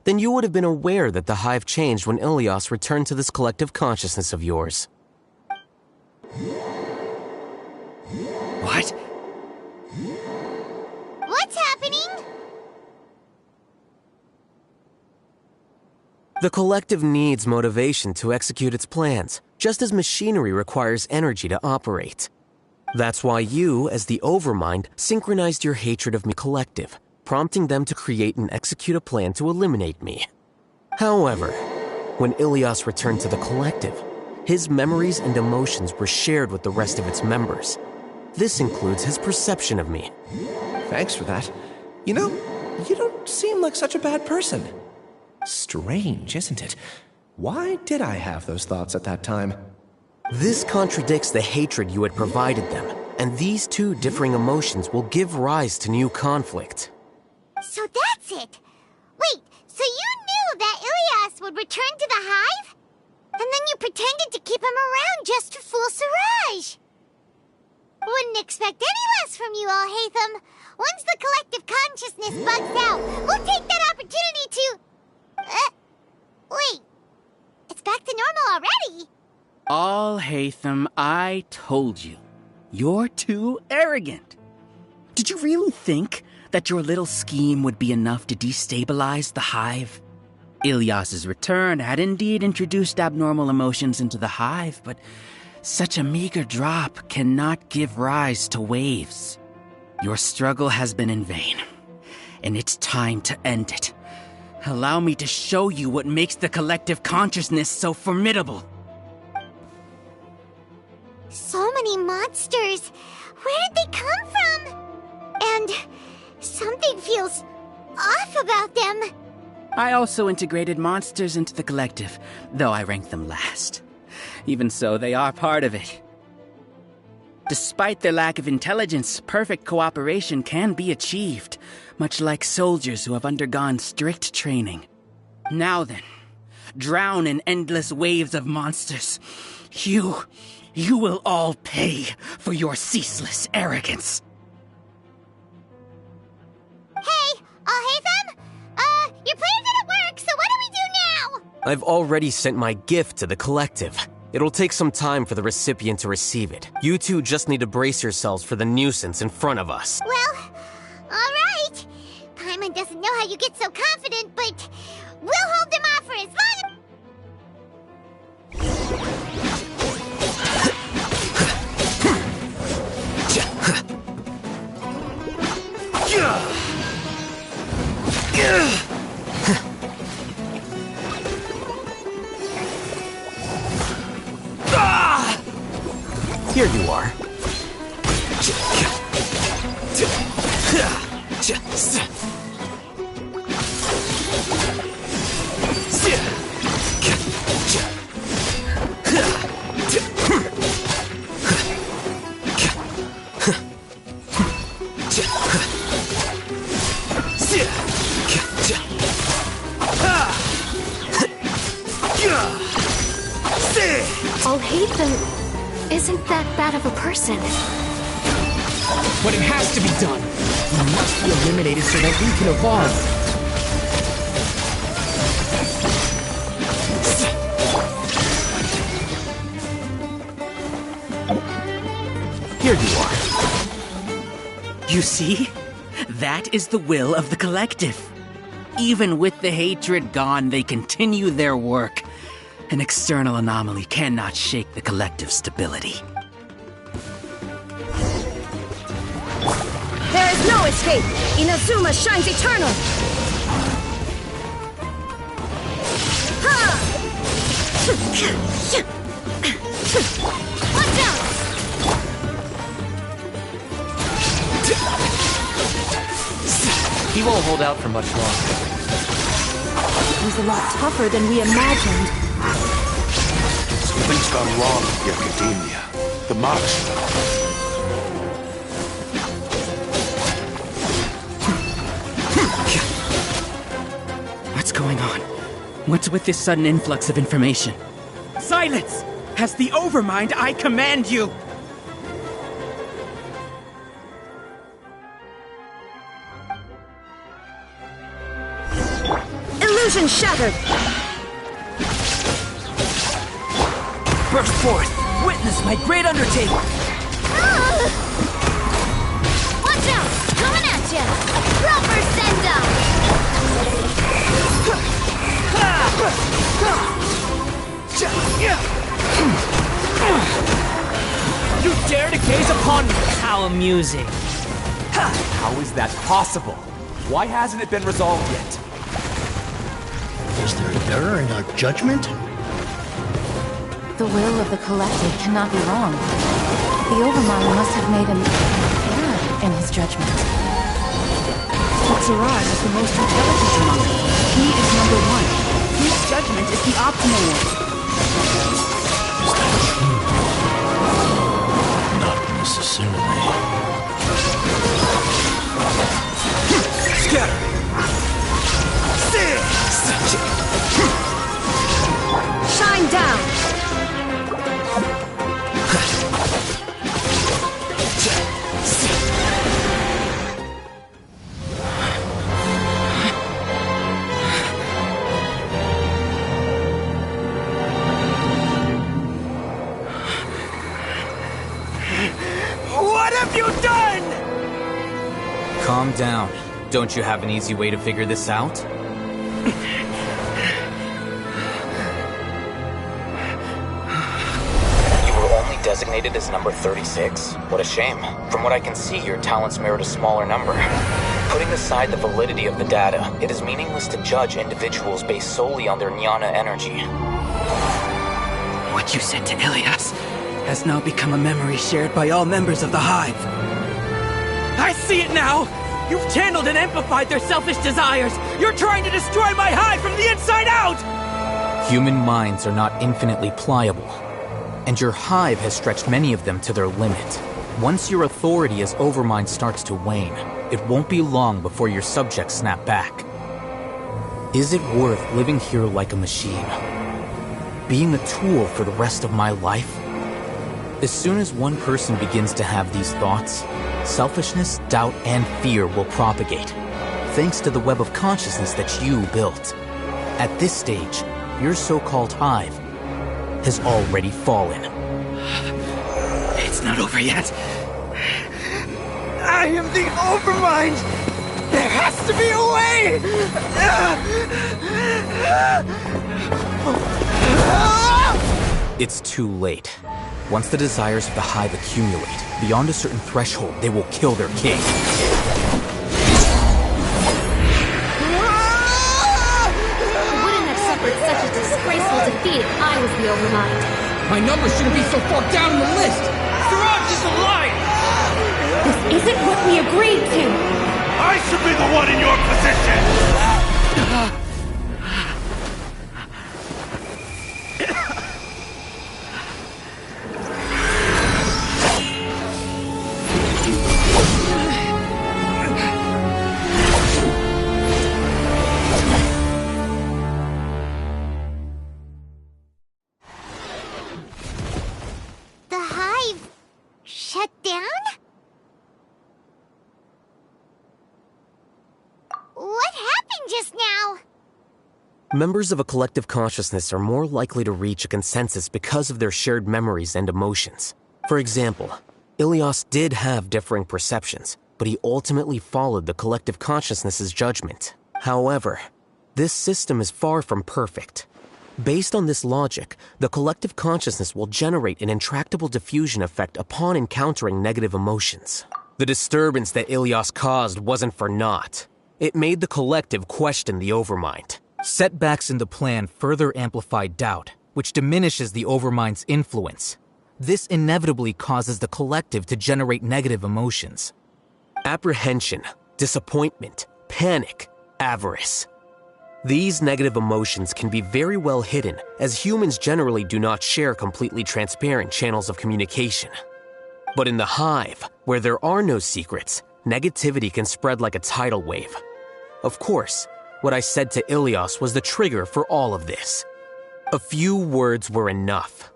then you would have been aware that the hive changed when Ilyas returned to this collective consciousness of yours. What? What's happening? The collective needs motivation to execute its plans, just as machinery requires energy to operate. That's why you, as the Overmind, synchronized your hatred of me collective, prompting them to create and execute a plan to eliminate me. However, when Ilyas returned to the collective, his memories and emotions were shared with the rest of its members. This includes his perception of me. Thanks for that. You know, you don't seem like such a bad person. Strange, isn't it? Why did I have those thoughts at that time? This contradicts the hatred you had provided them, and these two differing emotions will give rise to new conflict. So that's it! Wait, so you knew that Ilyas would return to the hive? And then you pretended to keep him around just to fool Siraj. Wouldn't expect any less from you, Alhaitham. Once the collective consciousness bugs out, we'll take that opportunity to... wait. It's back to normal already. Alhaitham, I told you. You're too arrogant. Did you really think that your little scheme would be enough to destabilize the hive? Ilyas's return had indeed introduced abnormal emotions into the hive, but such a meager drop cannot give rise to waves. Your struggle has been in vain, and it's time to end it. Allow me to show you what makes the collective consciousness so formidable. So many monsters. Where did they come from? And something feels off about them. I also integrated monsters into the collective, though I ranked them last. Even so, they are part of it. Despite their lack of intelligence, perfect cooperation can be achieved, much like soldiers who have undergone strict training. Now then, drown in endless waves of monsters. You will all pay for your ceaseless arrogance. Hey, Alhaitham? Your plan didn't work, so what do we do now? I've already sent my gift to the collective. It'll take some time for the recipient to receive it. You two just need to brace yourselves for the nuisance in front of us. Well, alright. Paimon doesn't know how you get so confident, but we'll hold them off for as long Here you are. Alhaitham isn't that bad of a person. But it has to be done. We must be eliminated so that we can evolve. Here you are. You see? That is the will of the collective. Even with the hatred gone, they continue their work. An external anomaly cannot shake the collective's stability. There is no escape! Inazuma shines eternal! Watch out! He won't hold out for much longer. It was a lot tougher than we imagined. Something's gone wrong with the Academia. The monster. What's going on? What's with this sudden influx of information? Silence! As the Overmind, I command you! Illusion shattered! Burst forth! Witness my great undertaking! Watch out! Coming at ya! Rubber send-up! You dare to gaze upon me! How amusing. How is that possible? Why hasn't it been resolved yet? Is there an error in our judgment? The will of the collective cannot be wrong. The Overmind must have made an error in his judgment. But Siraj is the most intelligent among them. He is number one. His judgment is the optimal one. Not necessarily. Scatter! Shine down! What have you done? Calm down. Don't you have an easy way to figure this out? You were only designated as number 36? What a shame. From what I can see, your talents merit a smaller number. Putting aside the validity of the data, it is meaningless to judge individuals based solely on their jnana energy. What you said to Ilias has now become a memory shared by all members of the Hive. I see it now! You've channeled and amplified their selfish desires! You're trying to destroy my Hive from the inside out! Human minds are not infinitely pliable, and your Hive has stretched many of them to their limit. Once your authority as Overmind starts to wane, it won't be long before your subjects snap back. Is it worth living here like a machine? Being a tool for the rest of my life? As soon as one person begins to have these thoughts, selfishness, doubt, and fear will propagate, thanks to the web of consciousness that you built. At this stage, your so-called Hive has already fallen. It's not over yet. I am the Overmind! There has to be a way! It's too late. Once the desires of the Hive accumulate, beyond a certain threshold, they will kill their king. I wouldn't have suffered such a disgraceful defeat if I was the Overmind. My number shouldn't be so far down the list! Siraj is alive! This isn't what we agreed to! I should be the one in your position! The Hive shut down? What happened just now? Members of a collective consciousness are more likely to reach a consensus because of their shared memories and emotions. For example, Ilias did have differing perceptions, but he ultimately followed the collective consciousness's judgment. However, this system is far from perfect. Based on this logic, the collective consciousness will generate an intractable diffusion effect upon encountering negative emotions. The disturbance that Ilias caused wasn't for naught. It made the collective question the Overmind. Setbacks in the plan further amplify doubt, which diminishes the Overmind's influence. This inevitably causes the collective to generate negative emotions. Apprehension, disappointment, panic, avarice. These negative emotions can be very well hidden, as humans generally do not share completely transparent channels of communication. But in the Hive, where there are no secrets, negativity can spread like a tidal wave. Of course, what I said to Ilias was the trigger for all of this. A few words were enough.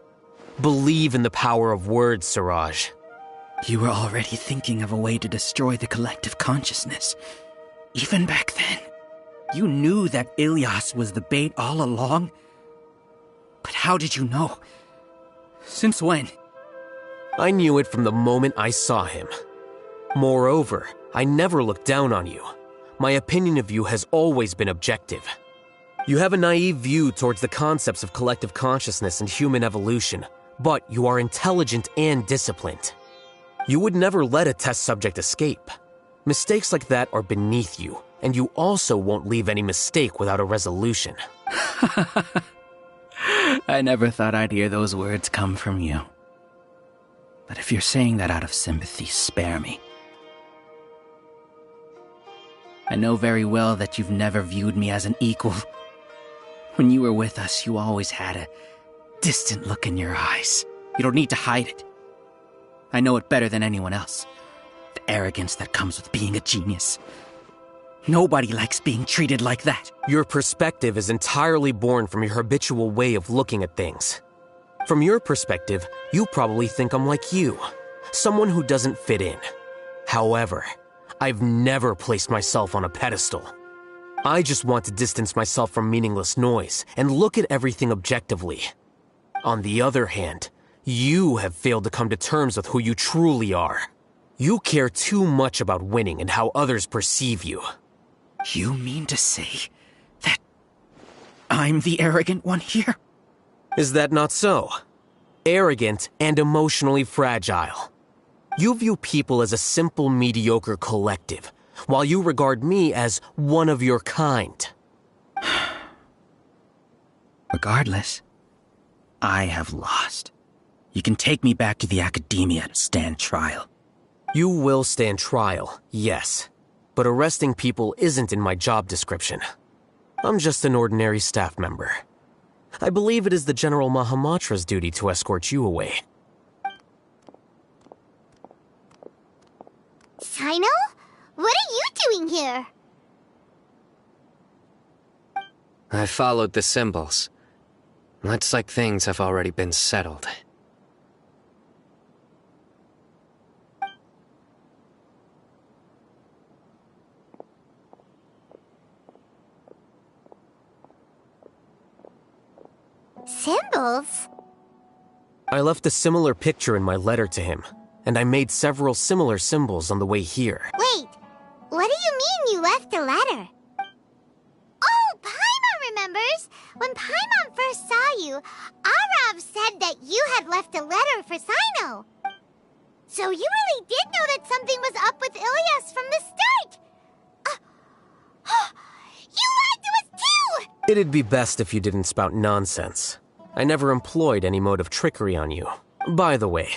Believe in the power of words, Siraj. You were already thinking of a way to destroy the collective consciousness. Even back then. You knew that Ilias was the bait all along? But how did you know? Since when? I knew it from the moment I saw him. Moreover, I never looked down on you. My opinion of you has always been objective. You have a naive view towards the concepts of collective consciousness and human evolution, but you are intelligent and disciplined. You would never let a test subject escape. Mistakes like that are beneath you, and you also won't leave any mistake without a resolution. I never thought I'd hear those words come from you. But if you're saying that out of sympathy, spare me. I know very well that you've never viewed me as an equal. When you were with us, you always had a distant look in your eyes. You don't need to hide it. I know it better than anyone else. The arrogance that comes with being a genius. Nobody likes being treated like that. Your perspective is entirely born from your habitual way of looking at things. From your perspective, you probably think I'm like you, someone who doesn't fit in. However, I've never placed myself on a pedestal. I just want to distance myself from meaningless noise and look at everything objectively. On the other hand, you have failed to come to terms with who you truly are. You care too much about winning and how others perceive you. You mean to say that I'm the arrogant one here? Is that not so? Arrogant and emotionally fragile. You view people as a simple, mediocre collective, while you regard me as one of your kind. Regardless, I have lost. You can take me back to the academia to stand trial. You will stand trial, yes. But arresting people isn't in my job description. I'm just an ordinary staff member. I believe it is the General Mahamatra's duty to escort you away. Sino? What are you doing here? I followed the symbols. Looks like things have already been settled. Symbols? I left a similar picture in my letter to him, and I made several similar symbols on the way here. Wait, what do you mean you left a letter? Oh, Paimon remembers! When Paimon first saw you, Arav said that you had left a letter for Sino. So you really did know that something was up with Ilias from the start! You lied to us too! It'd be best if you didn't spout nonsense. I never employed any mode of trickery on you. By the way,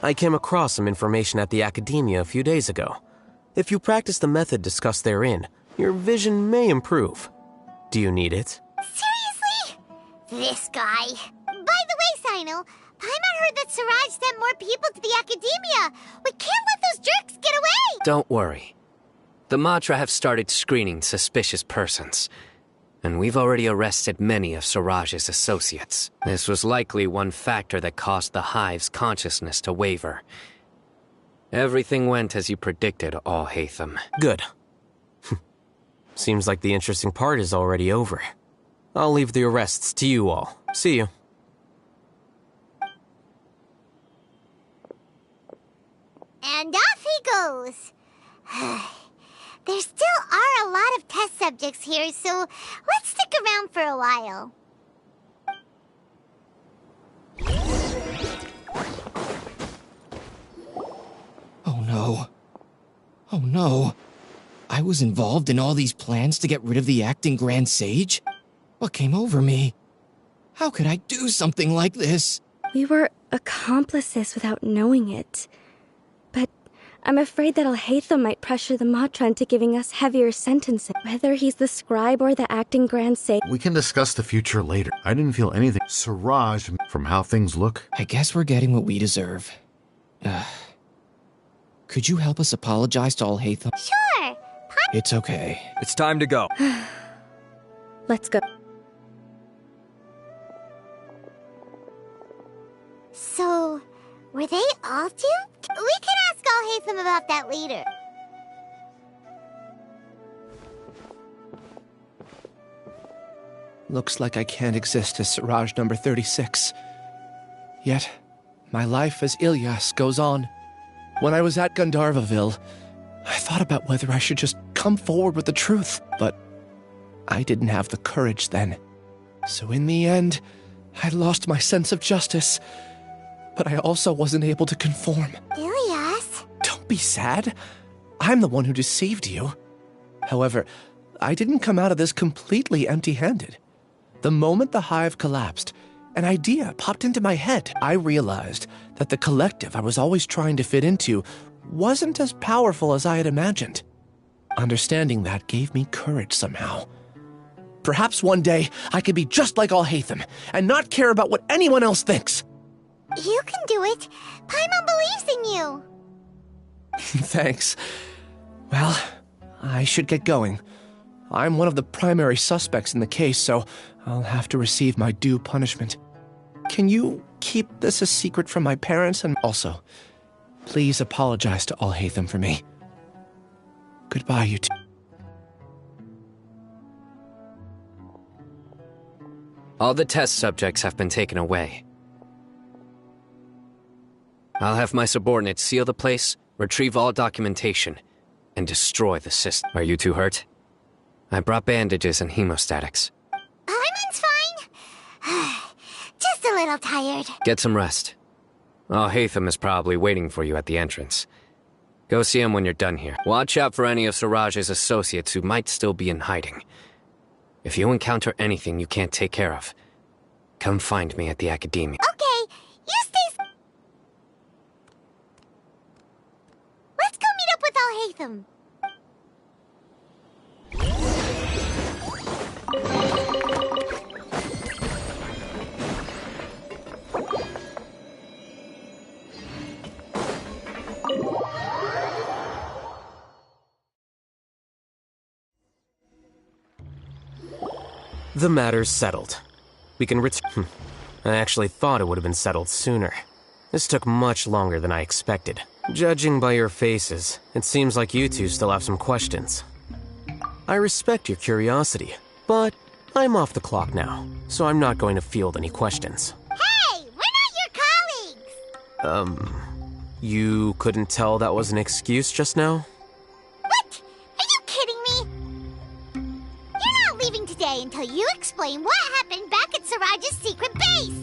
I came across some information at the Academia a few days ago. If you practice the method discussed therein, your vision may improve. Do you need it? Seriously? This guy. By the way, Sino, Paimon heard that Siraj sent more people to the Academia. We can't let those jerks get away! Don't worry. The Matra have started screening suspicious persons, and we've already arrested many of Siraj's associates. This was likely one factor that caused the Hive's consciousness to waver. Everything went as you predicted, All-Hatham. Good. Seems like the interesting part is already over. I'll leave the arrests to you all. See you. And off he goes. There still are a lot of test subjects here, so let's stick around for a while. Oh no. Oh no. I was involved in all these plans to get rid of the acting Grand Sage? What came over me? How could I do something like this? We were accomplices without knowing it. But I'm afraid that Al-Haytham might pressure the Matra into giving us heavier sentences. Whether he's the scribe or the acting Grand Sage. We can discuss the future later. I didn't feel anything. Siraj, from how things look. I guess we're getting what we deserve. Could you help us apologize to Al-Haytham? Sure. It's okay. It's time to go. Let's go. So, were they all duped? We can ask Al-Haytham about that later. Looks like I can't exist as Siraj number 36. Yet, my life as Ilyas goes on. When I was at Gandharvaville, I thought about whether I should just come forward with the truth, but I didn't have the courage then. So in the end, I lost my sense of justice, but I also wasn't able to conform. Ilias? Don't be sad. I'm the one who deceived you. However, I didn't come out of this completely empty-handed. The moment the hive collapsed, an idea popped into my head. I realized that the collective I was always trying to fit into wasn't as powerful as I had imagined. Understanding that gave me courage somehow. Perhaps one day I could be just like Al-Haytham and not care about what anyone else thinks. You can do it. Paimon believes in you. Thanks. Well, I should get going. I'm one of the primary suspects in the case, so I'll have to receive my due punishment. Can you keep this a secret from my parents, and also, please apologize to all Hatham for me. Goodbye, you two. All the test subjects have been taken away. I'll have my subordinates seal the place, retrieve all documentation, and destroy the system. Are you two hurt? I brought bandages and hemostatics. Hyman's fine. Just a little tired. Get some rest. Oh, Hatham is probably waiting for you at the entrance. Go see him when you're done here. Watch out for any of Siraj's associates who might still be in hiding. If you encounter anything you can't take care of, come find me at the Academia. Okay, you stay... Let's go meet up with Al Hatham. The matter's settled. We can I actually thought it would have been settled sooner. This took much longer than I expected. Judging by your faces, it seems like you two still have some questions. I respect your curiosity, but I'm off the clock now, so I'm not going to field any questions. Hey, we're not your colleagues! You couldn't tell that was an excuse just now? What? Are you kidding me? You're not leaving today until you explain what happened back at Siraj's secret base!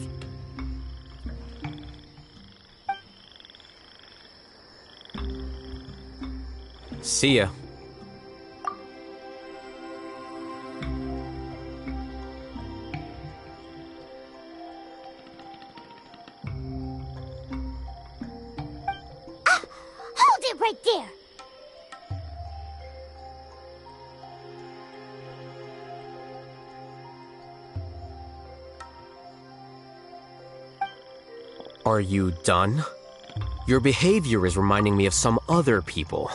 See ya. Hold it right there! Are you done? Your behavior is reminding me of some other people.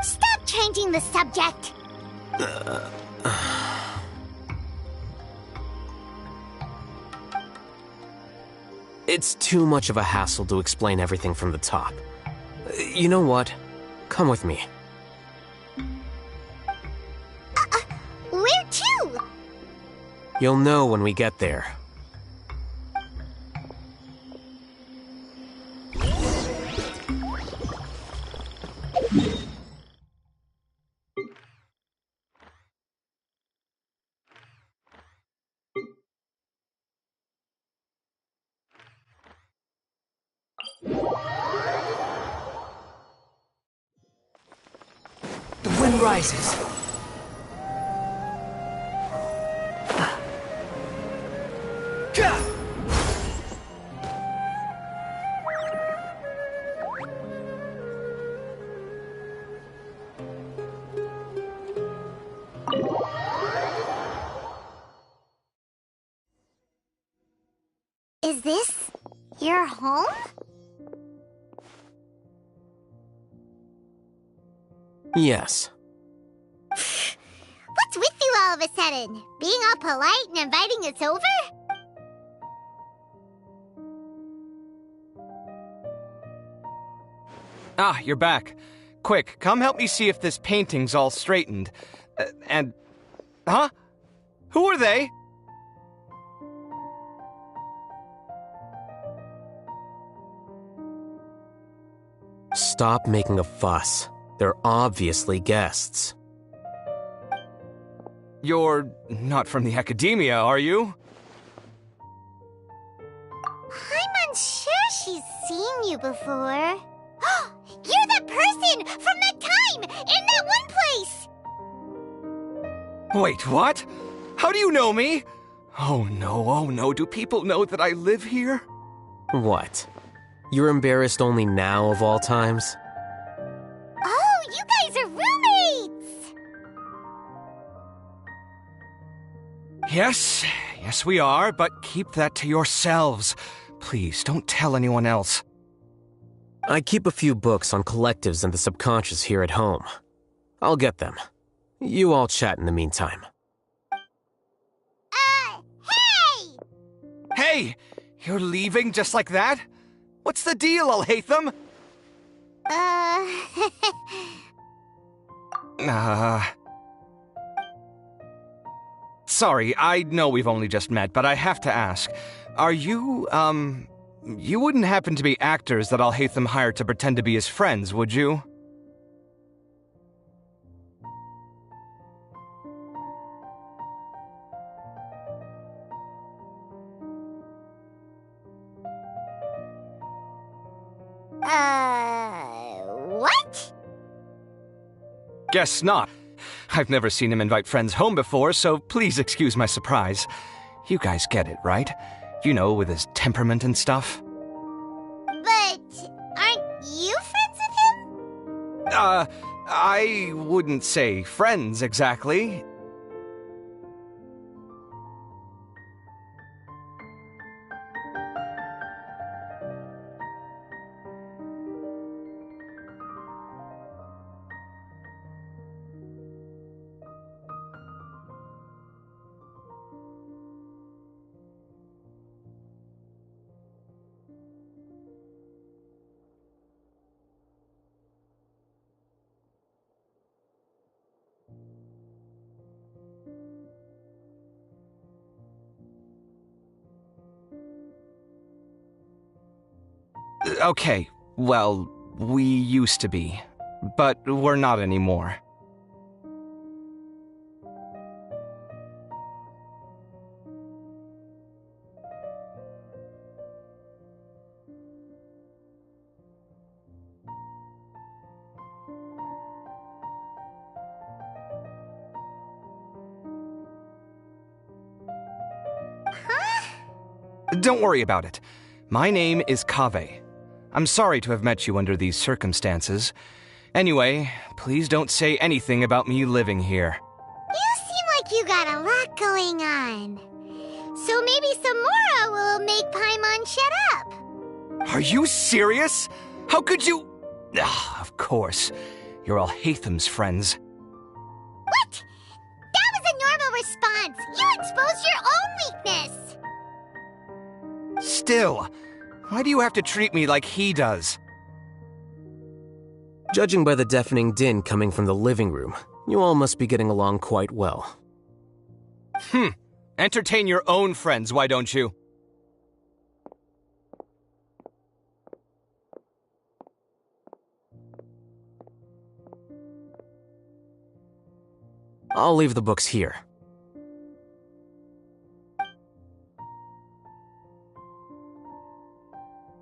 Stop changing the subject! It's too much of a hassle to explain everything from the top. You know what? Come with me. Where to? You'll know when we get there. The wind rises. Is this your home? Yes. What's with you all of a sudden? Being all polite and inviting us over? Ah, you're back. Quick, come help me see if this painting's all straightened. Huh? Who are they? Stop making a fuss. They're obviously guests. You're not from the Academia, are you? I'm unsure she's seen you before. You're that person from that time in that one place! Wait, what? How do you know me? Oh no, do people know that I live here? What? You're embarrassed only now of all times? Oh, you guys are roommates! Yes, we are, but keep that to yourselves. Please, don't tell anyone else. I keep a few books on collectives and the subconscious here at home. I'll get them. You all chat in the meantime. Hey! Hey! You're leaving just like that? What's the deal, Alhaitham? Sorry, I know we've only just met, but I have to ask. Are you, you wouldn't happen to be actors that Alhaitham hired to pretend to be his friends, would you? What? Guess not. I've never seen him invite friends home before, so please excuse my surprise. You guys get it, right? You know, with his temperament and stuff. But aren't you friends with him? I wouldn't say friends exactly. Okay, well, we used to be, but we're not anymore. Don't worry about it. My name is Kaveh. I'm sorry to have met you under these circumstances. Anyway, please don't say anything about me living here. You seem like you got a lot going on. So maybe Samora will make Paimon shut up. Are you serious? How could you... Of course. You're Alhaitham's friends. What? That was a normal response. You exposed your own weakness. Still, why do you have to treat me like he does? Judging by the deafening din coming from the living room, you all must be getting along quite well. Entertain your own friends, why don't you? I'll leave the books here.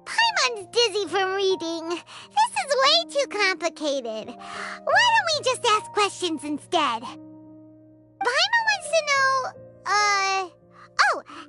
Paimon's dizzy from reading. This is way too complicated. Why don't we just ask questions instead? Paimon wants to know, oh,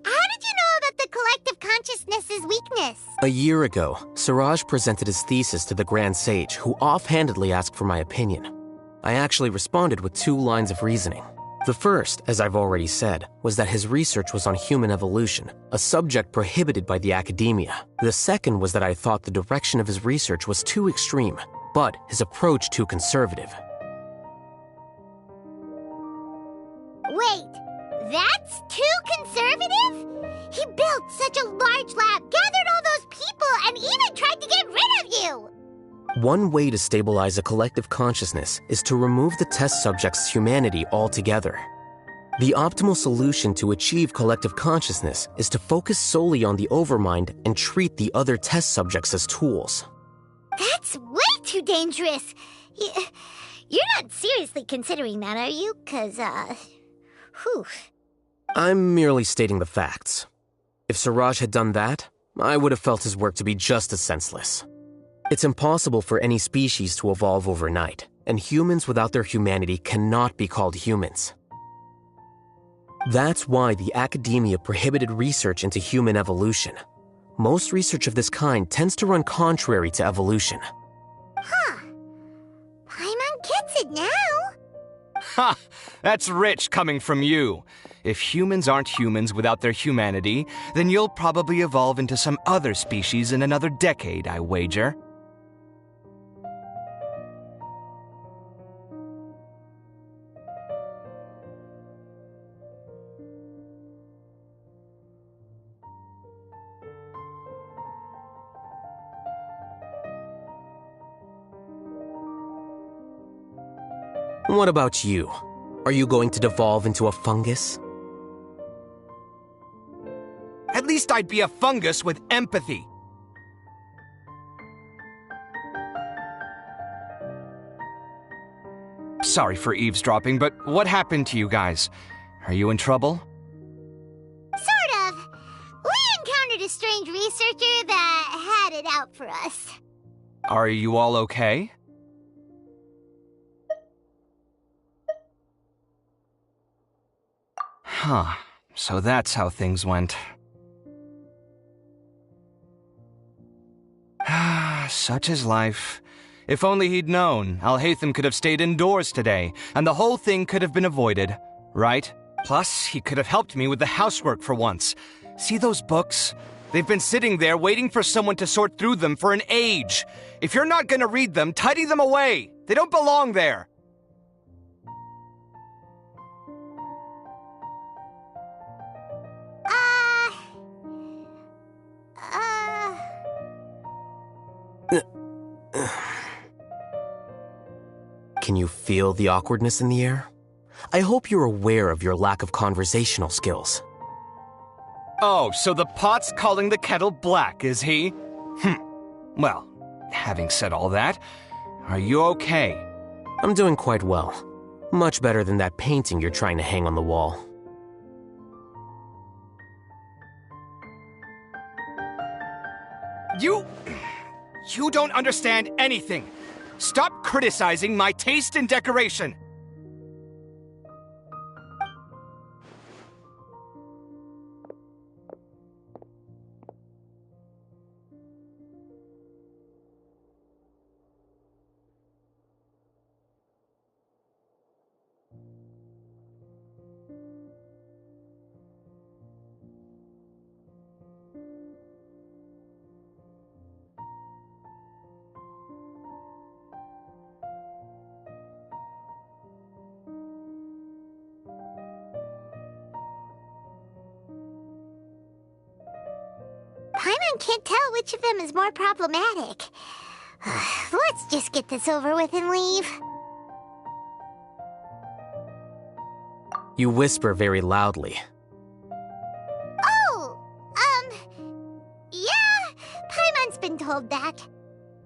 how did you know about the collective consciousness's weakness? A year ago, Siraj presented his thesis to the Grand Sage, who offhandedly asked for my opinion. I actually responded with 2 lines of reasoning. The first, as I've already said, was that his research was on human evolution, a subject prohibited by the academia. The second was that I thought the direction of his research was too extreme, but his approach too conservative. Wait, that's too conservative? He built such a large lab, gathered all those people, and even tried to get rid of you! One way to stabilize a collective consciousness is to remove the test subject's humanity altogether. The optimal solution to achieve collective consciousness is to focus solely on the overmind and treat the other test subjects as tools. That's way too dangerous. You're not seriously considering that, are you? 'Cause, whew. I'm merely stating the facts. If Siraj had done that, I would have felt his work to be just as senseless. It's impossible for any species to evolve overnight, and humans without their humanity cannot be called humans. That's why the academia prohibited research into human evolution. Most research of this kind tends to run contrary to evolution. Huh. Paimon gets it now. Ha! That's rich coming from you. If humans aren't humans without their humanity, then you'll probably evolve into some other species in another decade, I wager. What about you? Are you going to devolve into a fungus? At least I'd be a fungus with empathy. Sorry for eavesdropping, but what happened to you guys? Are you in trouble? Sort of. We encountered a strange researcher that had it out for us. Are you all okay? Huh. So that's how things went. Such is life. If only he'd known, Alhaitham could have stayed indoors today, and the whole thing could have been avoided, right? Plus, he could have helped me with the housework for once. See those books? They've been sitting there waiting for someone to sort through them for an age. If you're not gonna read them, tidy them away. They don't belong there. Can you feel the awkwardness in the air? I hope you're aware of your lack of conversational skills. Oh, so the pot's calling the kettle black, is he? Well, having said all that, are you okay? I'm doing quite well. Much better than that painting you're trying to hang on the wall. You don't understand anything. Stop criticizing my taste in decoration. Paimon can't tell which of them is more problematic. Let's just get this over with and leave. You whisper very loudly. Oh, yeah, Paimon's been told that.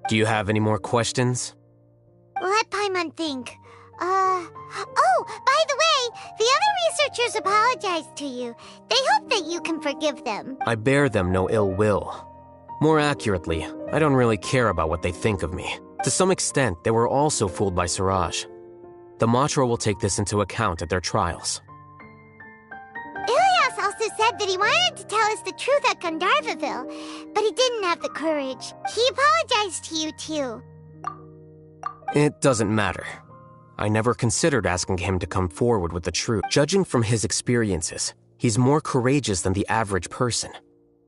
Do you have any more questions? Let Paimon think. Oh, by the way, the other researchers apologized to you. They hope that you can forgive them. I bear them no ill will. More accurately, I don't really care about what they think of me. To some extent, they were also fooled by Siraj. The Matra will take this into account at their trials. Ilias also said that he wanted to tell us the truth at Gandharvaville, but he didn't have the courage. He apologized to you, too. It doesn't matter. I never considered asking him to come forward with the truth. Judging from his experiences, he's more courageous than the average person.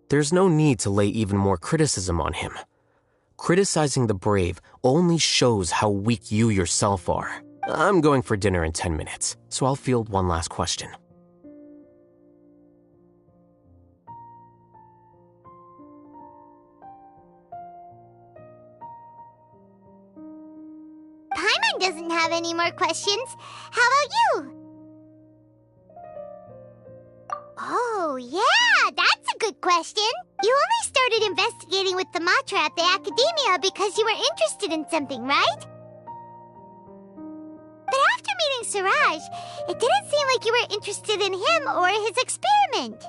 There's no need to lay even more criticism on him. Criticizing the brave only shows how weak you yourself are. I'm going for dinner in 10 minutes, so I'll field one last question. Paimon doesn't have any more questions. How about you? Oh, yeah, that's a good question. You only started investigating with the Matra at the Academia because you were interested in something, right? But after meeting Siraj, it didn't seem like you were interested in him or his experiment.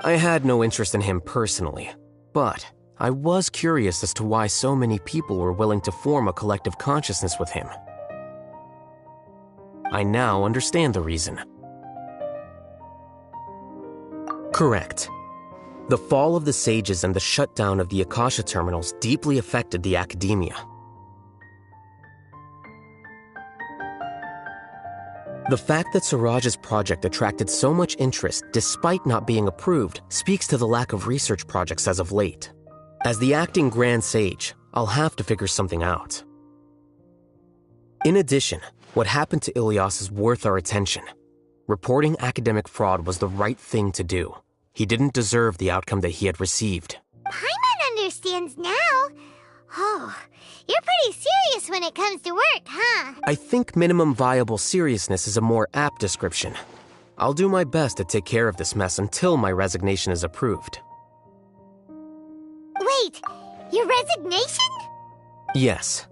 I had no interest in him personally, but I was curious as to why so many people were willing to form a collective consciousness with him. I now understand the reason. Correct. The fall of the sages and the shutdown of the Akasha terminals deeply affected the Academia. The fact that Siraj's project attracted so much interest despite not being approved speaks to the lack of research projects as of late. As the acting Grand Sage, I'll have to figure something out. In addition, what happened to Ilias is worth our attention. Reporting academic fraud was the right thing to do. He didn't deserve the outcome that he had received. Paimon understands now. Oh, you're pretty serious when it comes to work, huh? I think minimum viable seriousness is a more apt description. I'll do my best to take care of this mess until my resignation is approved. Wait, your resignation? Yes.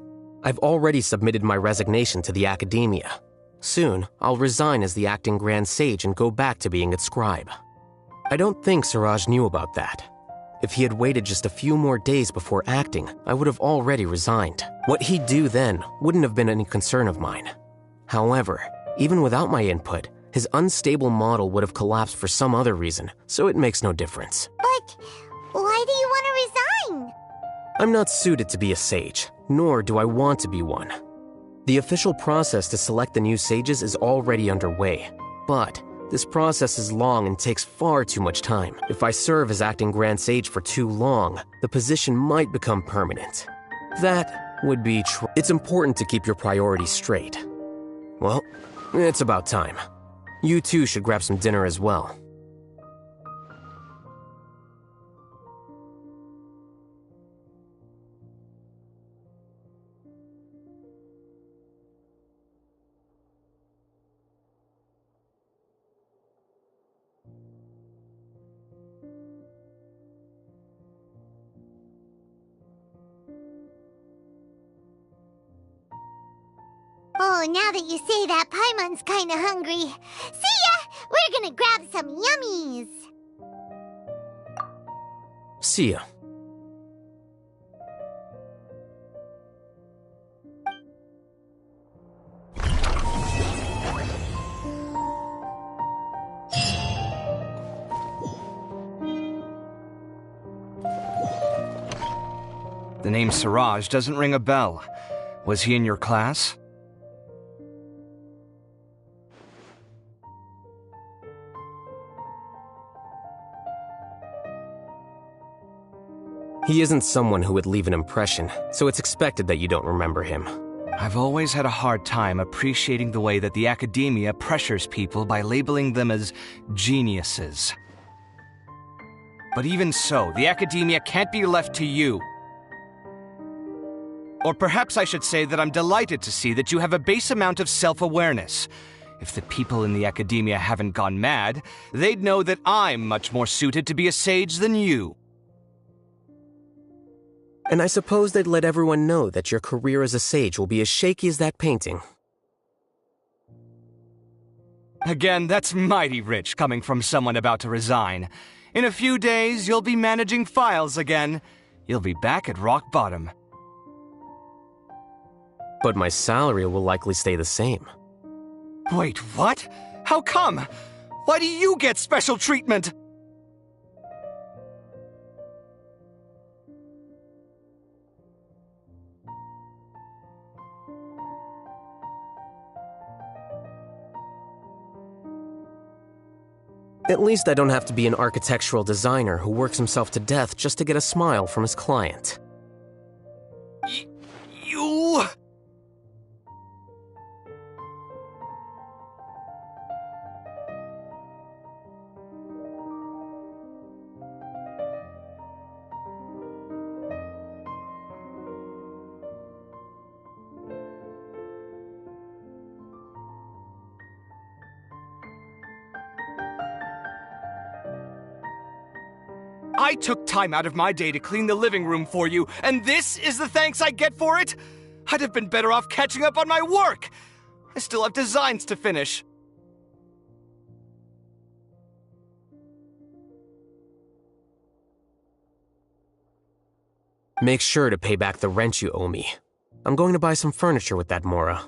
I've already submitted my resignation to the Academia. Soon, I'll resign as the acting Grand Sage and go back to being its scribe. I don't think Siraj knew about that. If he had waited just a few more days before acting, I would have already resigned. What he'd do then wouldn't have been any concern of mine. However, even without my input, his unstable model would have collapsed for some other reason, so it makes no difference. But why do you want to resign? I'm not suited to be a sage, nor do I want to be one. The official process to select the new sages is already underway, but this process is long and takes far too much time. If I serve as acting Grand Sage for too long, the position might become permanent. That would be It's important to keep your priorities straight. Well, it's about time. You too should grab some dinner as well. Oh, now that you say that, Paimon's kinda hungry. See ya! We're gonna grab some yummies! See ya. The name Siraj doesn't ring a bell. Was he in your class? He isn't someone who would leave an impression, so it's expected that you don't remember him. I've always had a hard time appreciating the way that the Academia pressures people by labeling them as geniuses. But even so, the Academia can't be left to you. Or perhaps I should say that I'm delighted to see that you have a base amount of self-awareness. If the people in the Academia haven't gone mad, they'd know that I'm much more suited to be a sage than you. And I suppose they'd let everyone know that your career as a sage will be as shaky as that painting. Again, that's mighty rich coming from someone about to resign. In a few days, you'll be managing files again. You'll be back at rock bottom. But my salary will likely stay the same. Wait, what? How come? Why do you get special treatment? At least I don't have to be an architectural designer who works himself to death just to get a smile from his client. You... I took time out of my day to clean the living room for you, and this is the thanks I get for it? I'd have been better off catching up on my work. I still have designs to finish. Make sure to pay back the rent you owe me. I'm going to buy some furniture with that Mora.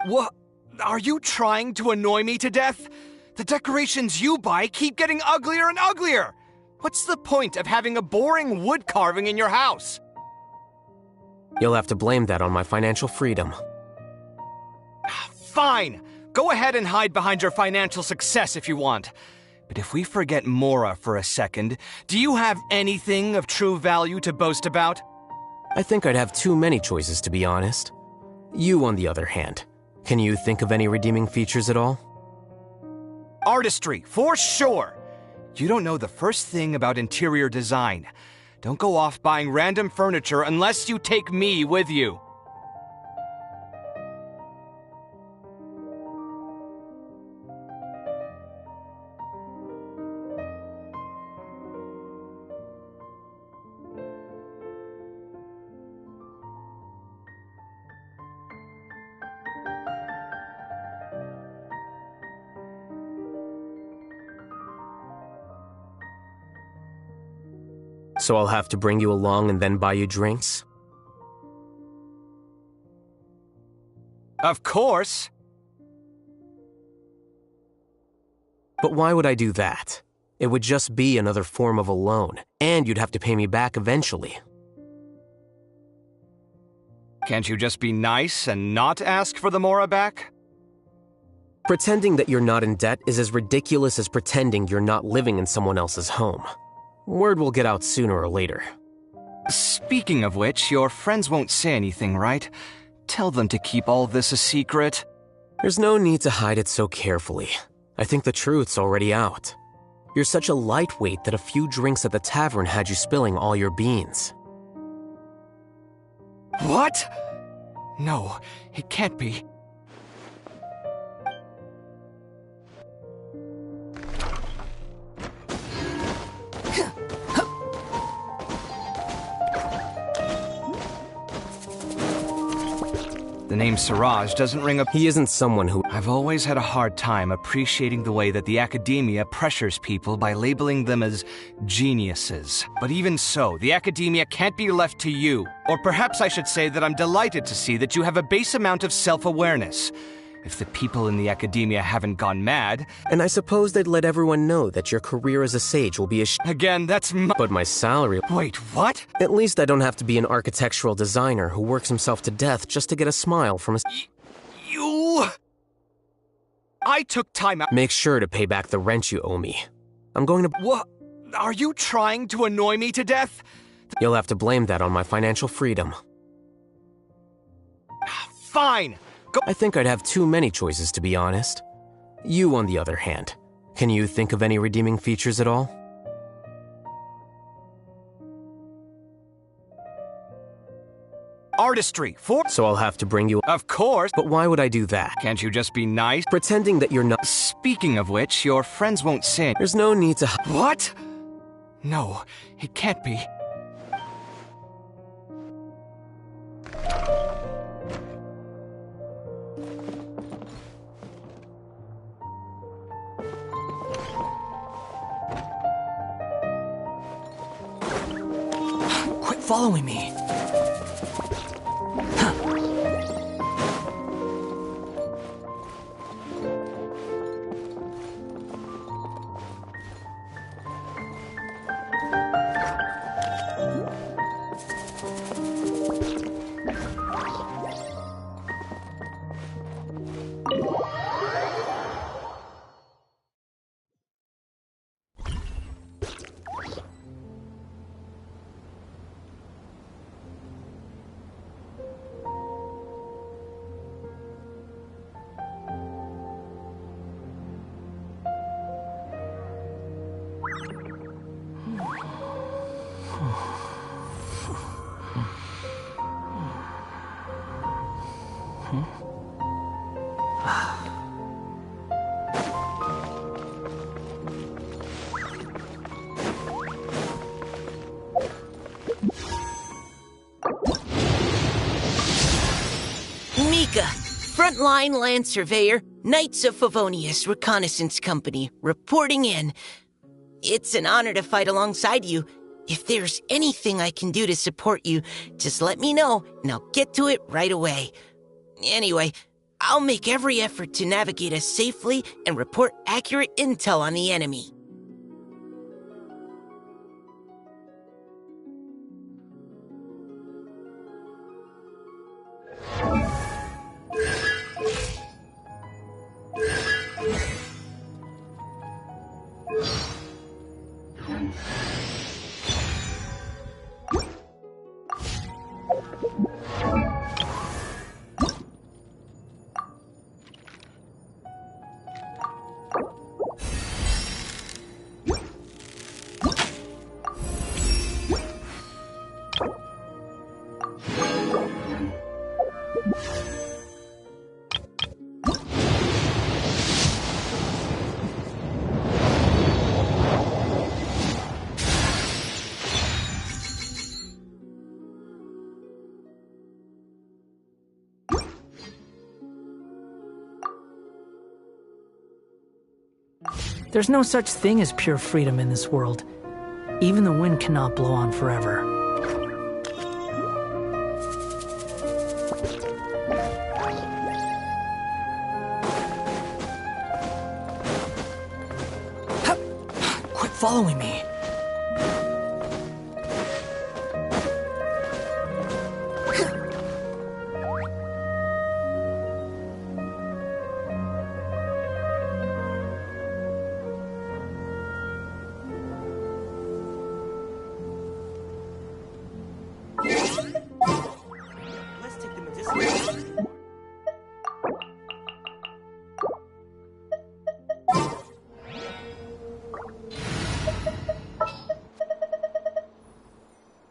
What? Are you trying to annoy me to death? The decorations you buy keep getting uglier and uglier. What's the point of having a boring wood carving in your house? You'll have to blame that on my financial freedom. Fine. go ahead and hide behind your financial success if you want. But if we forget Mora for a second, do you have anything of true value to boast about? I think I'd have too many choices, to be honest. You, on the other hand, can you think of any redeeming features at all? Artistry, for sure! You don't know the first thing about interior design. Don't go off buying random furniture unless you take me with you. So I'll have to bring you along and then buy you drinks? Of course! But why would I do that? It would just be another form of a loan, and you'd have to pay me back eventually. Can't you just be nice and not ask for the Mora back? Pretending that you're not in debt is as ridiculous as pretending you're not living in someone else's home. Word will get out sooner or later. Speaking of which, your friends won't say anything, right? Tell them to keep all this a secret. There's no need to hide it so carefully. I think the truth's already out. You're such a lightweight that a few drinks at the tavern had you spilling all your beans. What? No, it can't be. The name Siraj doesn't ring a... He isn't someone who... I've always had a hard time appreciating the way that the academia pressures people by labeling them as geniuses. But even so, the academia can't be left to you. Or perhaps I should say that I'm delighted to see that you have a base amount of self-awareness. If the people in the academia haven't gone mad... And I suppose they'd let everyone know that your career as a sage will be a Again, that's But my salary... Wait, what? At least I don't have to be an architectural designer who works himself to death just to get a smile from a... You... I took time out... Make sure to pay back the rent you owe me. I'm going to... What? Are you trying to annoy me to death? You'll have to blame that on my financial freedom. Fine! I think I'd have too many choices, to be honest. You, on the other hand, can you think of any redeeming features at all? Artistry, So I'll have to bring you... Of course! But why would I do that? Can't you just be nice? Pretending that you're not... Speaking of which, your friends won't say... There's no need to... What? No, it can't be. Quit following me. Mika, Frontline Land Surveyor, Knights of Favonius Reconnaissance Company, reporting in. It's an honor to fight alongside you. If there's anything I can do to support you, just let me know, and I'll get to it right away. Anyway, I'll make every effort to navigate us safely and report accurate intel on the enemy. There's no such thing as pure freedom in this world. Even the wind cannot blow on forever. Quit following me.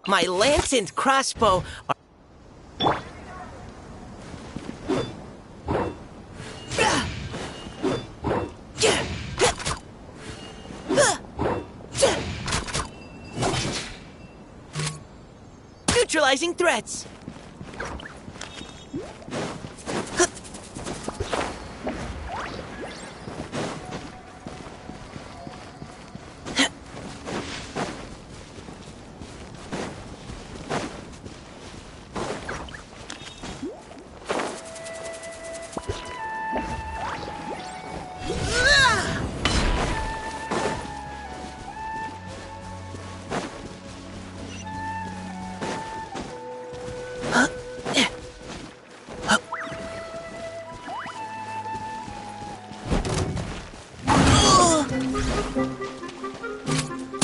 My lance and crossbow are... Neutralizing threats.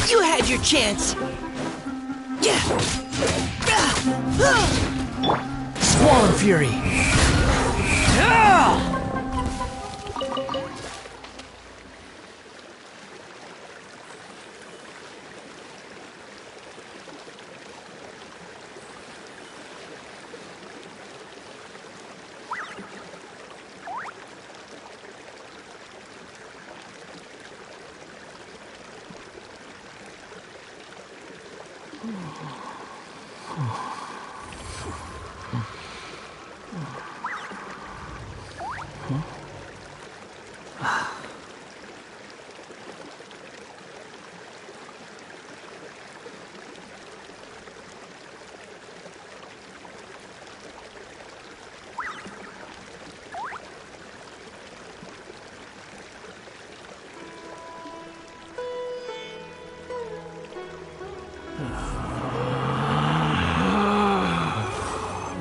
You had your chance. Squall Fury.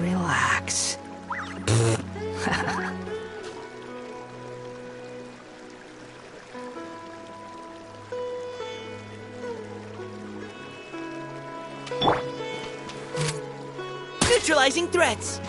Relax. Neutralizing threats.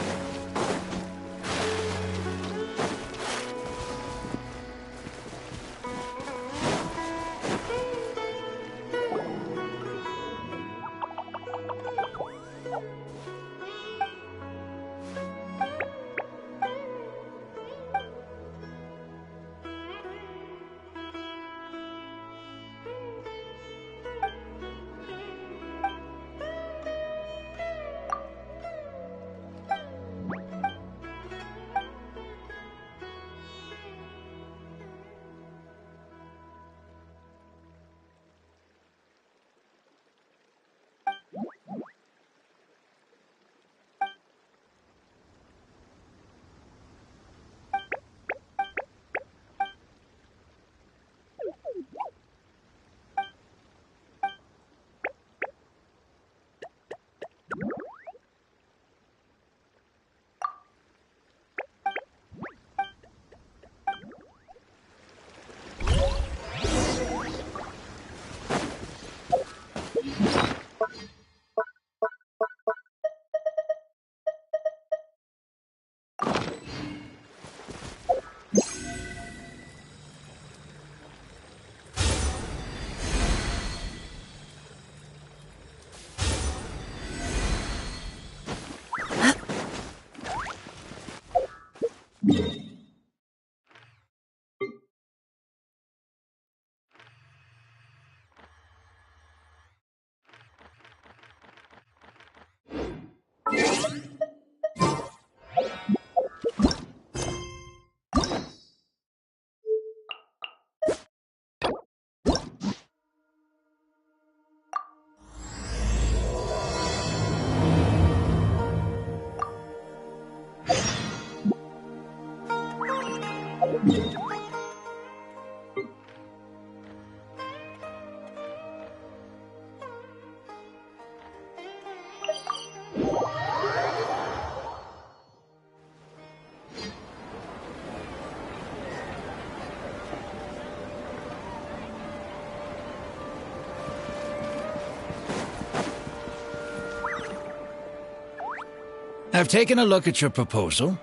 I've taken a look at your proposal.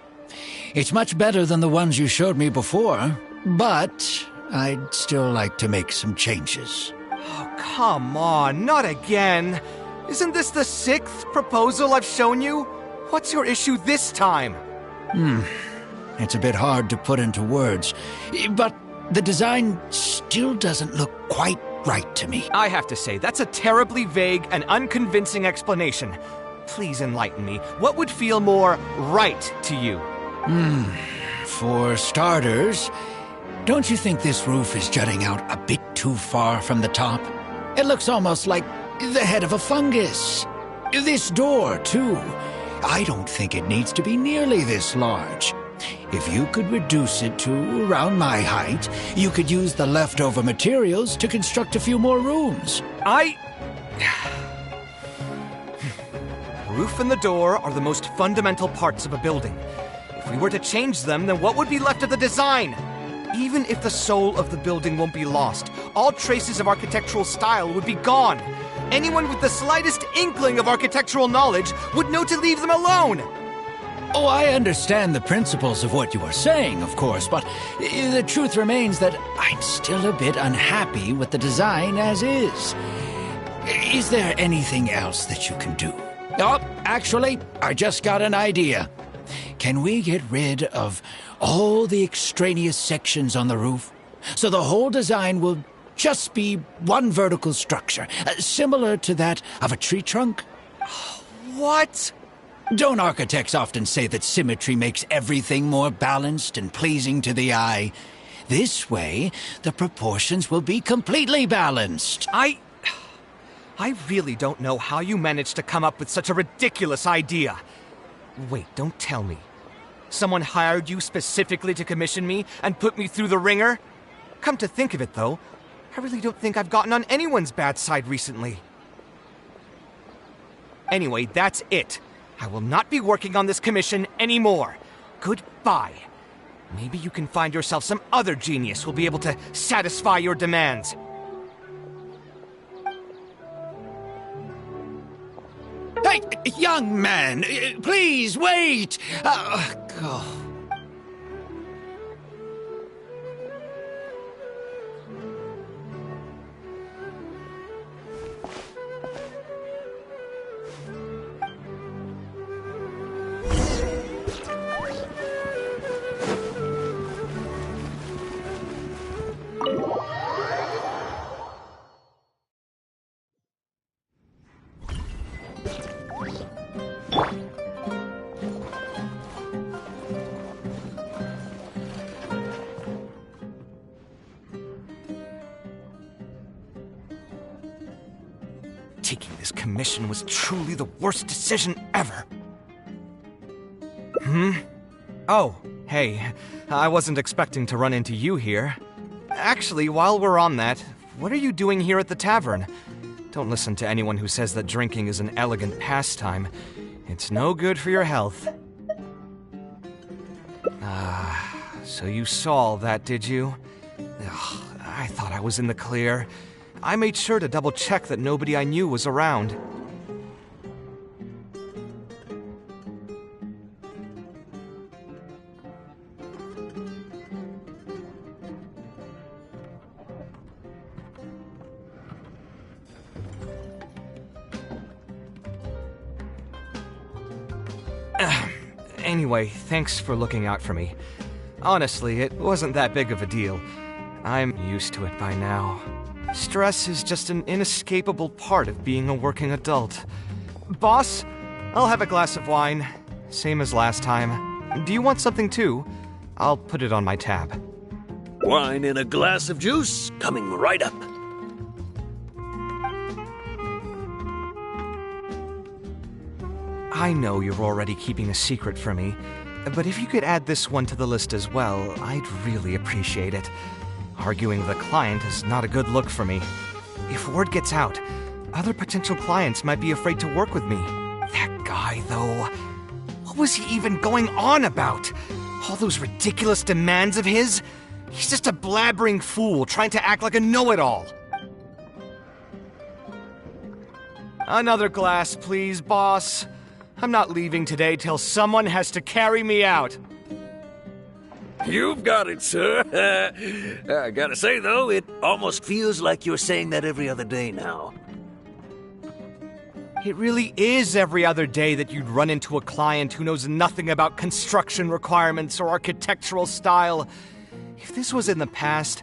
It's much better than the ones you showed me before, but I'd still like to make some changes. Oh, come on, not again. Isn't this the 6th proposal I've shown you? What's your issue this time? It's a bit hard to put into words, but the design still doesn't look quite right to me. I have to say, that's a terribly vague and unconvincing explanation. Please enlighten me. What would feel more right to you? For starters, don't you think this roof is jutting out a bit too far from the top? It looks almost like the head of a fungus. This door, too. I don't think it needs to be nearly this large. If you could reduce it to around my height, you could use the leftover materials to construct a few more rooms. The roof and the door are the most fundamental parts of a building. If we were to change them, then what would be left of the design? Even if the soul of the building won't be lost, all traces of architectural style would be gone. Anyone with the slightest inkling of architectural knowledge would know to leave them alone. Oh, I understand the principles of what you are saying, of course, but the truth remains that I'm still a bit unhappy with the design as is. Is there anything else that you can do? Oh, actually, I just got an idea. Can we get rid of all the extraneous sections on the roof so the whole design will just be one vertical structure, similar to that of a tree trunk? What? Don't architects often say that symmetry makes everything more balanced and pleasing to the eye? This way, the proportions will be completely balanced. I really don't know how you managed to come up with such a ridiculous idea. Wait, don't tell me. Someone hired you specifically to commission me and put me through the ringer? Come to think of it, though, I really don't think I've gotten on anyone's bad side recently. Anyway, that's it. I will not be working on this commission anymore. Goodbye. Maybe you can find yourself some other genius who'll be able to satisfy your demands. Hey, young man, please wait! God. Taking this commission was truly the worst decision ever. Oh, hey, I wasn't expecting to run into you here. Actually, while we're on that, what are you doing here at the tavern? Don't listen to anyone who says that drinking is an elegant pastime. It's no good for your health. So you saw all that, did you? Ugh, I thought I was in the clear. I made sure to double-check that nobody I knew was around. Anyway, thanks for looking out for me. Honestly, it wasn't that big of a deal. I'm used to it by now. Stress is just an inescapable part of being a working adult. Boss, I'll have a glass of wine. Same as last time. Do you want something too? I'll put it on my tab. Wine and a glass of juice coming right up. I know you're already keeping a secret from me, but if you could add this one to the list as well, I'd really appreciate it. Arguing with a client is not a good look for me. If word gets out, other potential clients might be afraid to work with me. That guy, though, what was he even going on about? All those ridiculous demands of his? He's just a blabbering fool trying to act like a know-it-all. Another glass, please, boss. I'm not leaving today till someone has to carry me out. You've got it, sir. I gotta say, though, it almost feels like you're saying that every other day now. It really is every other day that you'd run into a client who knows nothing about construction requirements or architectural style. If this was in the past,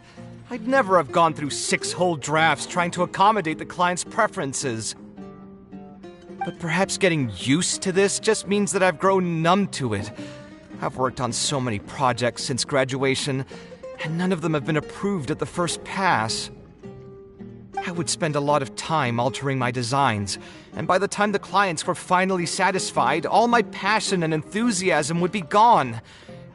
I'd never have gone through 6 whole drafts trying to accommodate the client's preferences. But perhaps getting used to this just means that I've grown numb to it. I've worked on so many projects since graduation, and none of them have been approved at the first pass. I would spend a lot of time altering my designs, and by the time the clients were finally satisfied, all my passion and enthusiasm would be gone.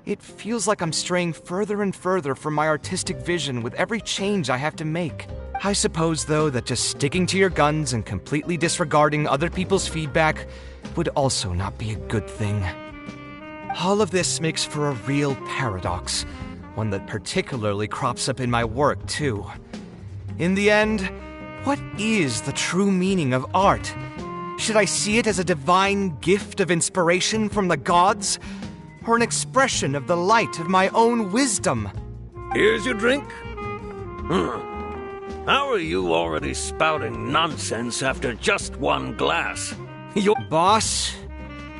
It feels like I'm straying further and further from my artistic vision with every change I have to make. I suppose, though, that just sticking to your guns and completely disregarding other people's feedback would also not be a good thing. All of this makes for a real paradox, one that particularly crops up in my work, too. In the end, what is the true meaning of art? Should I see it as a divine gift of inspiration from the gods, or an expression of the light of my own wisdom? Here's your drink. How are you already spouting nonsense after just one glass? Your boss,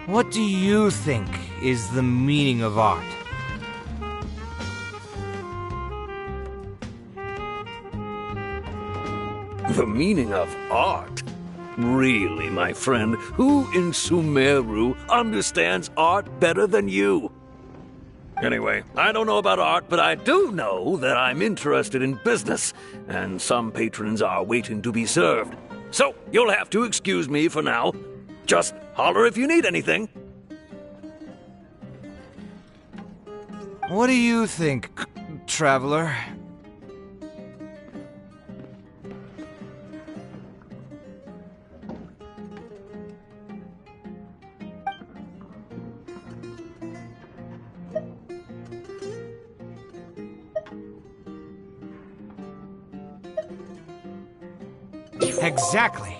what do you think is the meaning of art? The meaning of art? Really, my friend, who in Sumeru understands art better than you? Anyway, I don't know about art, but I do know that I'm interested in business, and some patrons are waiting to be served. So, you'll have to excuse me for now. Just holler if you need anything. What do you think, traveler? Exactly.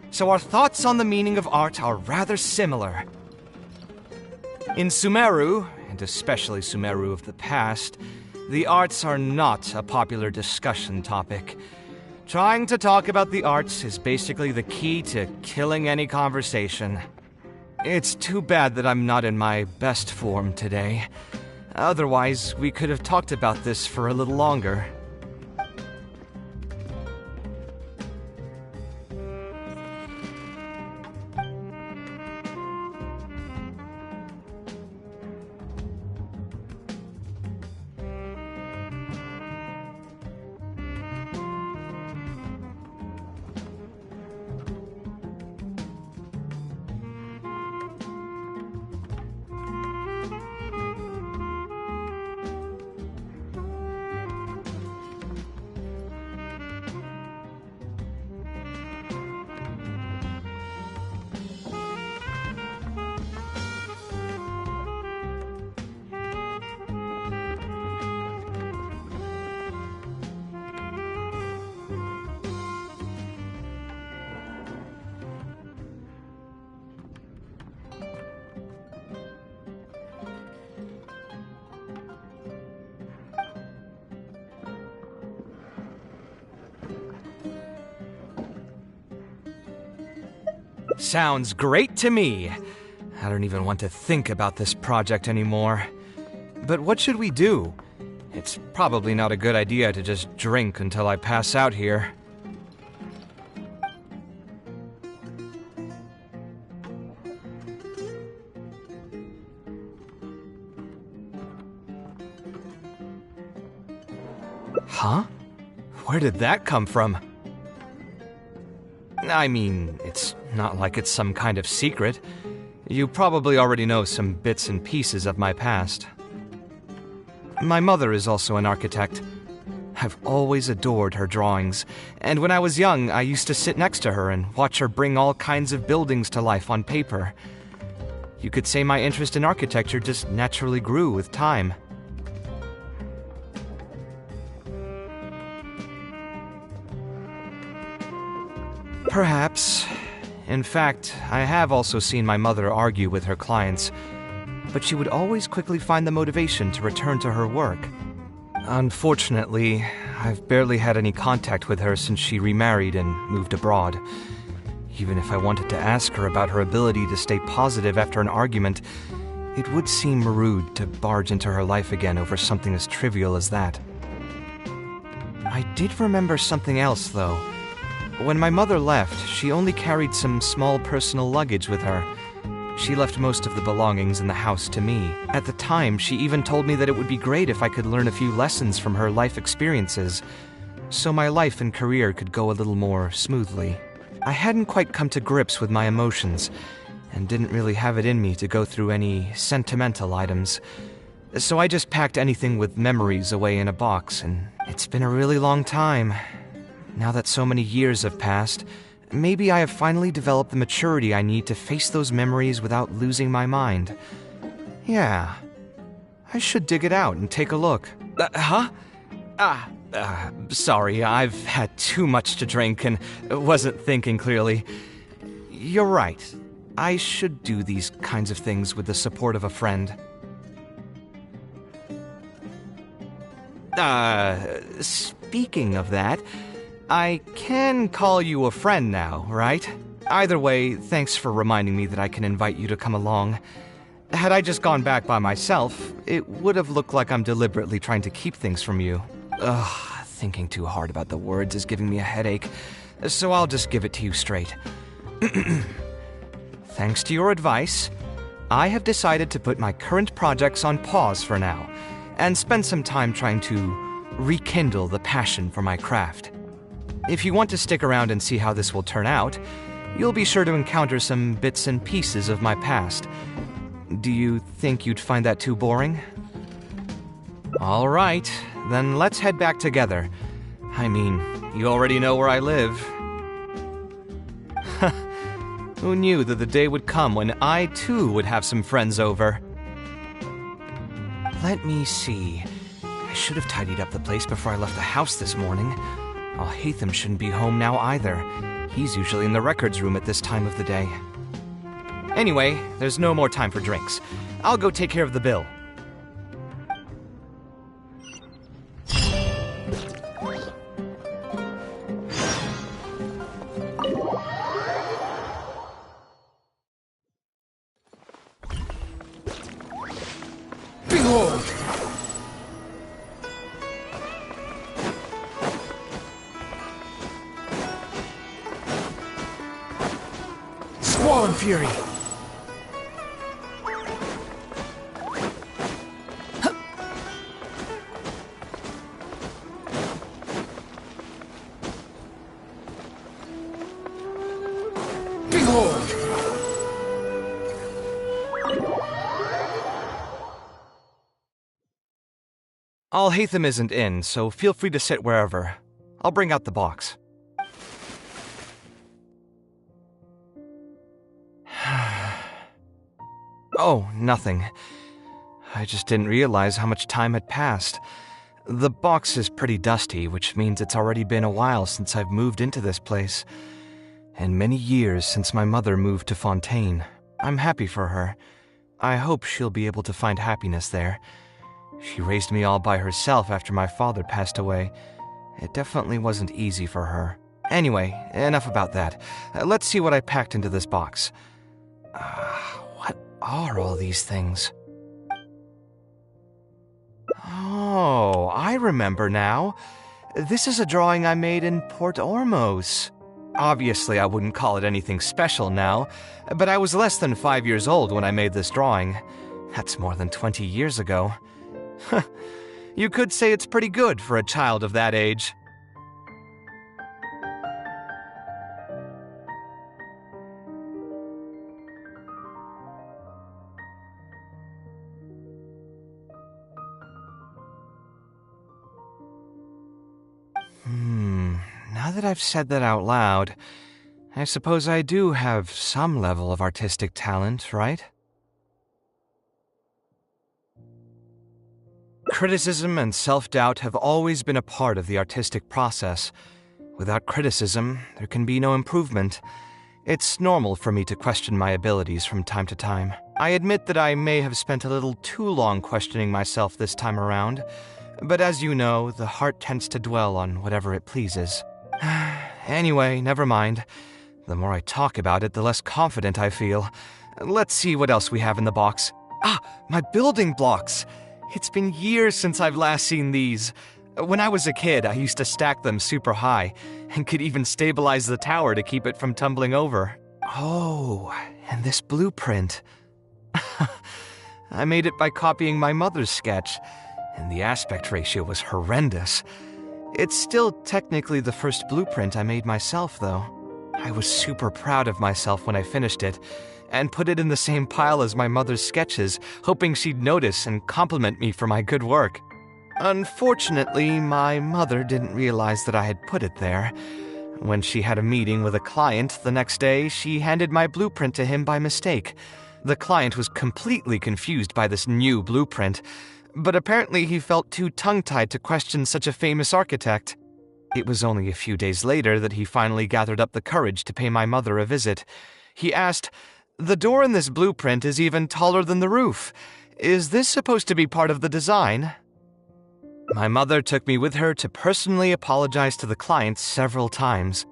So our thoughts on the meaning of art are rather similar. In Sumeru, and especially Sumeru of the past, the arts are not a popular discussion topic. Trying to talk about the arts is basically the key to killing any conversation. It's too bad that I'm not in my best form today. Otherwise, we could have talked about this for a little longer. Sounds great to me. I don't even want to think about this project anymore. But what should we do? It's probably not a good idea to just drink until I pass out here. Huh? Where did that come from? I mean, it's not like it's some kind of secret. You probably already know some bits and pieces of my past. My mother is also an architect. I've always adored her drawings, and when I was young, I used to sit next to her and watch her bring all kinds of buildings to life on paper. You could say my interest in architecture just naturally grew with time. Perhaps. In fact, I have also seen my mother argue with her clients, but she would always quickly find the motivation to return to her work. Unfortunately, I've barely had any contact with her since she remarried and moved abroad. Even if I wanted to ask her about her ability to stay positive after an argument, it would seem rude to barge into her life again over something as trivial as that. I did remember something else, though. When my mother left, she only carried some small personal luggage with her. She left most of the belongings in the house to me. At the time, she even told me that it would be great if I could learn a few lessons from her life experiences, so my life and career could go a little more smoothly. I hadn't quite come to grips with my emotions, and didn't really have it in me to go through any sentimental items. So I just packed anything with memories away in a box, and it's been a really long time. Now that so many years have passed, maybe I have finally developed the maturity I need to face those memories without losing my mind. Yeah, I should dig it out and take a look. Sorry, I've had too much to drink and wasn't thinking clearly. You're right. I should do these kinds of things with the support of a friend. Speaking of that, I can call you a friend now, right? Either way, thanks for reminding me that I can invite you to come along. Had I just gone back by myself, it would have looked like I'm deliberately trying to keep things from you. Thinking too hard about the words is giving me a headache, so I'll just give it to you straight. Thanks to your advice, I have decided to put my current projects on pause for now, and spend some time trying to rekindle the passion for my craft. If you want to stick around and see how this will turn out, you'll be sure to encounter some bits and pieces of my past. Do you think you'd find that too boring? All right, then let's head back together. I mean, you already know where I live. Who knew that the day would come when I, too, would have some friends over? Let me see. I should have tidied up the place before I left the house this morning. Alhaitham shouldn't be home now either. He's usually in the records room at this time of the day. Anyway, there's no more time for drinks. I'll go take care of the bill. Behold! Squall Fury! Behold! Alhaitham isn't in, so feel free to sit wherever. I'll bring out the box. Oh, nothing. I just didn't realize how much time had passed. The box is pretty dusty, which means it's already been a while since I've moved into this place. And many years since my mother moved to Fontaine. I'm happy for her. I hope she'll be able to find happiness there. She raised me all by herself after my father passed away. It definitely wasn't easy for her. Anyway, enough about that. Let's see what I packed into this box. What are all these things? Oh, I remember now. This is a drawing I made in Port Ormos. Obviously, I wouldn't call it anything special now, but I was less than 5 years old when I made this drawing. That's more than 20 years ago. You could say it's pretty good for a child of that age. Now that I've said that out loud, I suppose I do have some level of artistic talent, right? Criticism and self-doubt have always been a part of the artistic process. Without criticism, there can be no improvement. It's normal for me to question my abilities from time to time. I admit that I may have spent a little too long questioning myself this time around, but as you know, the heart tends to dwell on whatever it pleases. Anyway, never mind. The more I talk about it, the less confident I feel. Let's see what else we have in the box. Ah, my building blocks! It's been years since I've last seen these. When I was a kid, I used to stack them super high, and could even stabilize the tower to keep it from tumbling over. Oh, and this blueprint. I made it by copying my mother's sketch, and the aspect ratio was horrendous. It's still technically the first blueprint I made myself, though. I was super proud of myself when I finished it, and put it in the same pile as my mother's sketches, hoping she'd notice and compliment me for my good work. Unfortunately, my mother didn't realize that I had put it there. When she had a meeting with a client the next day, she handed my blueprint to him by mistake. The client was completely confused by this new blueprint, but apparently he felt too tongue-tied to question such a famous architect. It was only a few days later that he finally gathered up the courage to pay my mother a visit. He asked, "The door in this blueprint is even taller than the roof. Is this supposed to be part of the design?" My mother took me with her to personally apologize to the client several times.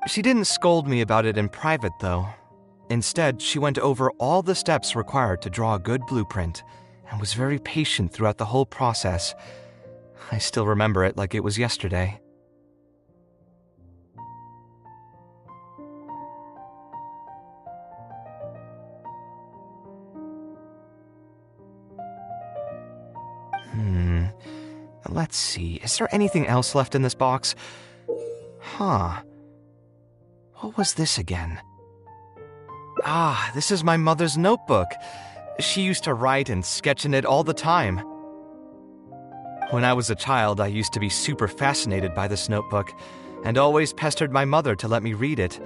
She didn't scold me about it in private, though. Instead, she went over all the steps required to draw a good blueprint, and was very patient throughout the whole process. I still remember it like it was yesterday. Let's see, is there anything else left in this box? Huh. What was this again? Ah, this is my mother's notebook. She used to write and sketch in it all the time. When I was a child, I used to be super fascinated by this notebook, and always pestered my mother to let me read it.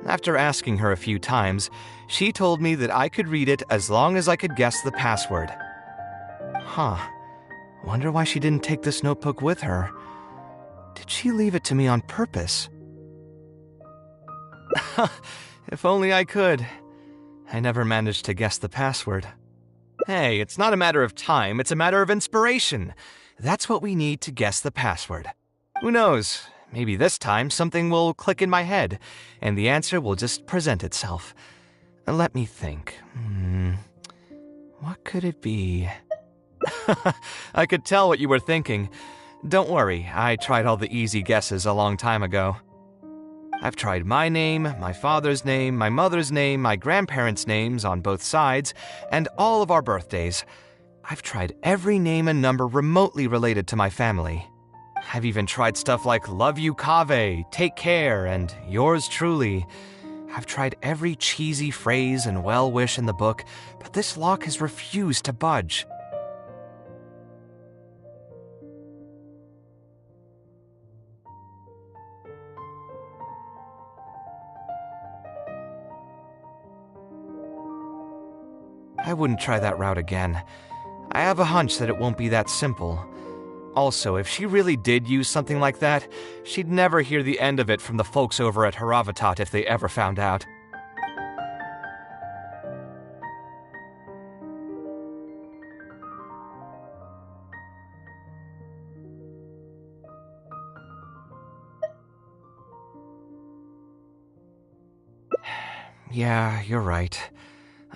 After asking her a few times, she told me that I could read it as long as I could guess the password. Huh. Wonder why she didn't take this notebook with her. Did she leave it to me on purpose? If only I could. I never managed to guess the password. Hey, it's not a matter of time, it's a matter of inspiration. That's what we need to guess the password. Who knows? Maybe this time something will click in my head, and the answer will just present itself. Let me think. What could it be? I could tell what you were thinking. Don't worry, I tried all the easy guesses a long time ago. I've tried my name, my father's name, my mother's name, my grandparents' names on both sides, and all of our birthdays. I've tried every name and number remotely related to my family. I've even tried stuff like love you Kaveh, take care, and yours truly. I've tried every cheesy phrase and well-wish in the book, but this lock has refused to budge. I wouldn't try that route again. I have a hunch that it won't be that simple. Also, if she really did use something like that, she'd never hear the end of it from the folks over at Haravatat if they ever found out. Yeah, you're right.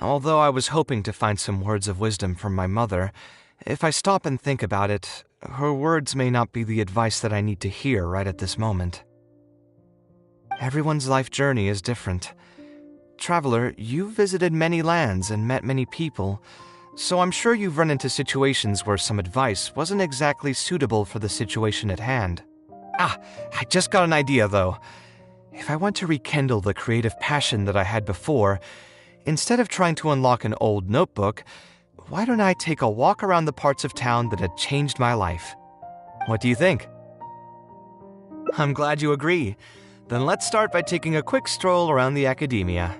Although I was hoping to find some words of wisdom from my mother, if I stop and think about it, her words may not be the advice that I need to hear right at this moment. Everyone's life journey is different. Traveler, you've visited many lands and met many people, so I'm sure you've run into situations where some advice wasn't exactly suitable for the situation at hand. Ah, I just got an idea though. If I want to rekindle the creative passion that I had before, instead of trying to unlock an old notebook, why don't I take a walk around the parts of town that had changed my life? What do you think? I'm glad you agree. Then let's start by taking a quick stroll around the academia.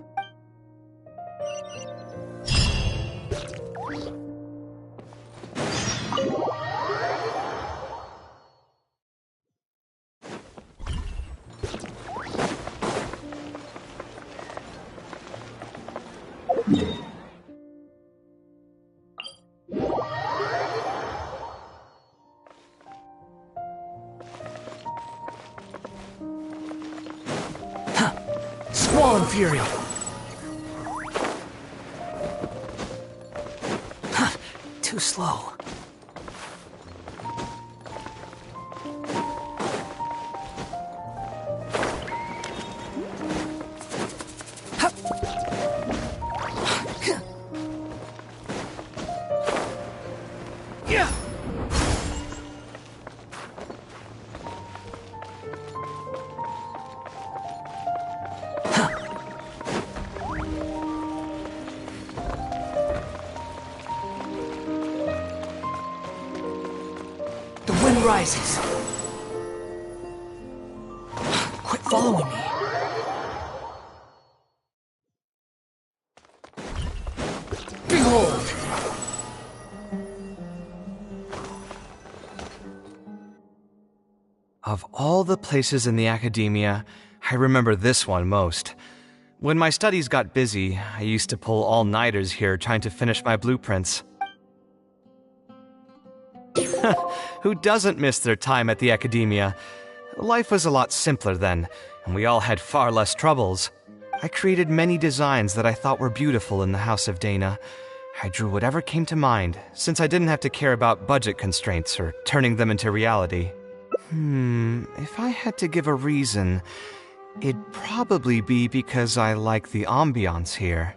Squall and Fury! Too slow. Rises. Quit following me. Behold! Of all the places in the academia, I remember this one most. When my studies got busy, I used to pull all-nighters here trying to finish my blueprints. Who doesn't miss their time at the academia? Life was a lot simpler then, and we all had far less troubles. I created many designs that I thought were beautiful in the House of Dana. I drew whatever came to mind, since I didn't have to care about budget constraints or turning them into reality. If I had to give a reason, it'd probably be because I like the ambiance here.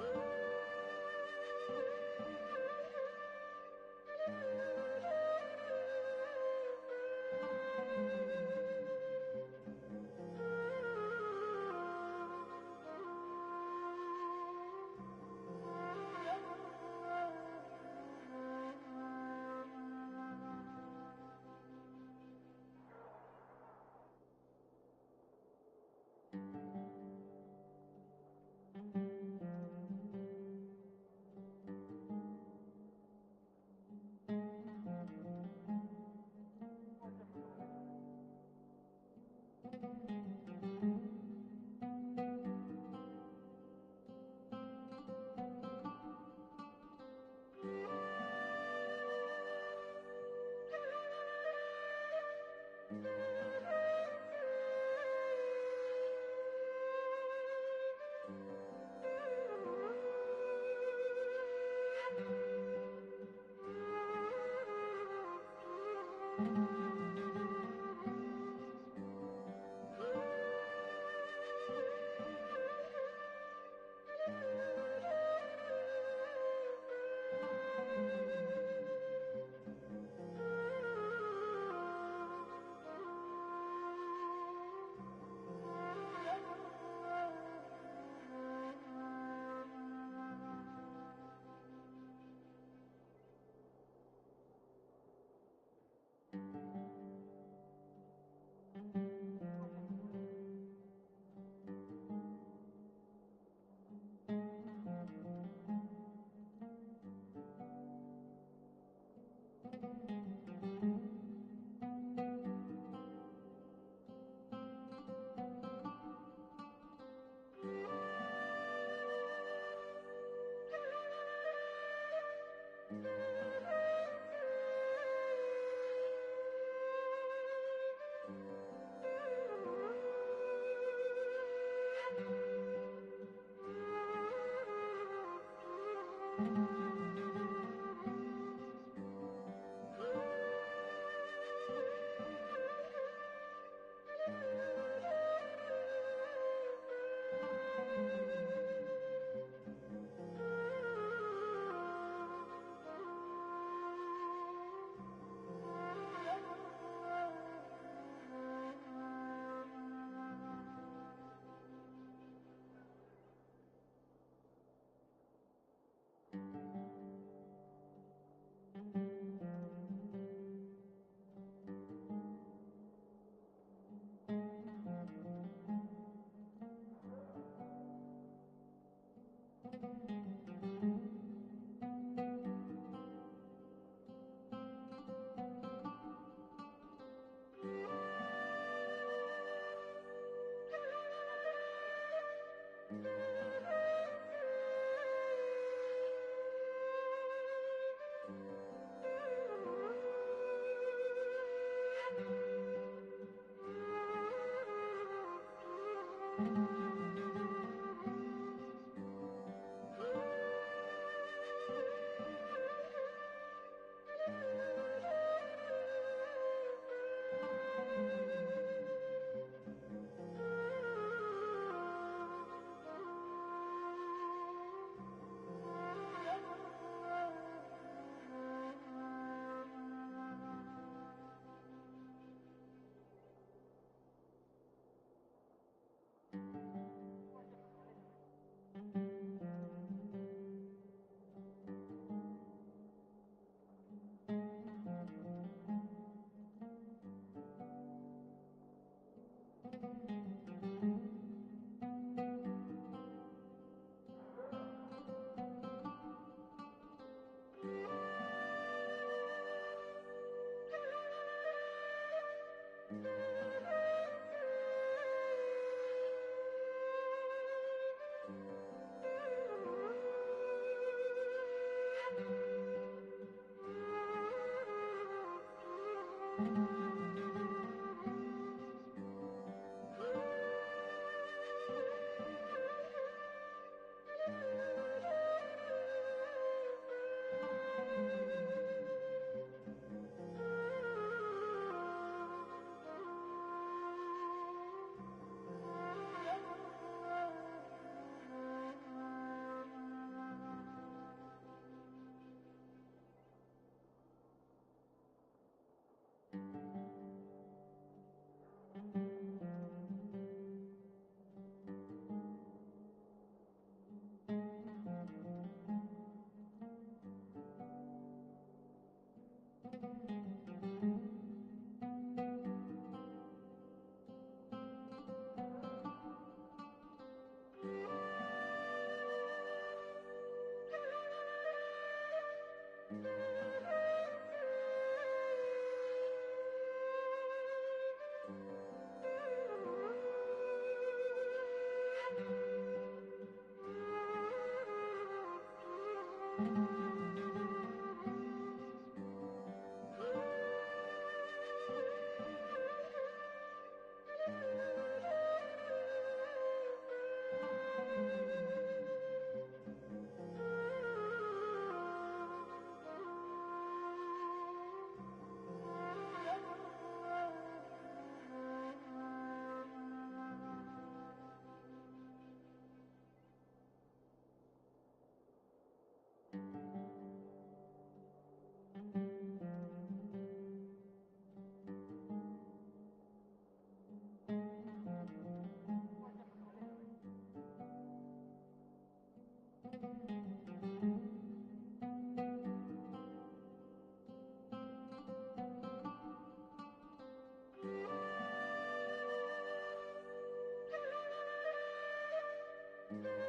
Thank you.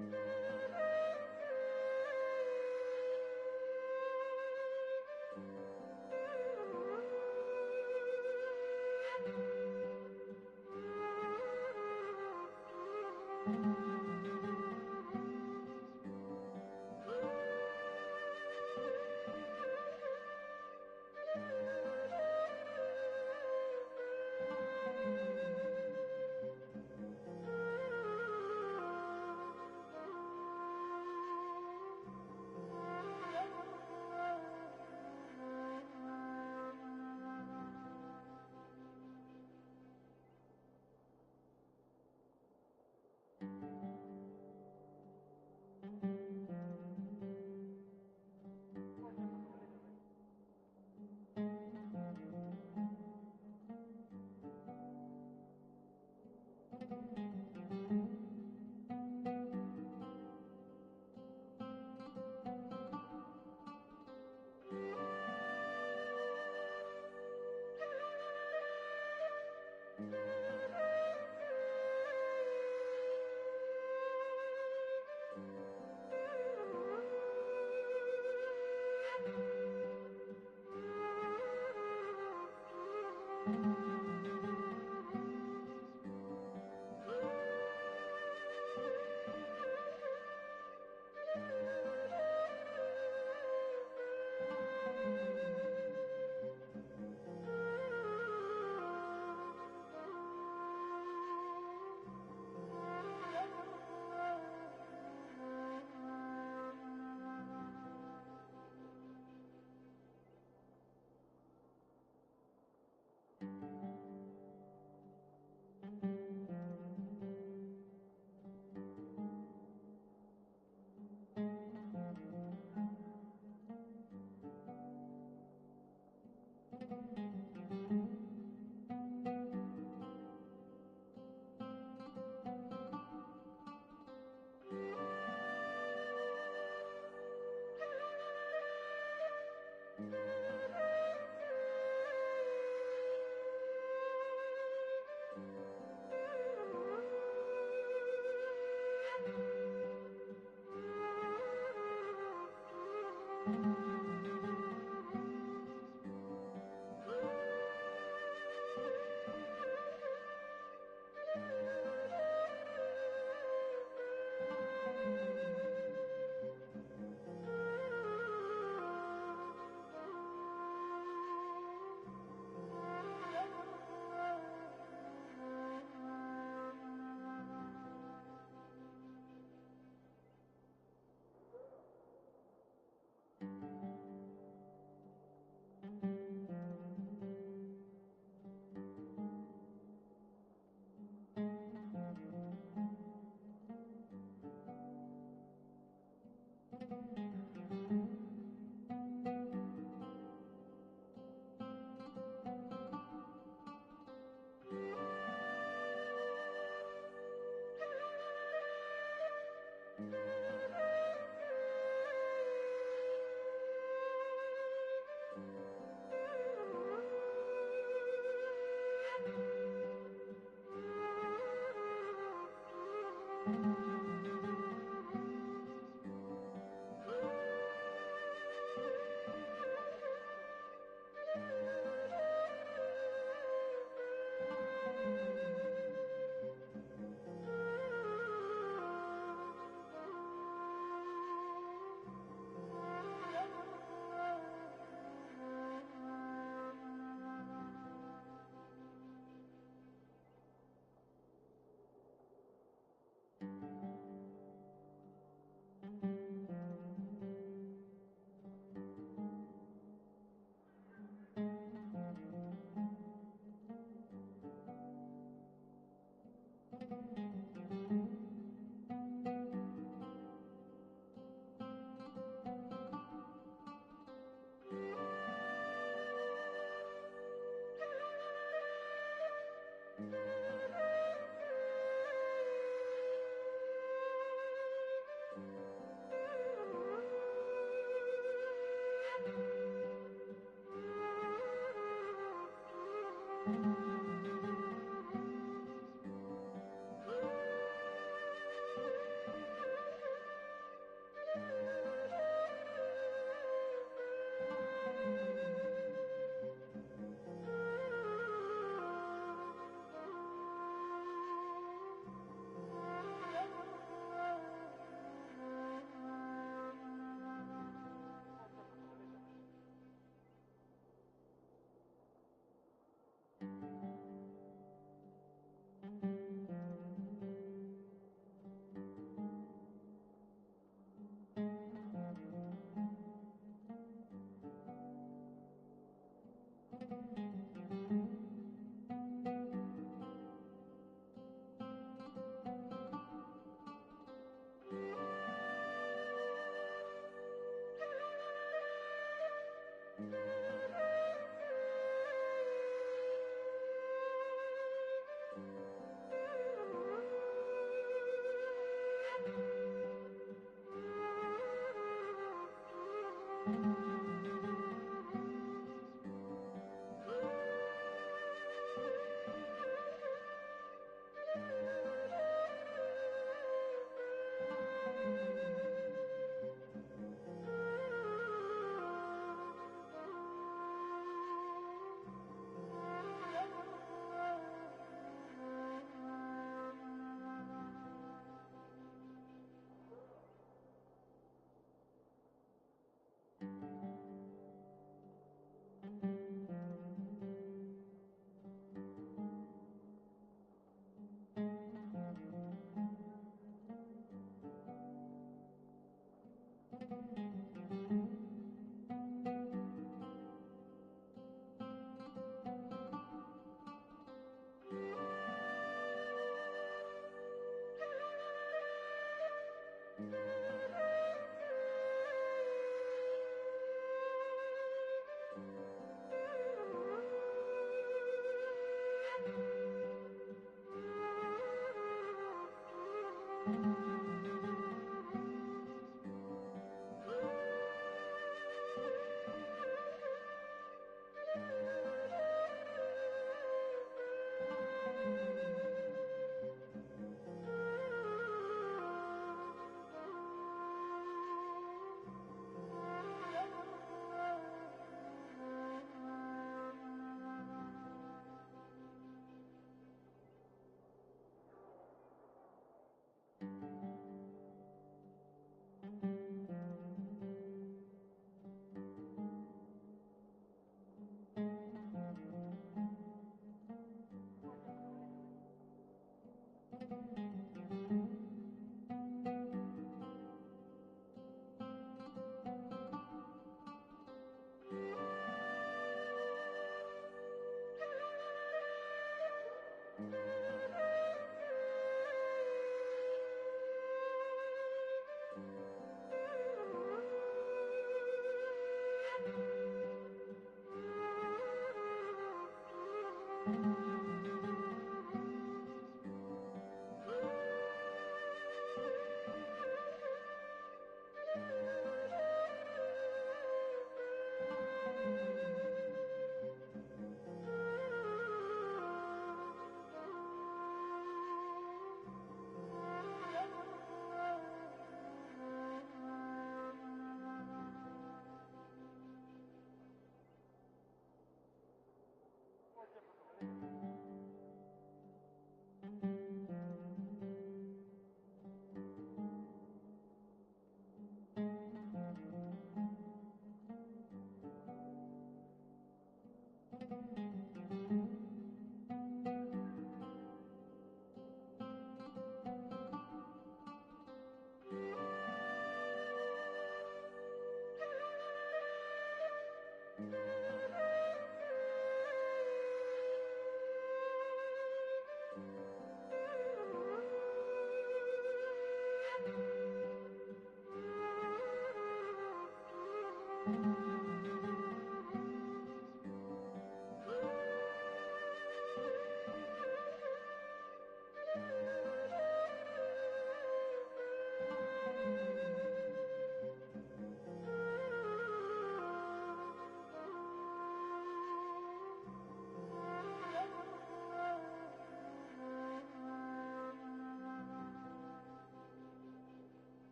Thank you.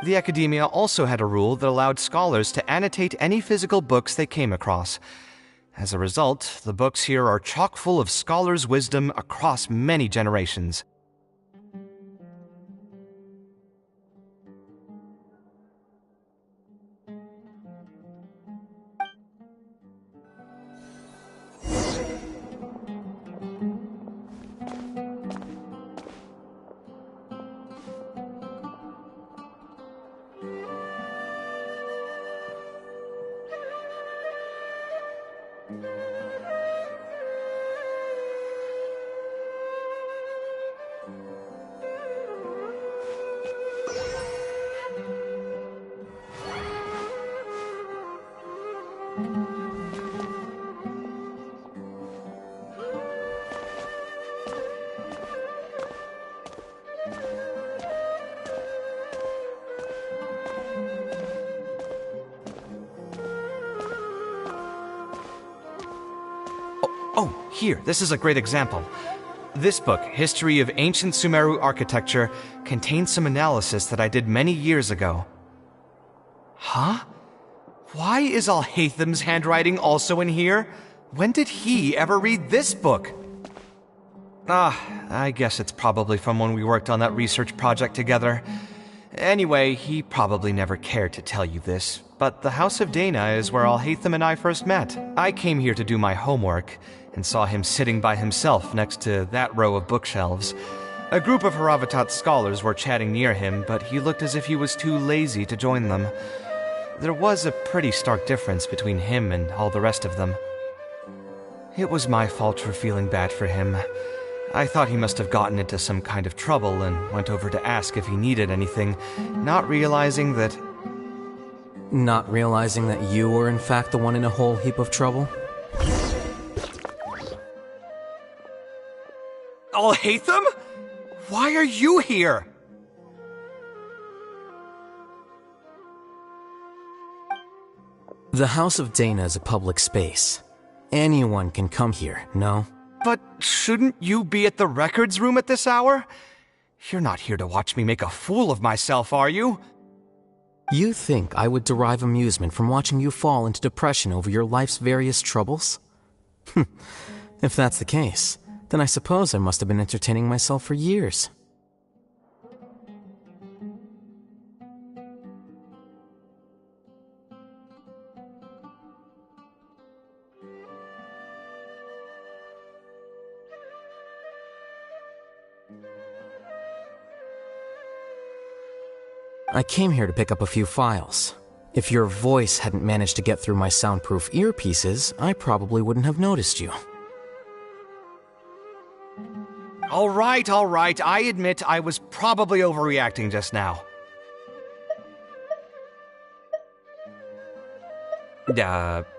The Academia also had a rule that allowed scholars to annotate any physical books they came across. As a result, the books here are chock full of scholars' wisdom across many generations. Oh, here, this is a great example. This book, History of Ancient Sumeru Architecture, contains some analysis that I did many years ago. Huh? Why is Alhaitham's handwriting also in here? When did he ever read this book? I guess it's probably from when we worked on that research project together. Anyway, he probably never cared to tell you this, but the House of Dana is where Alhaitham and I first met. I came here to do my homework, and saw him sitting by himself next to that row of bookshelves. A group of Haravatat scholars were chatting near him, but he looked as if he was too lazy to join them. There was a pretty stark difference between him and all the rest of them. It was my fault for feeling bad for him. I thought he must have gotten into some kind of trouble and went over to ask if he needed anything, not realizing that... Not realizing that you were in fact the one in a whole heap of trouble? Alhaitham? Why are you here? The House of Dana is a public space. Anyone can come here, no? But shouldn't you be at the records room at this hour? You're not here to watch me make a fool of myself, are you? You think I would derive amusement from watching you fall into depression over your life's various troubles? If that's the case, then I suppose I must have been entertaining myself for years. I came here to pick up a few files. If your voice hadn't managed to get through my soundproof earpieces, I probably wouldn't have noticed you. All right, I admit I was probably overreacting just now.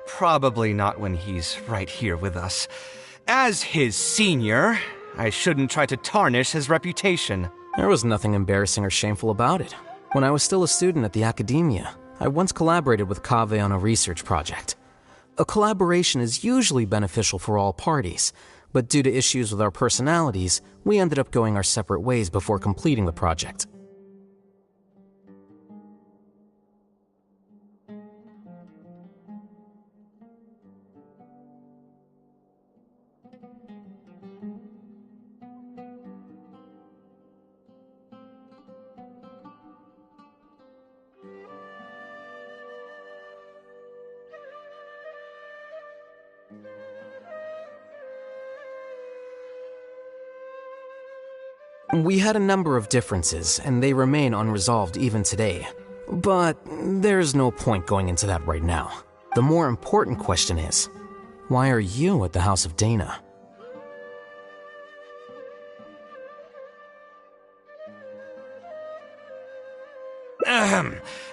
Probably not when he's right here with us. As his senior, I shouldn't try to tarnish his reputation. There was nothing embarrassing or shameful about it. When I was still a student at the Academia, I once collaborated with Kaveh on a research project. A collaboration is usually beneficial for all parties, but due to issues with our personalities, we ended up going our separate ways before completing the project. We had a number of differences, and they remain unresolved even today. But there's no point going into that right now. The more important question is, why are you at the House of Dana?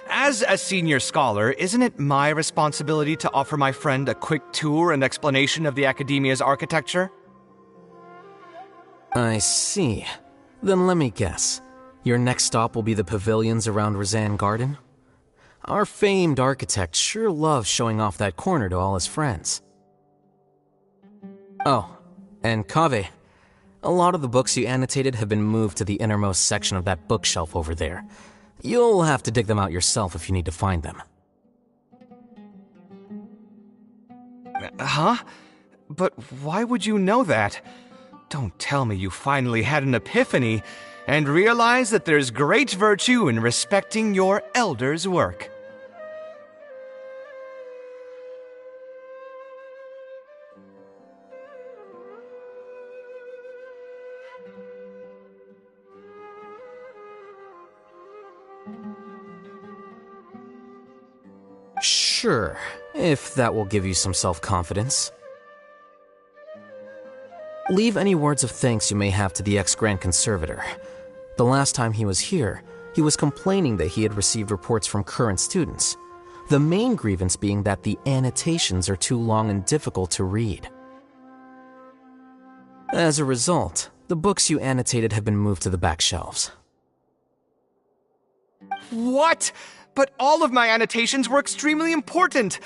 As a senior scholar, isn't it my responsibility to offer my friend a quick tour and explanation of the Academia's architecture? I see. Then let me guess. Your next stop will be the pavilions around Razan Garden? Our famed architect sure loves showing off that corner to all his friends. Oh, and Kaveh, a lot of the books you annotated have been moved to the innermost section of that bookshelf over there. You'll have to dig them out yourself if you need to find them. Huh? But why would you know that? Don't tell me you finally had an epiphany and realized that there's great virtue in respecting your elders' work. Sure, if that will give you some self-confidence. Leave any words of thanks you may have to the ex-Grand Conservator. The last time he was here, he was complaining that he had received reports from current students. The main grievance being that the annotations are too long and difficult to read. As a result, the books you annotated have been moved to the back shelves. What? But all of my annotations were extremely important.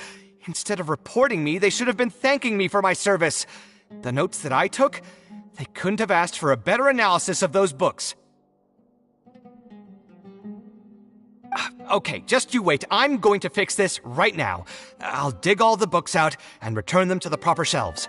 Instead of reporting me, they should have been thanking me for my service. The notes that I took, they couldn't have asked for a better analysis of those books. Okay, just you wait. I'm going to fix this right now. I'll dig all the books out and return them to the proper shelves.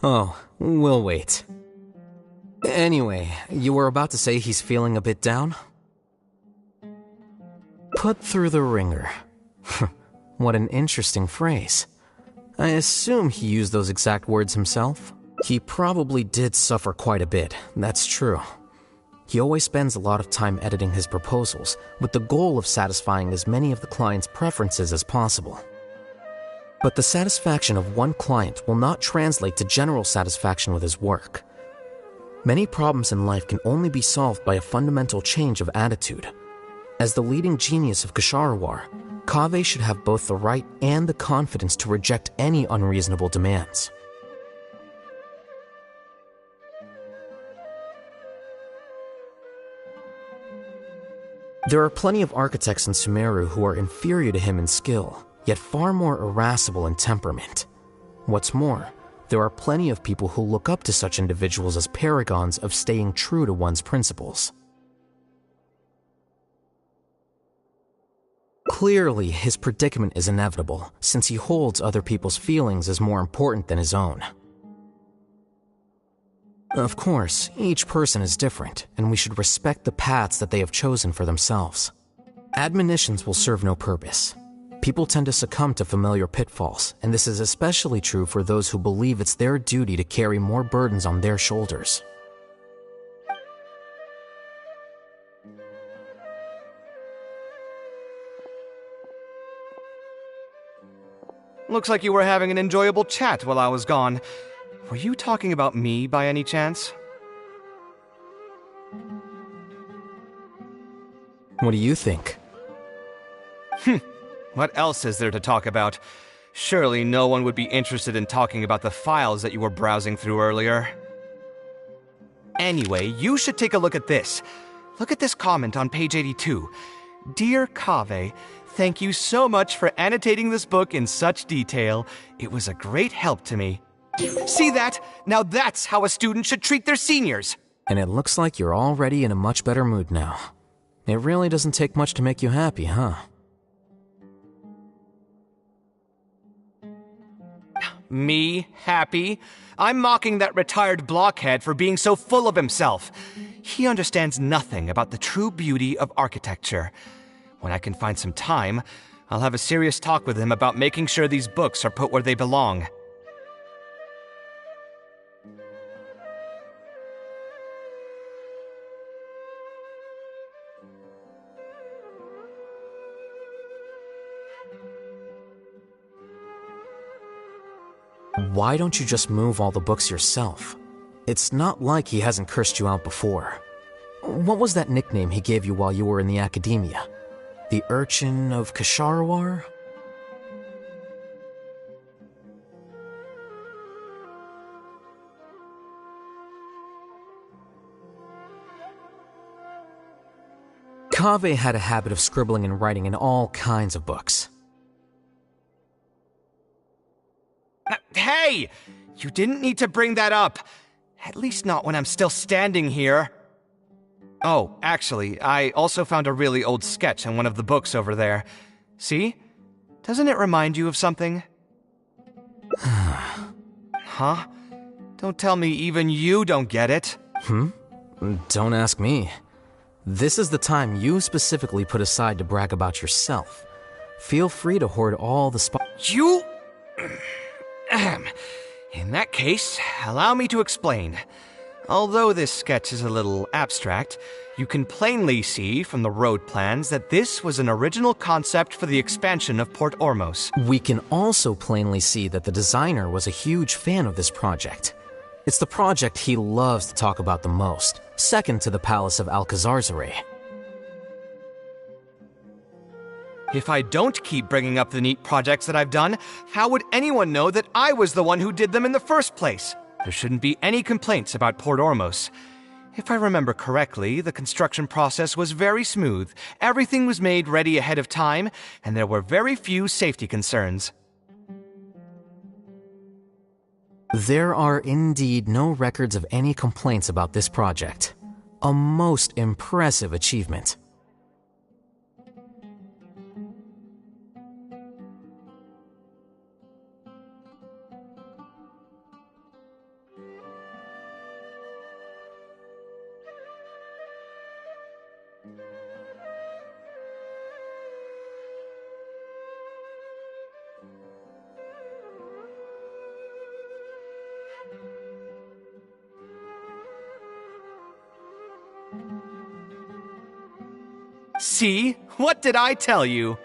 Oh, we'll wait. Anyway, you were about to say he's feeling a bit down? Put through the ringer. What an interesting phrase. I assume he used those exact words himself? He probably did suffer quite a bit, that's true. He always spends a lot of time editing his proposals, with the goal of satisfying as many of the client's preferences as possible. But the satisfaction of one client will not translate to general satisfaction with his work. Many problems in life can only be solved by a fundamental change of attitude. As the leading genius of Ksharawar, Kaveh should have both the right and the confidence to reject any unreasonable demands. There are plenty of architects in Sumeru who are inferior to him in skill, yet far more irascible in temperament. What's more, there are plenty of people who look up to such individuals as paragons of staying true to one's principles. Clearly, his predicament is inevitable, since he holds other people's feelings as more important than his own. Of course, each person is different, and we should respect the paths that they have chosen for themselves. Admonitions will serve no purpose. People tend to succumb to familiar pitfalls, and this is especially true for those who believe it's their duty to carry more burdens on their shoulders. Looks like you were having an enjoyable chat while I was gone. Were you talking about me by any chance? What do you think? What else is there to talk about? Surely no one would be interested in talking about the files that you were browsing through earlier. Anyway, you should take a look at this. Look at this comment on page 82. Dear Kaveh, thank you so much for annotating this book in such detail. It was a great help to me. See that? Now that's how a student should treat their seniors. And it looks like you're already in a much better mood now. It really doesn't take much to make you happy, huh? Me happy? I'm mocking that retired blockhead for being so full of himself. He understands nothing about the true beauty of architecture. When I can find some time, I'll have a serious talk with him about making sure these books are put where they belong. Why don't you just move all the books yourself? It's not like he hasn't cursed you out before. What was that nickname he gave you while you were in the academia? The Urchin of Kasharwar? Kaveh had a habit of scribbling and writing in all kinds of books. Hey! You didn't need to bring that up. At least not when I'm still standing here. Oh, actually, I also found a really old sketch in one of the books over there. See? Doesn't it remind you of something? Huh? Don't tell me even you don't get it. Don't ask me. This is the time you specifically put aside to brag about yourself. Feel free to hoard all the You... In that case, allow me to explain. Although this sketch is a little abstract, you can plainly see from the road plans that this was an original concept for the expansion of Port Ormos. We can also plainly see that the designer was a huge fan of this project. It's the project he loves to talk about the most, second to the Palace of Alcazarzaray. If I don't keep bringing up the neat projects that I've done, how would anyone know that I was the one who did them in the first place? There shouldn't be any complaints about Port Ormos. If I remember correctly, the construction process was very smooth, everything was made ready ahead of time, and there were very few safety concerns. There are indeed no records of any complaints about this project. A most impressive achievement. See? What did I tell you?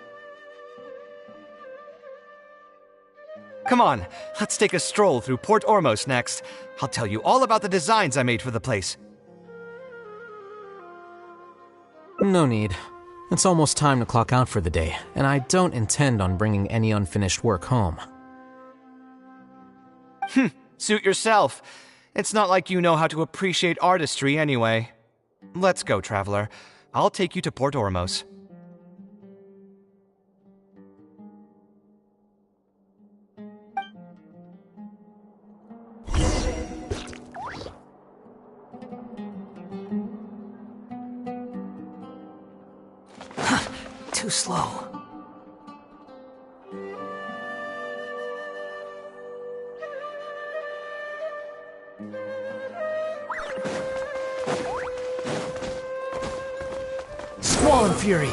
Come on, let's take a stroll through Port Ormos next. I'll tell you all about the designs I made for the place. No need. It's almost time to clock out for the day, and I don't intend on bringing any unfinished work home. Suit yourself. It's not like you know how to appreciate artistry anyway. Let's go, traveler. I'll take you to Port Ormos. Too slow. Squall and Fury!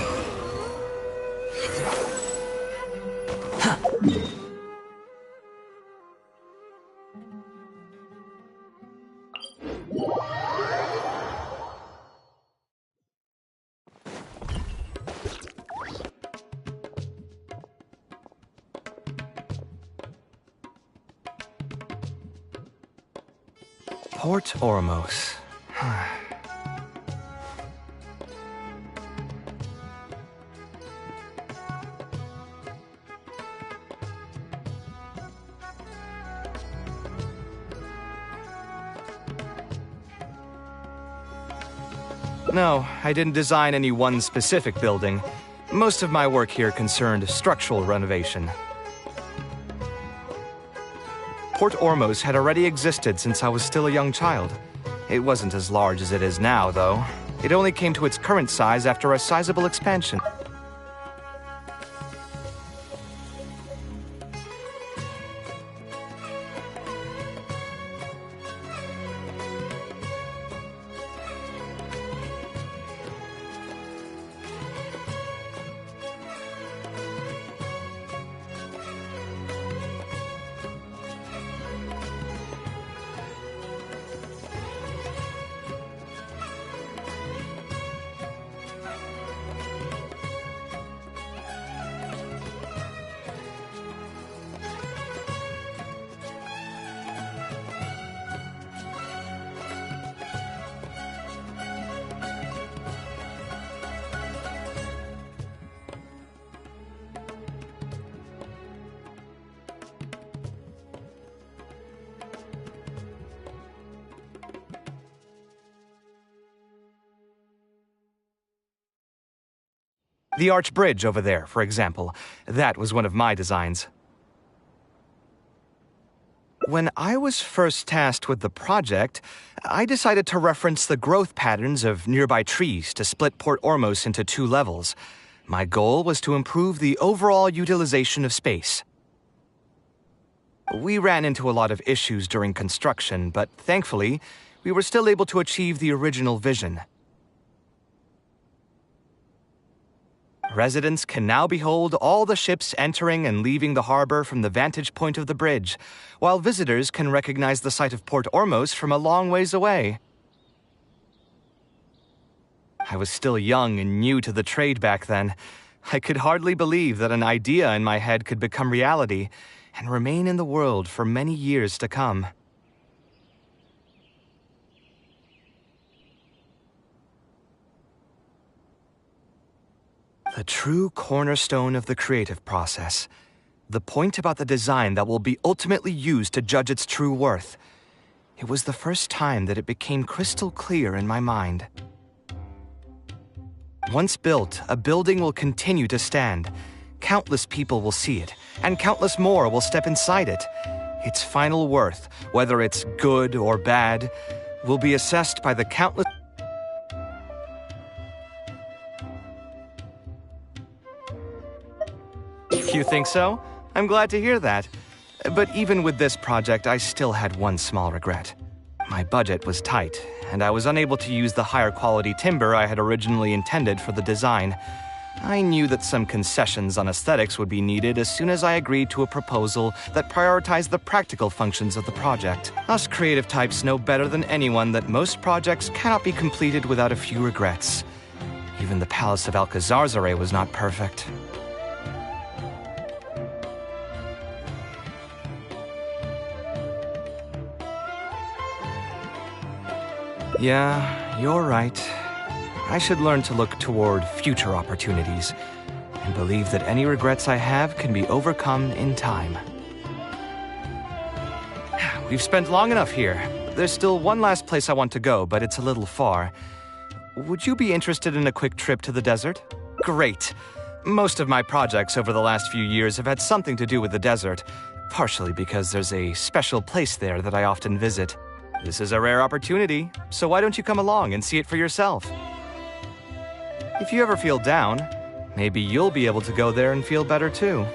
Port Ormos. No, I didn't design any one specific building. Most of my work here concerned structural renovation. Port Ormos had already existed since I was still a young child. It wasn't as large as it is now, though. It only came to its current size after a sizable expansion. The arch bridge over there, for example. That was one of my designs. When I was first tasked with the project, I decided to reference the growth patterns of nearby trees to split Port Ormos into 2 levels. My goal was to improve the overall utilization of space. We ran into a lot of issues during construction, but thankfully, we were still able to achieve the original vision. Residents can now behold all the ships entering and leaving the harbor from the vantage point of the bridge, while visitors can recognize the site of Port Ormos from a long ways away. I was still young and new to the trade back then. I could hardly believe that an idea in my head could become reality and remain in the world for many years to come. The true cornerstone of the creative process. The point about the design that will be ultimately used to judge its true worth. It was the first time that it became crystal clear in my mind. Once built, a building will continue to stand. Countless people will see it, and countless more will step inside it. Its final worth, whether it's good or bad, will be assessed by the countless... You think so? I'm glad to hear that. But even with this project, I still had one small regret. My budget was tight, and I was unable to use the higher quality timber I had originally intended for the design. I knew that some concessions on aesthetics would be needed as soon as I agreed to a proposal that prioritized the practical functions of the project. Us creative types know better than anyone that most projects cannot be completed without a few regrets. Even the Palace of Alcazarzare was not perfect. Yeah, you're right. I should learn to look toward future opportunities and believe that any regrets I have can be overcome in time. We've spent long enough here. There's still one last place I want to go, but it's a little far. Would you be interested in a quick trip to the desert? Great. Most of my projects over the last few years have had something to do with the desert, partially because there's a special place there that I often visit. This is a rare opportunity, so why don't you come along and see it for yourself? If you ever feel down, maybe you'll be able to go there and feel better too.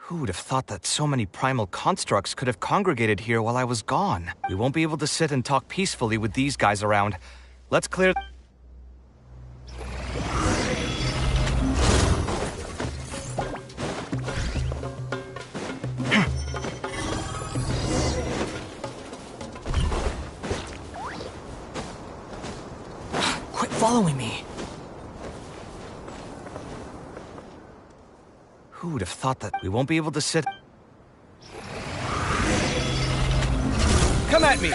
Who would have thought that so many primal constructs could have congregated here while I was gone? We won't be able to sit and talk peacefully with these guys around. Let's clear... Quit following me. Who would have thought that we won't be able to sit... Come at me!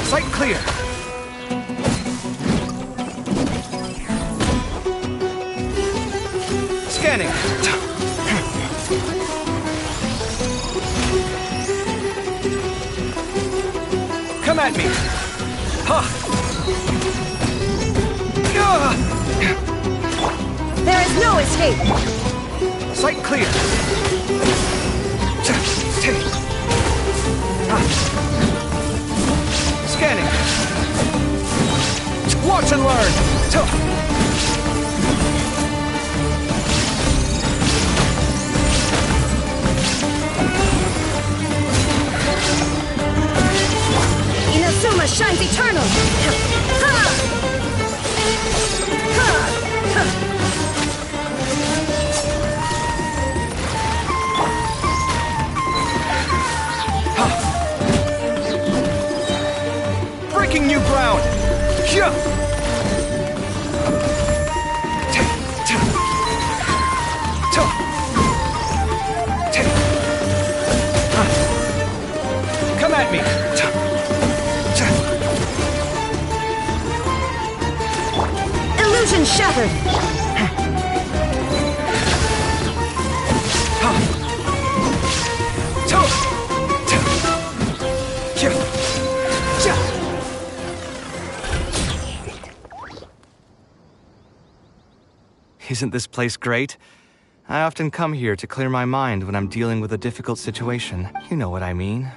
Sight clear! Scanning. Come at me. There is no escape. Sight clear. Scanning. Watch and learn. Inazuma shines eternal! Dimension shattered! Isn't this place great? I often come here to clear my mind when I'm dealing with a difficult situation. You know what I mean.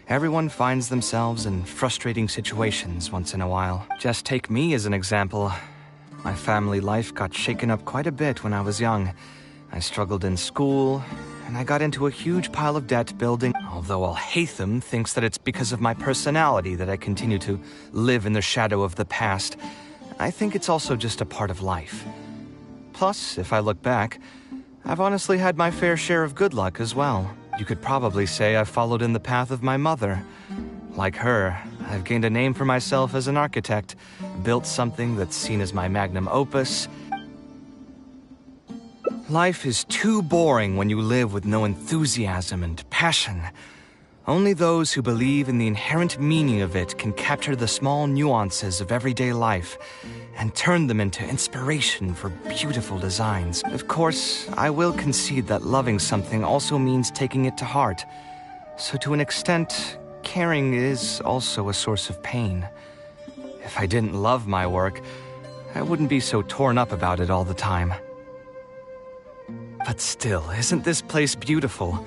Everyone finds themselves in frustrating situations once in a while. Just take me as an example. My family life got shaken up quite a bit when I was young. I struggled in school, and I got into a huge pile of debt building. Although Alhaitham thinks that it's because of my personality that I continue to live in the shadow of the past, I think it's also just a part of life. Plus, if I look back, I've honestly had my fair share of good luck as well. You could probably say I've followed in the path of my mother. Like her, I've gained a name for myself as an architect, built something that's seen as my magnum opus. Life is too boring when you live with no enthusiasm and passion. Only those who believe in the inherent meaning of it can capture the small nuances of everyday life and turn them into inspiration for beautiful designs. Of course, I will concede that loving something also means taking it to heart. So to an extent, caring is also a source of pain. If I didn't love my work, I wouldn't be so torn up about it all the time. But still, isn't this place beautiful?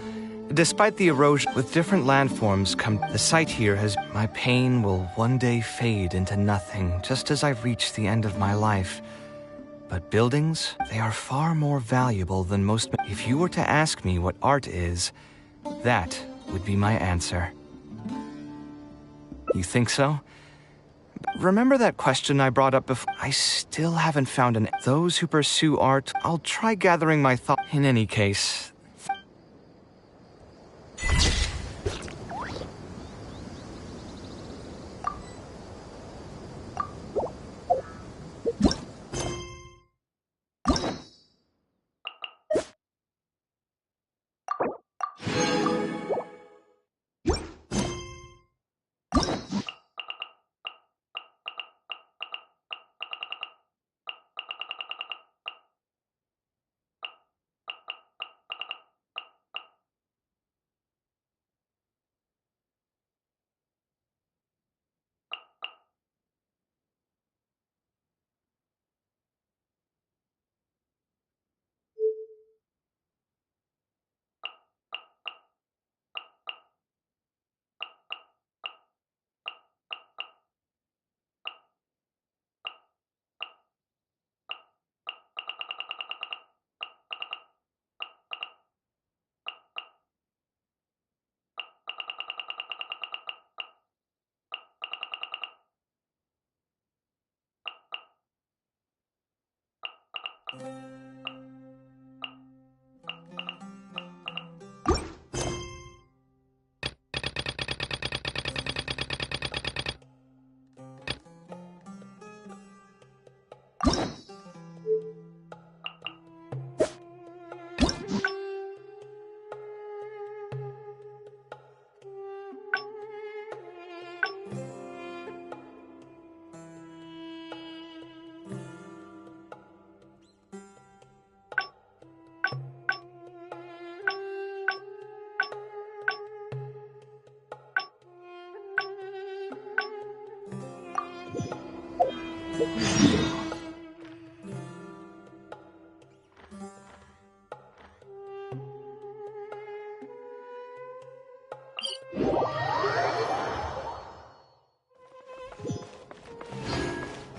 Despite the erosion, with different landforms the site here has... My pain will one day fade into nothing, just as I reach the end of my life. But buildings, they are far more valuable than most... If you were to ask me what art is, that would be my answer. You think so? Remember that question I brought up before? I still haven't found an... Those who pursue art, I'll try gathering my thoughts. In any case...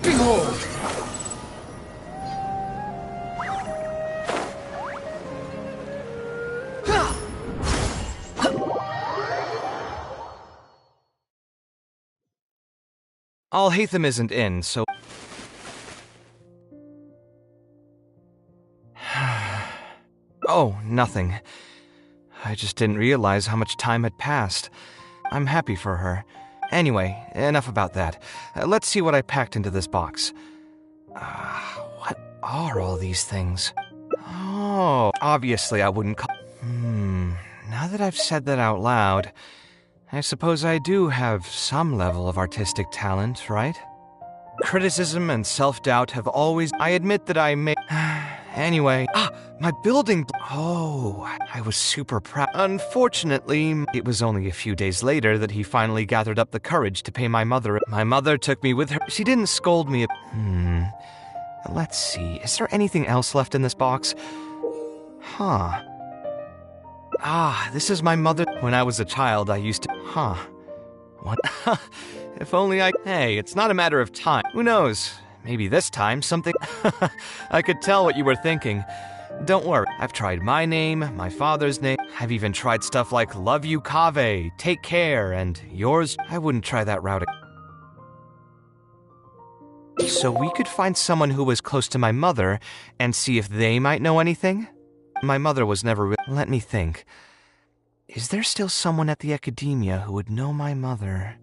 Behold! Alhaitham isn't in, so... Oh, nothing. I just didn't realize how much time had passed. I'm happy for her. Anyway, enough about that. Let's see what I packed into this box. What are all these things? Oh, obviously I wouldn't call... Now that I've said that out loud, I suppose I do have some level of artistic talent, right? Criticism and self-doubt have always... I admit that I made... Anyway, my building... Oh, I was super proud. Unfortunately, it was only a few days later that he finally gathered up the courage to pay my mother. My mother took me with her. She didn't scold me. Let's see. Is there anything else left in this box? Huh. This is my mother. When I was a child, I used to... What? If only I... Hey, it's not a matter of time. Who knows? Maybe this time something... I could tell what you were thinking. Don't worry. I've tried my name, my father's name. I've even tried stuff like love you, Kaveh, take care, and yours. I wouldn't try that route. So we could find someone who was close to my mother and see if they might know anything? My mother was never... Let me think. Is there still someone at the academia who would know my mother?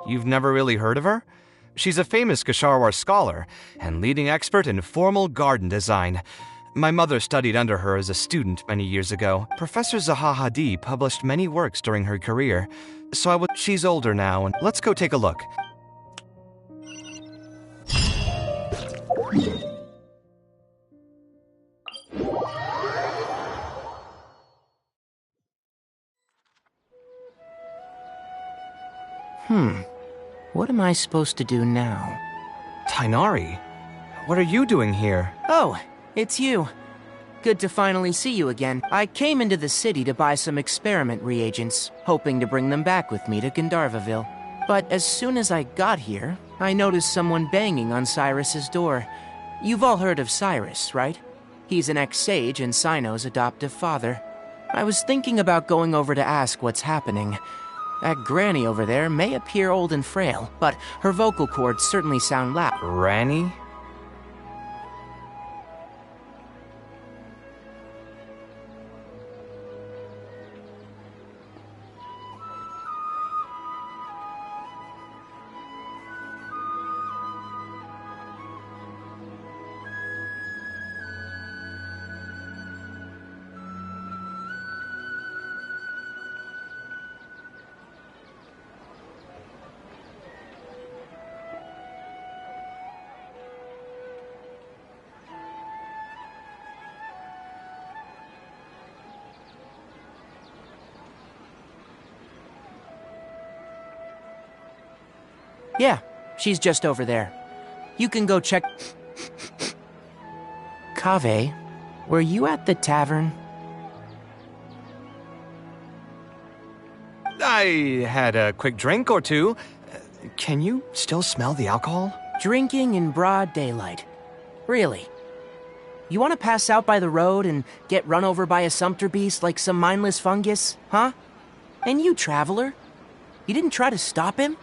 You've never really heard of her? She's a famous Kasharwar scholar and leading expert in formal garden design. My mother studied under her as a student many years ago. Professor Zaha Hadi published many works during her career. So she's older now, and let's go take a look. What am I supposed to do now? Tainari, what are you doing here? Oh, it's you. Good to finally see you again. I came into the city to buy some experiment reagents, hoping to bring them back with me to Gandharvaville. But as soon as I got here, I noticed someone banging on Cyrus's door. You've all heard of Cyrus, right? He's an ex-sage and Sino's adoptive father. I was thinking about going over to ask what's happening. That granny over there may appear old and frail, but her vocal cords certainly sound loud. Granny? Yeah, she's just over there. You can go check... Kaveh, were you at the tavern? I had a quick drink or two. Can you still smell the alcohol? Drinking in broad daylight. Really? You want to pass out by the road and get run over by a sumpter beast like some mindless fungus, huh? And you, traveler? You didn't try to stop him?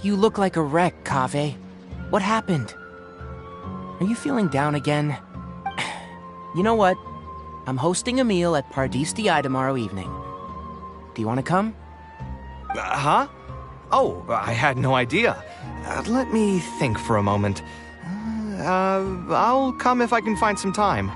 You look like a wreck, Kaveh. What happened? Are you feeling down again? You know what? I'm hosting a meal at Pardistii tomorrow evening. Do you want to come? Huh? Oh, I had no idea. Let me think for a moment. I'll come if I can find some time.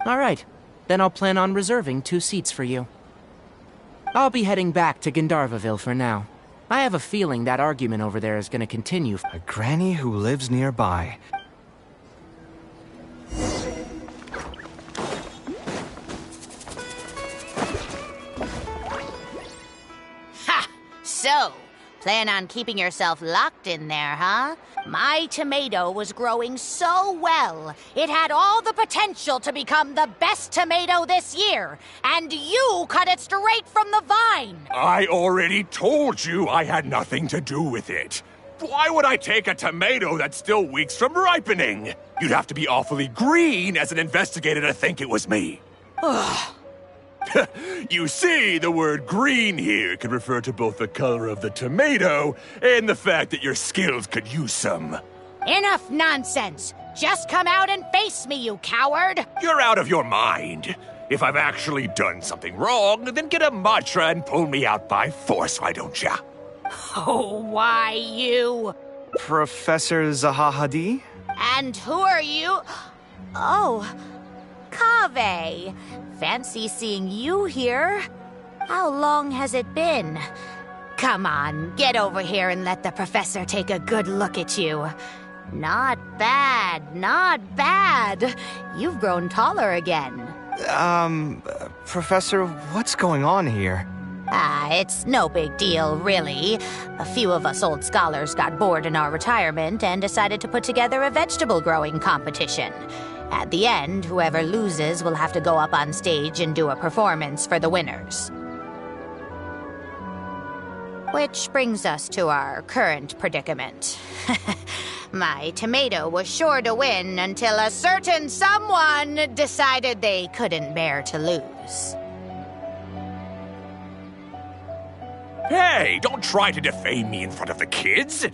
All right, then I'll plan on reserving 2 seats for you. I'll be heading back to Gandharvaville for now. I have a feeling that argument over there is going to continue. A granny who lives nearby. Ha! So, plan on keeping yourself locked in there, huh? My tomato was growing so well, it had all the potential to become the best tomato this year, and you cut it straight from the vine! I already told you I had nothing to do with it. Why would I take a tomato that's still weeks from ripening? You'd have to be awfully green as an investigator to think it was me. You see, the word green here could refer to both the color of the tomato and the fact that your skills could use some. Enough nonsense! Just come out and face me, you coward! You're out of your mind. If I've actually done something wrong, then get a mantra and pull me out by force, why don't ya? Oh, why you? Professor Zahahadi? And who are you? Oh, Kaveh. Fancy seeing you here. How long has it been? Come on, get over here and let the professor take a good look at you. Not bad, not bad. You've grown taller again. Professor, what's going on here? It's no big deal, really. A few of us old scholars got bored in our retirement and decided to put together a vegetable growing competition. At the end, whoever loses will have to go up on stage and do a performance for the winners. Which brings us to our current predicament. My tomato was sure to win until a certain someone decided they couldn't bear to lose. Hey, don't try to defame me in front of the kids.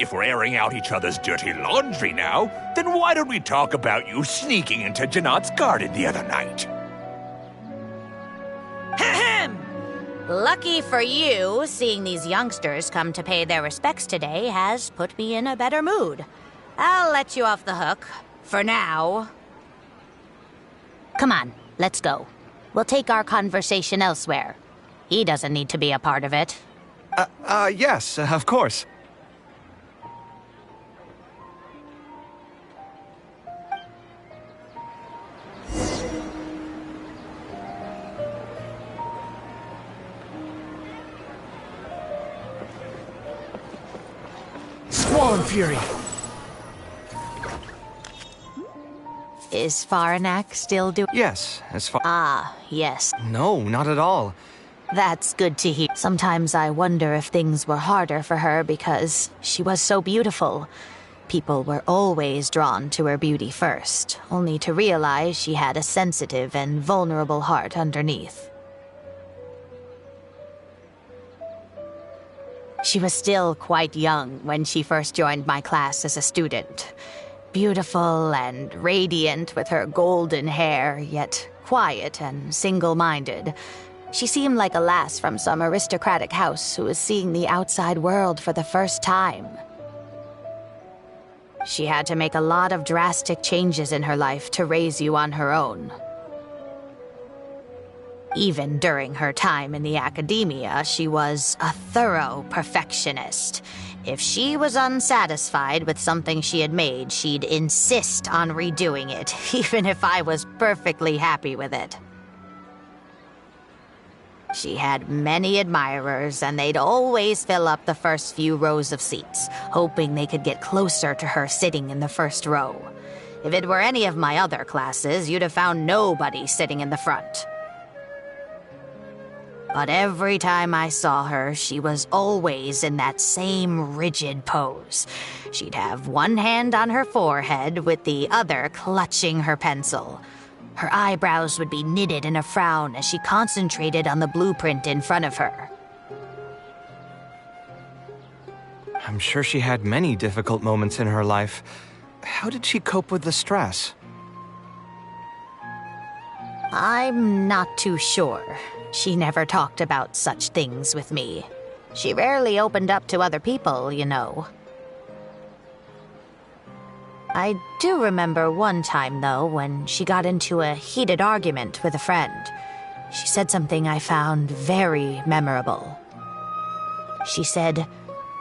If we're airing out each other's dirty laundry now, then why don't we talk about you sneaking into Janat's garden the other night? Lucky for you, seeing these youngsters come to pay their respects today has put me in a better mood. I'll let you off the hook, for now. Come on, let's go. We'll take our conversation elsewhere. He doesn't need to be a part of it. Yes, of course. Squall and Fury! Is Faranak still doing... Yes, as far... Ah, yes. No, not at all. That's good to hear. Sometimes I wonder if things were harder for her because she was so beautiful. People were always drawn to her beauty first, only to realize she had a sensitive and vulnerable heart underneath. She was still quite young when she first joined my class as a student. Beautiful and radiant with her golden hair, yet quiet and single-minded. She seemed like a lass from some aristocratic house who was seeing the outside world for the first time. She had to make a lot of drastic changes in her life to raise you on her own. Even during her time in the academia, she was a thorough perfectionist. If she was unsatisfied with something she had made, she'd insist on redoing it, even if I was perfectly happy with it. She had many admirers, and they'd always fill up the first few rows of seats, hoping they could get closer to her sitting in the first row. If it were any of my other classes, you'd have found nobody sitting in the front. But every time I saw her, she was always in that same rigid pose. She'd have one hand on her forehead with the other clutching her pencil. Her eyebrows would be knitted in a frown as she concentrated on the blueprint in front of her. I'm sure she had many difficult moments in her life. How did she cope with the stress? I'm not too sure. She never talked about such things with me. She rarely opened up to other people, you know. I do remember one time, though, when she got into a heated argument with a friend. She said something I found very memorable. She said,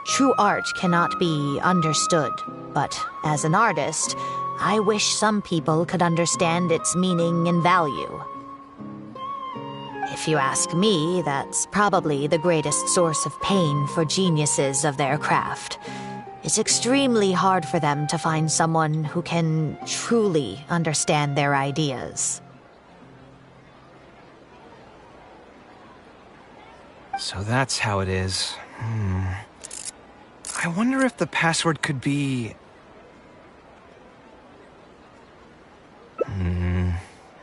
"True art cannot be understood, but as an artist, I wish some people could understand its meaning and value." If you ask me, that's probably the greatest source of pain for geniuses of their craft. It's extremely hard for them to find someone who can truly understand their ideas. So that's how it is. I wonder if the password could be...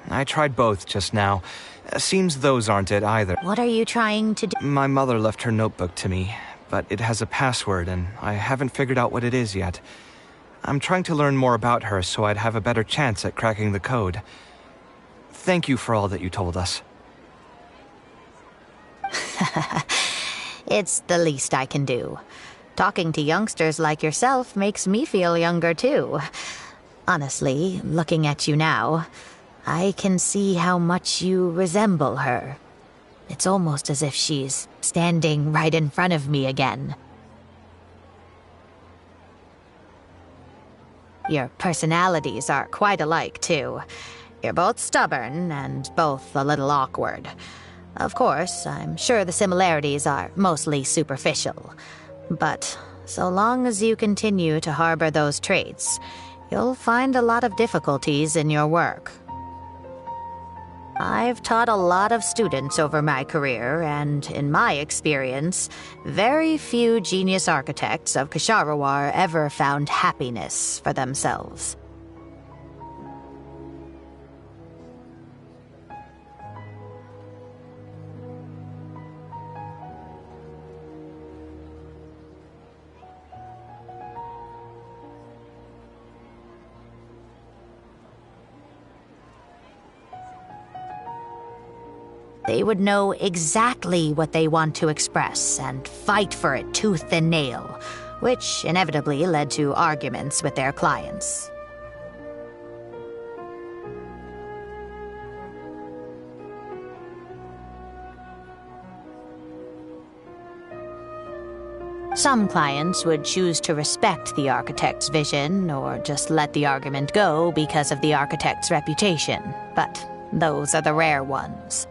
I tried both just now. Seems those aren't it either. What are you trying to do? My mother left her notebook to me, but it has a password and I haven't figured out what it is yet. I'm trying to learn more about her so I'd have a better chance at cracking the code. thank you for all that you told us. It's the least I can do. Talking to youngsters like yourself makes me feel younger, too. Honestly, looking at you now, I can see how much you resemble her. It's almost as if she's standing right in front of me again. Your personalities are quite alike, too. You're both stubborn and both a little awkward. Of course, I'm sure the similarities are mostly superficial. But so long as you continue to harbor those traits, you'll find a lot of difficulties in your work. I've taught a lot of students over my career, and in my experience, very few genius architects of Ksharawar ever found happiness for themselves. They would know exactly what they want to express and fight for it tooth and nail, which inevitably led to arguments with their clients. Some clients would choose to respect the architect's vision or just let the argument go because of the architect's reputation, but those are the rare ones.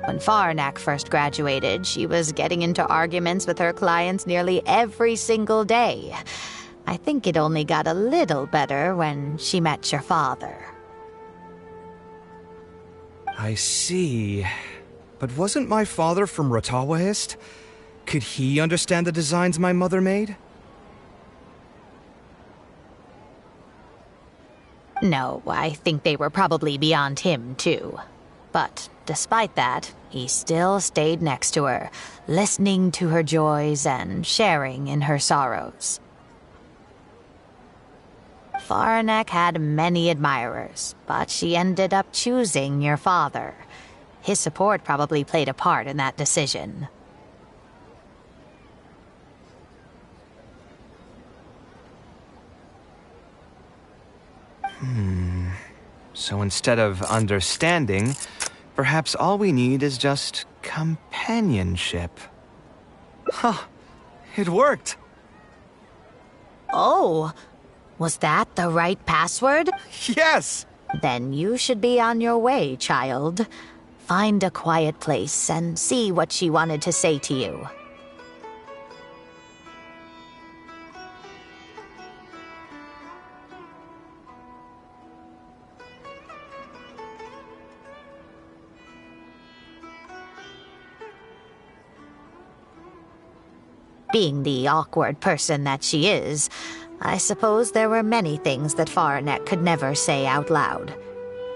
When Faranak first graduated, she was getting into arguments with her clients nearly every single day. I think it only got a little better when she met your father. I see. But wasn't my father from Rotawahist? Could he understand the designs my mother made? No, I think they were probably beyond him, too. But despite that, he still stayed next to her, listening to her joys and sharing in her sorrows. Faranak had many admirers, but she ended up choosing your father. His support probably played a part in that decision. So instead of understanding, perhaps all we need is just companionship. Huh. It worked. Oh, was that the right password? Yes! Then you should be on your way, child. Find a quiet place and see what she wanted to say to you. Being the awkward person that she is, I suppose there were many things that Faranek could never say out loud.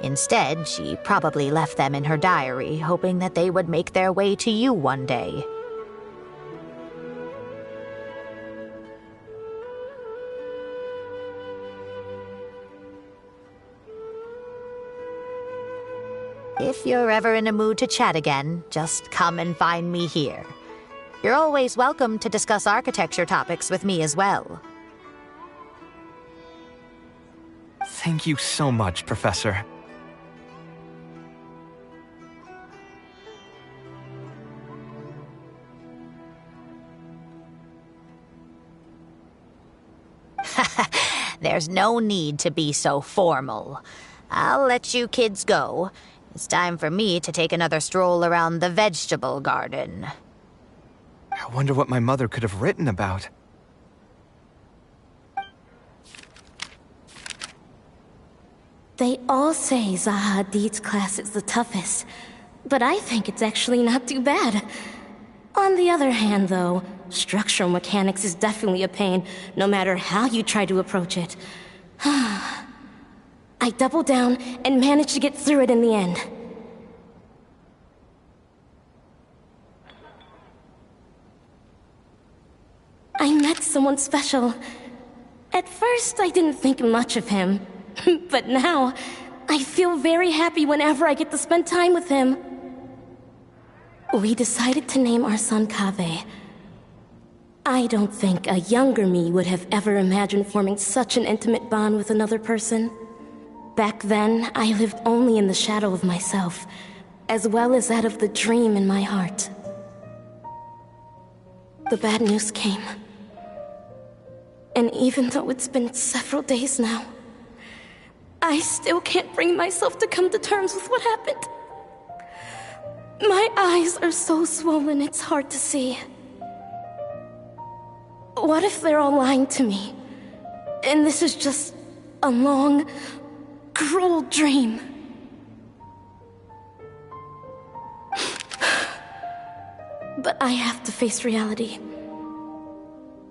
Instead, she probably left them in her diary, hoping that they would make their way to you one day. If you're ever in a mood to chat again, just come and find me here. You're always welcome to discuss architecture topics with me as well. Thank you so much, Professor. There's no need to be so formal. I'll let you kids go. It's time for me to take another stroll around the vegetable garden. I wonder what my mother could have written about. They all say Zaha Hadid's class is the toughest, but I think it's actually not too bad. On the other hand, though, structural mechanics is definitely a pain, no matter how you try to approach it. I doubled down and managed to get through it in the end. I met someone special. At first, I didn't think much of him. But now, I feel very happy whenever I get to spend time with him. We decided to name our son Kaveh. I don't think a younger me would have ever imagined forming such an intimate bond with another person. Back then, I lived only in the shadow of myself, as well as that of the dream in my heart. The bad news came. And even though it's been several days now, I still can't bring myself to come to terms with what happened. My eyes are so swollen it's hard to see. What if they're all lying to me? And this is just a long, cruel dream. But I have to face reality.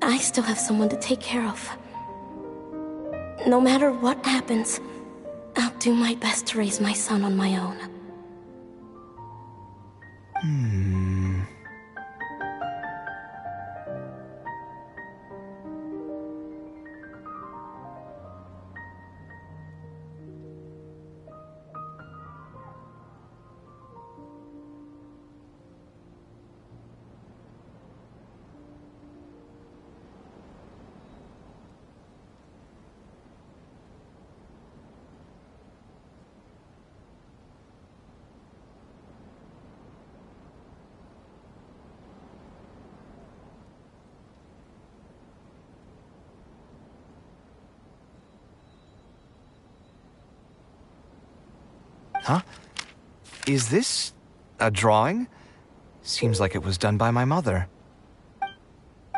I still have someone to take care of. No matter what happens, I'll do my best to raise my son on my own. Huh? Is this a drawing? Seems like it was done by my mother.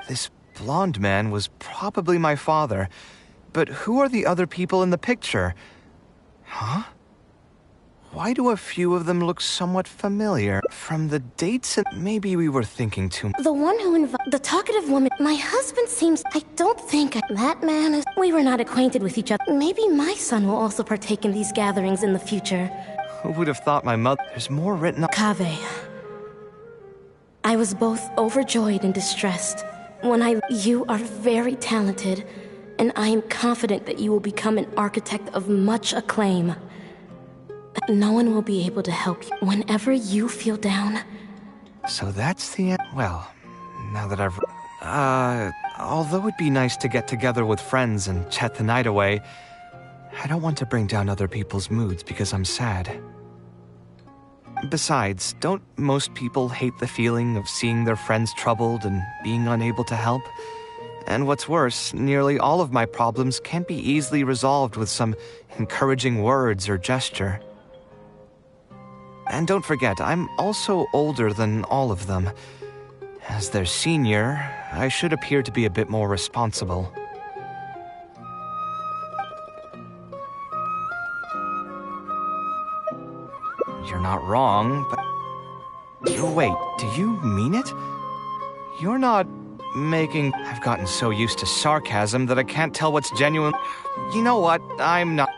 This blonde man was probably my father, but who are the other people in the picture? Huh? Why do a few of them look somewhat familiar? From the dates, maybe we were thinking too much. The one who the talkative woman, my husband seems, I don't think that man is, we were not acquainted with each other. Maybe my son will also partake in these gatherings in the future. Who would have thought my mother? There's more written on. Kaveh. I was both overjoyed and distressed you are very talented, and I am confident that you will become an architect of much acclaim. No one will be able to help you whenever you feel down. So that's the end. Well, now that I've... although it'd be nice to get together with friends and chat the night away, I don't want to bring down other people's moods because I'm sad. Besides, don't most people hate the feeling of seeing their friends troubled and being unable to help? And what's worse, nearly all of my problems can't be easily resolved with some encouraging words or gesture. And don't forget, I'm also older than all of them. As their senior, I should appear to be a bit more responsible. You're not wrong, but... Wait, do you mean it? You're not making... I've gotten so used to sarcasm that I can't tell what's genuine. You know what? I'm not...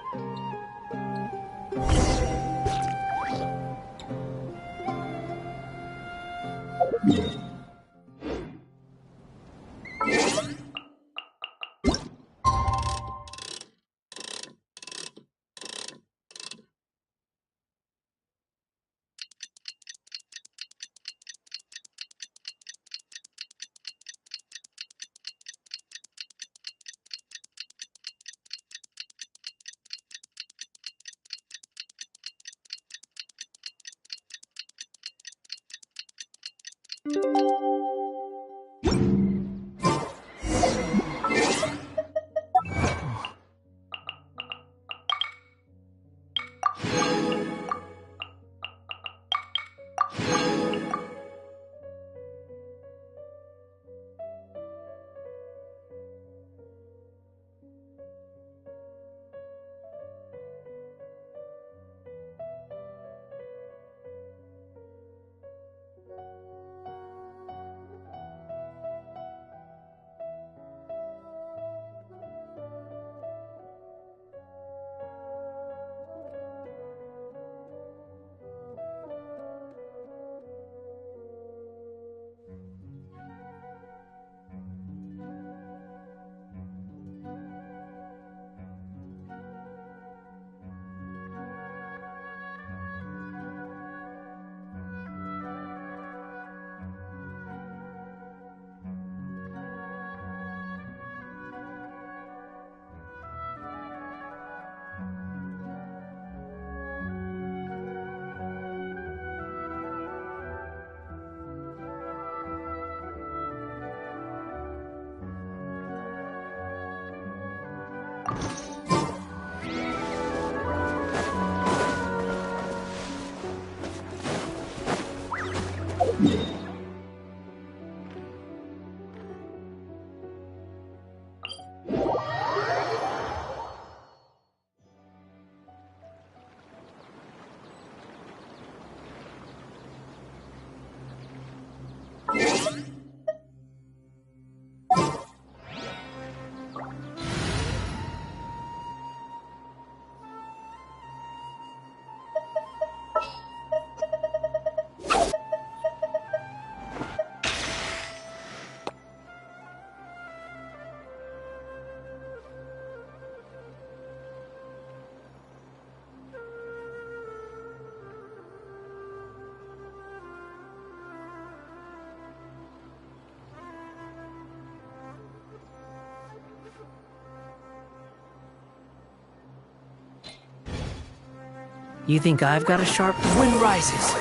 You think I've got a sharp... Wind rises.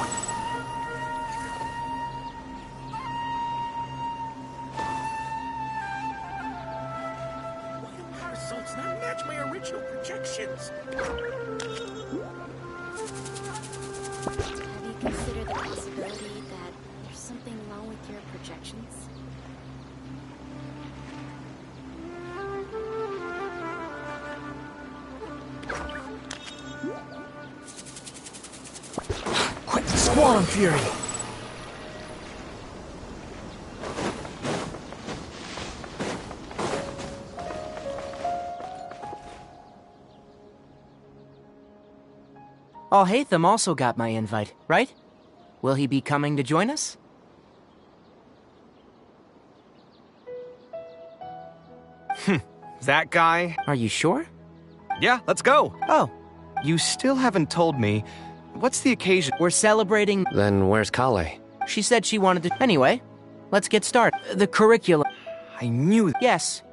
Results not match my original projections. Have you considered the possibility that there's something wrong with your projections? Quick, Squall and Fury! Alhaitham also got my invite, right? Will he be coming to join us? That guy? Are you sure? Yeah, let's go. Oh. You still haven't told me. What's the occasion? We're celebrating... Then where's Kale? She said she wanted to... Anyway, let's get started. The curriculum... I knew... Yes.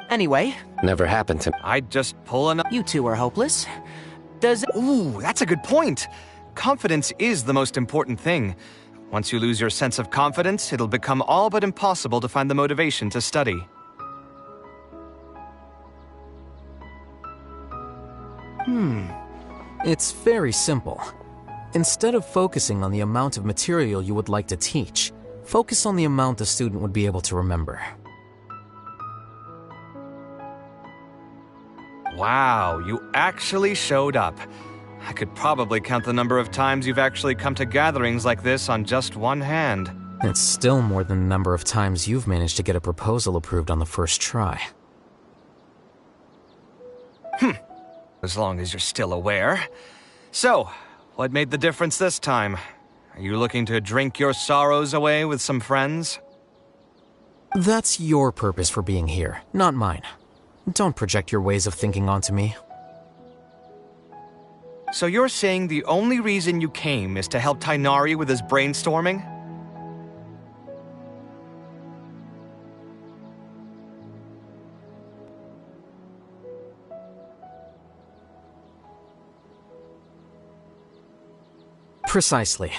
Anyway... Never happened to me. I'd just pull an... You two are hopeless. Does... Ooh, that's a good point. Confidence is the most important thing. Once you lose your sense of confidence, it'll become all but impossible to find the motivation to study. It's very simple. Instead of focusing on the amount of material you would like to teach, focus on the amount the student would be able to remember. Wow, you actually showed up. I could probably count the number of times you've actually come to gatherings like this on just one hand. It's still more than the number of times you've managed to get a proposal approved on the first try. As long as you're still aware. So, what made the difference this time? Are you looking to drink your sorrows away with some friends? That's your purpose for being here, not mine. Don't project your ways of thinking onto me. So you're saying the only reason you came is to help Tainari with his brainstorming? Precisely.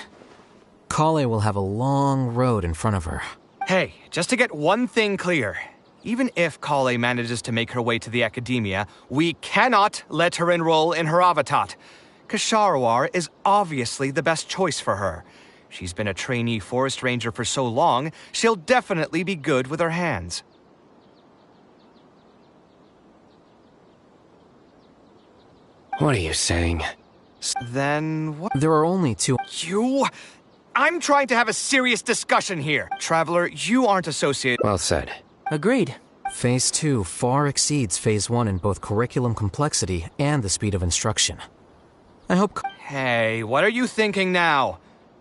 Kale will have a long road in front of her. Hey, just to get one thing clear. Even if Kale manages to make her way to the academia, we cannot let her enroll in her Avatat. Kasharawar is obviously the best choice for her. She's been a trainee forest ranger for so long, she'll definitely be good with her hands. What are you saying? Then what? There are only two. You? I'm trying to have a serious discussion here. Traveler, you aren't associated. Well said. Agreed. Phase 2 far exceeds Phase 1 in both curriculum complexity and the speed of instruction. I hope... Hey, what are you thinking now?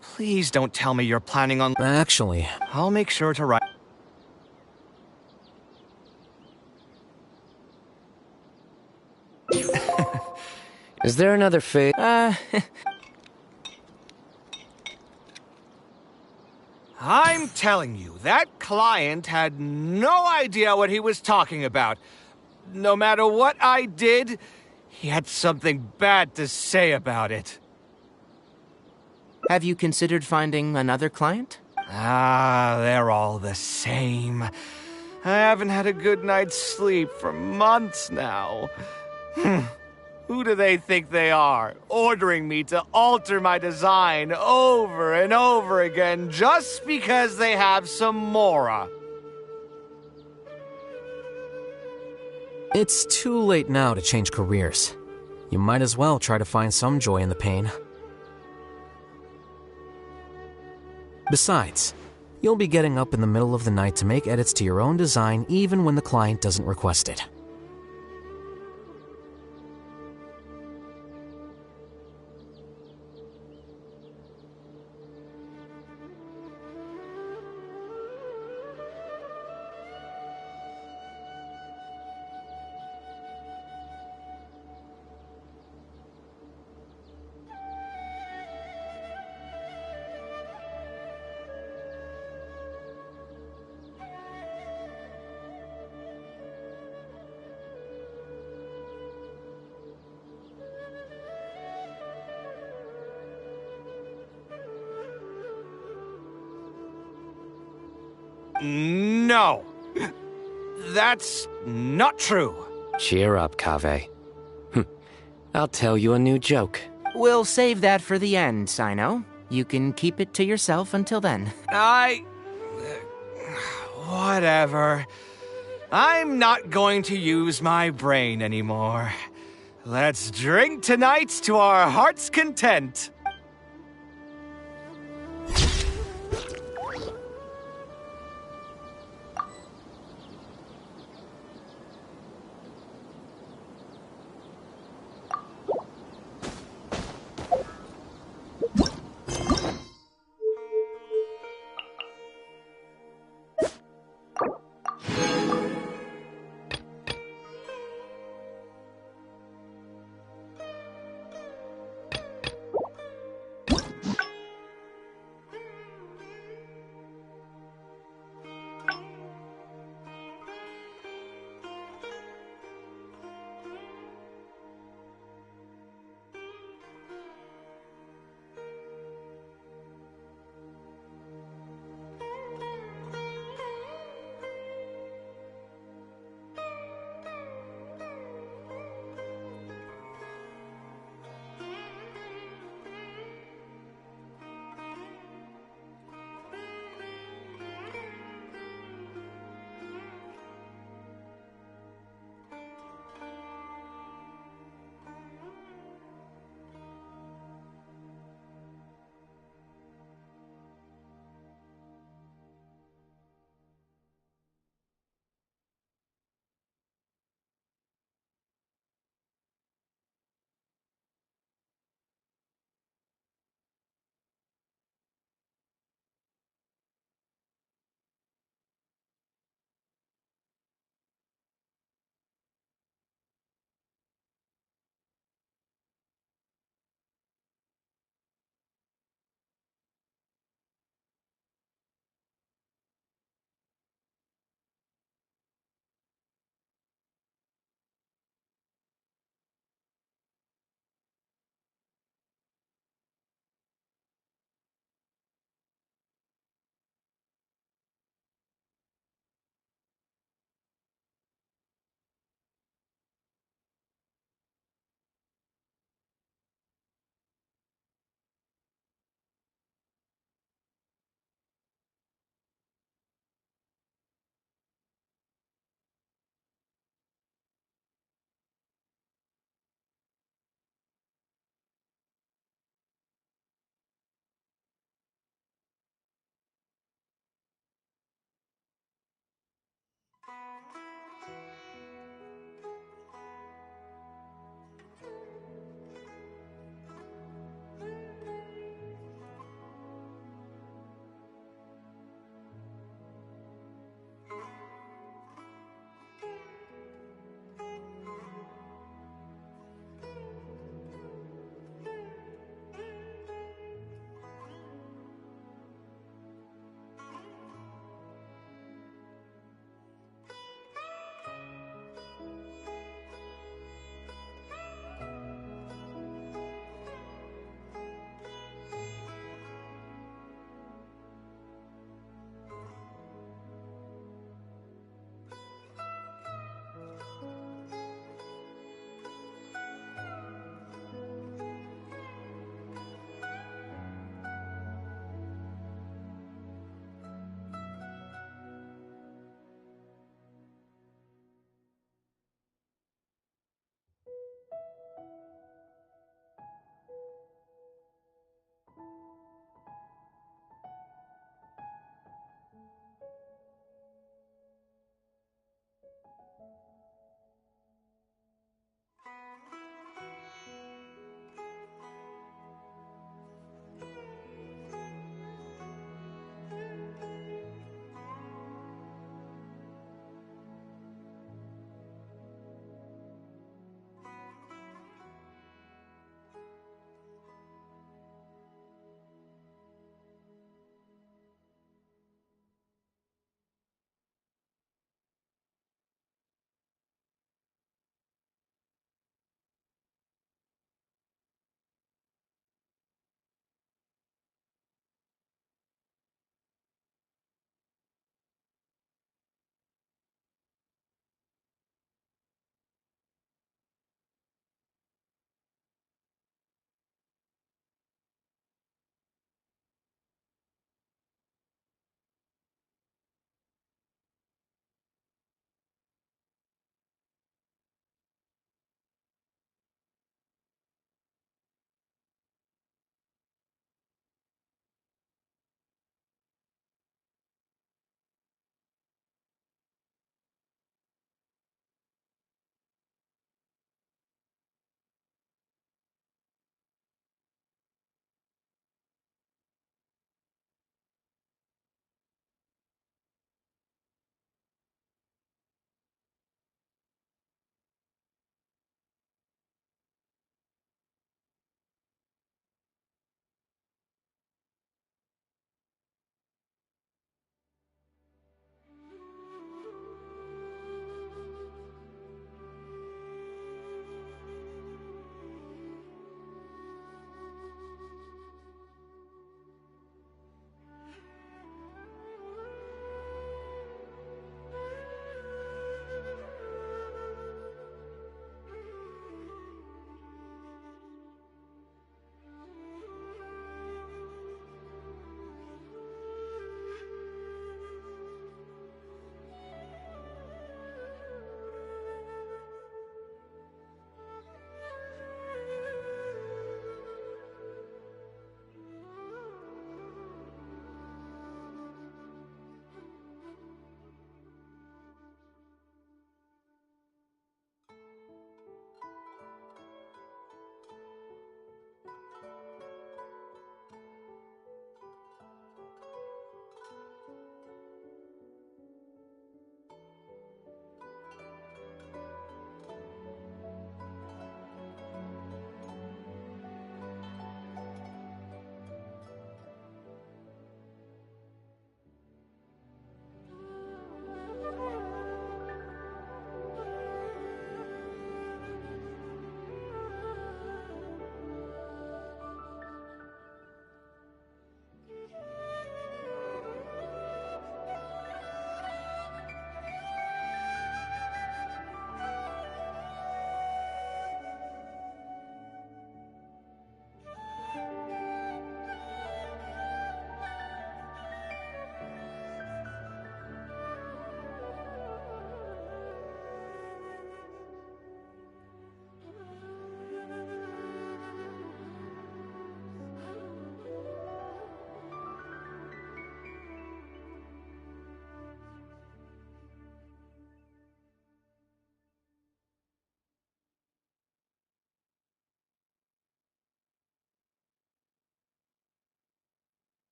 Please don't tell me you're planning on... Actually... I'll make sure to write... Is there another phase? I'm telling you, that client had no idea what he was talking about. No matter what I did, he had something bad to say about it. Have you considered finding another client? They're all the same. I haven't had a good night's sleep for months now. Who do they think they are, ordering me to alter my design over and over again just because they have some Mora? It's too late now to change careers. You might as well try to find some joy in the pain. Besides, you'll be getting up in the middle of the night to make edits to your own design even when the client doesn't request it. No. That's not true. Cheer up, Kaveh. I'll tell you a new joke. We'll save that for the end, Sino. You can keep it to yourself until then. Whatever. I'm not going to use my brain anymore. Let's drink tonight to our heart's content.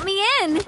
me in!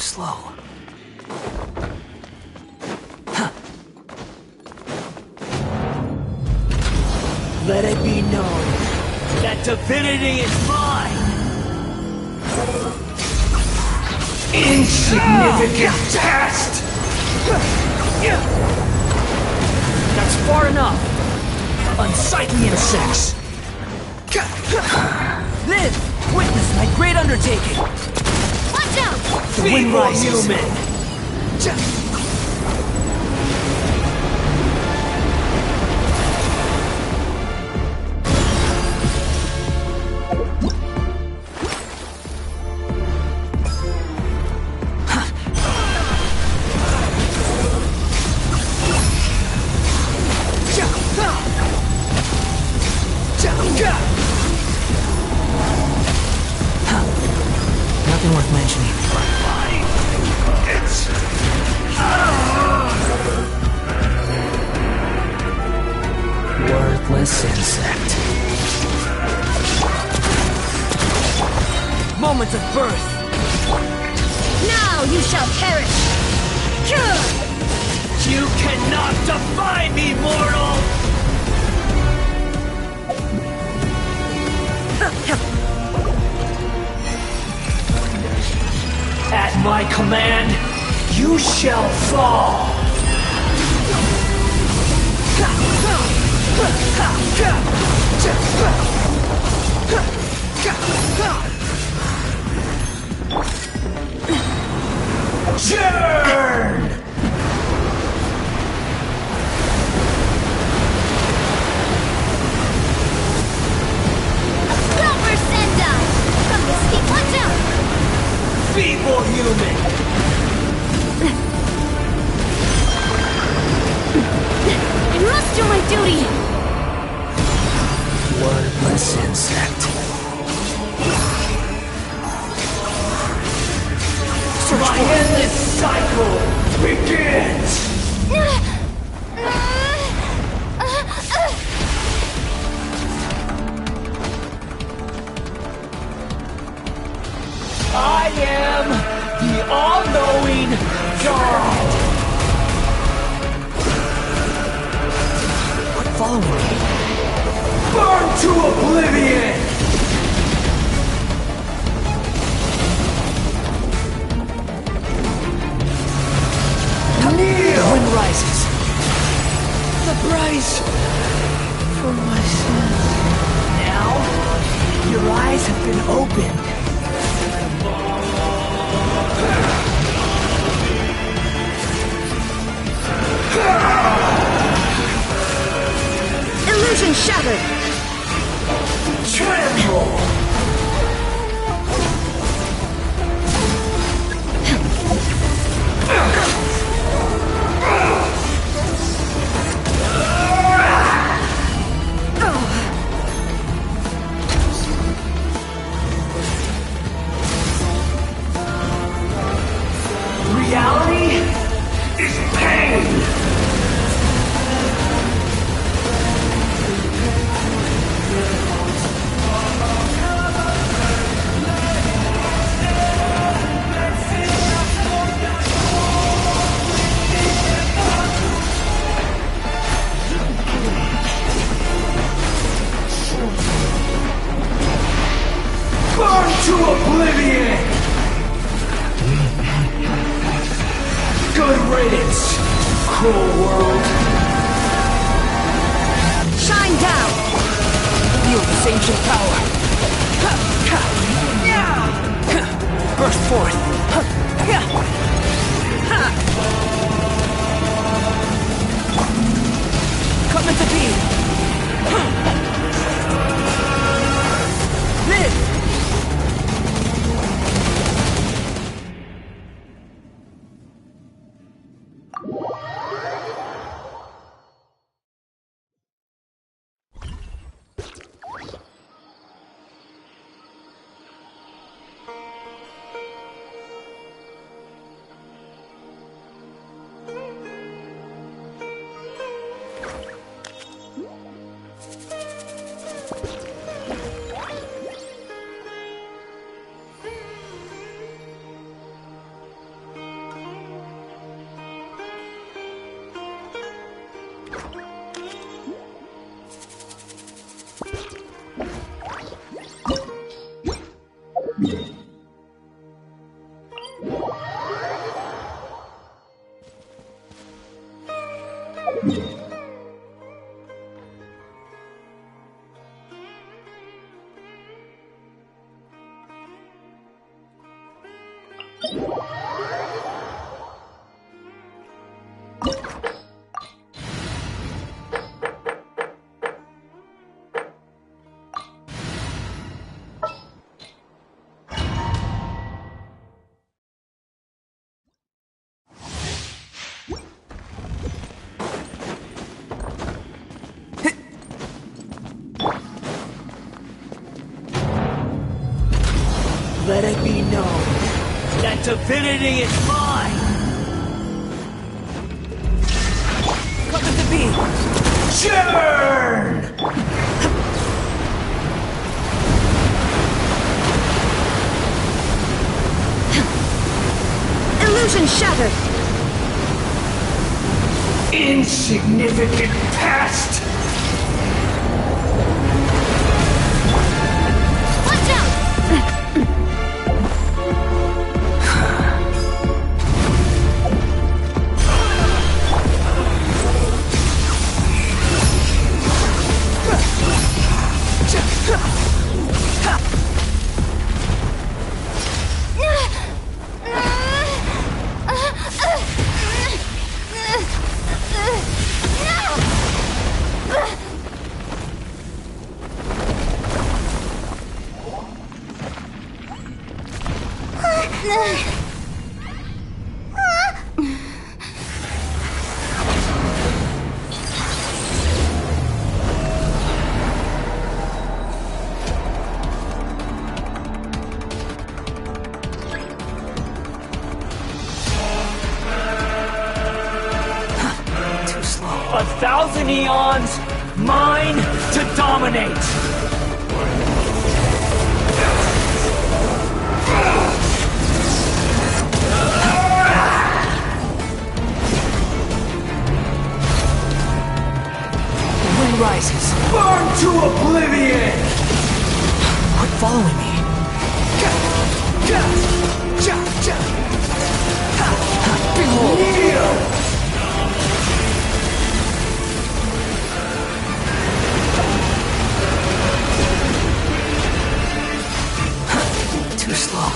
slow. Let it be known that divinity is mine! Insignificant test! That's far enough! Unsightly insects! Live! Witness my great undertaking! Watch out! The wind rises! Human! Nothing worth mentioning. Worthless insect. Moment of birth. Now you shall perish! You cannot defy me, mortal! At my command, you shall fall! Churn! Silver Senda! From the steep, watch out! Feeble human! I must do my duty! Wordless insect. My endless cycle begins! I am the all-knowing God! What following me? Burn to oblivion! Kneel! The wind rises. The price for my sins. Now, your eyes have been opened. Illusion shattered! Tremble! Reality is pain! Burn to oblivion! Good riddance, cruel world. Shine down! Feel this ancient power. Burst forth. Come into being. Live! That divinity is mine! Come at the beam! Churn! Illusion shattered! Insignificant pest! Watch out! Too slow. 1,000 eons, mine to dominate! Rises. Burn to oblivion! Quit following me. Behold! Kneel! Too slow.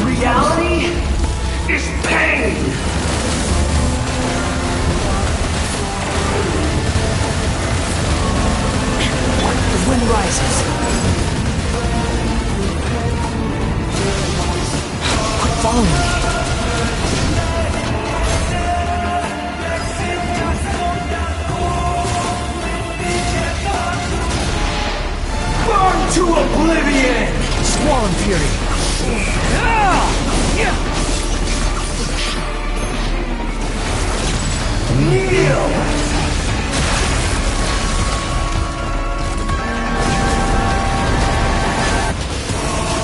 Reality is pain! The wind rises. Quit following me. Burn to oblivion! Squall and fury. Kneel!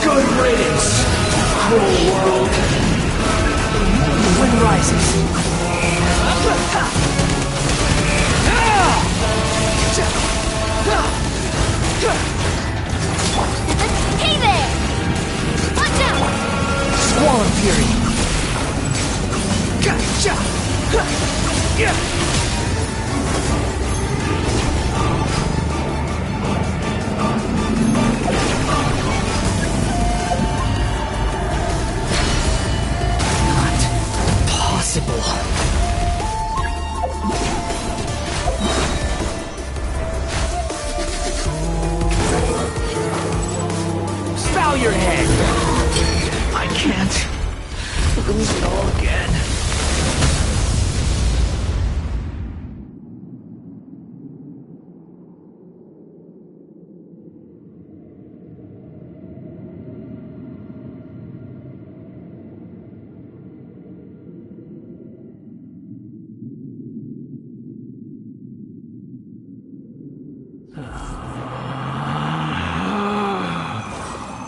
Good riddance, cruel world! The wind rises. Hey there! Watch out! Squall and fury. Not possible. Bow your head! I can't lose it all again.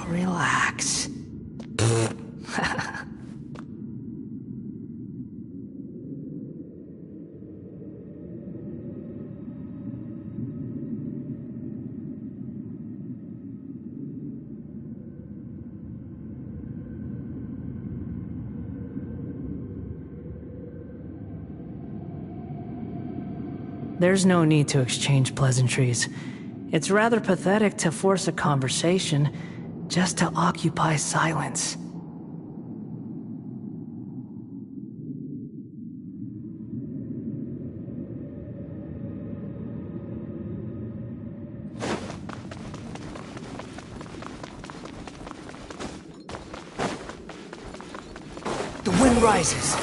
Relax. There's no need to exchange pleasantries. It's rather pathetic to force a conversation just to occupy silence. The wind sun rises.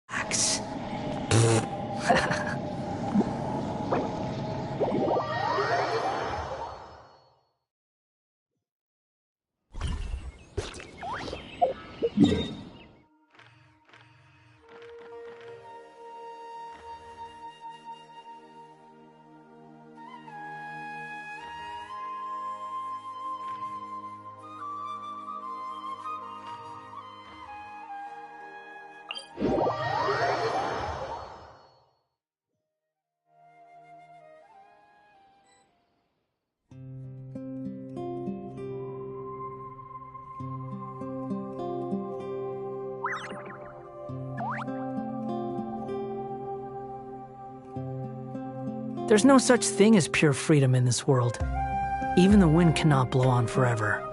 Axe. There's no such thing as pure freedom in this world. Even the wind cannot blow on forever.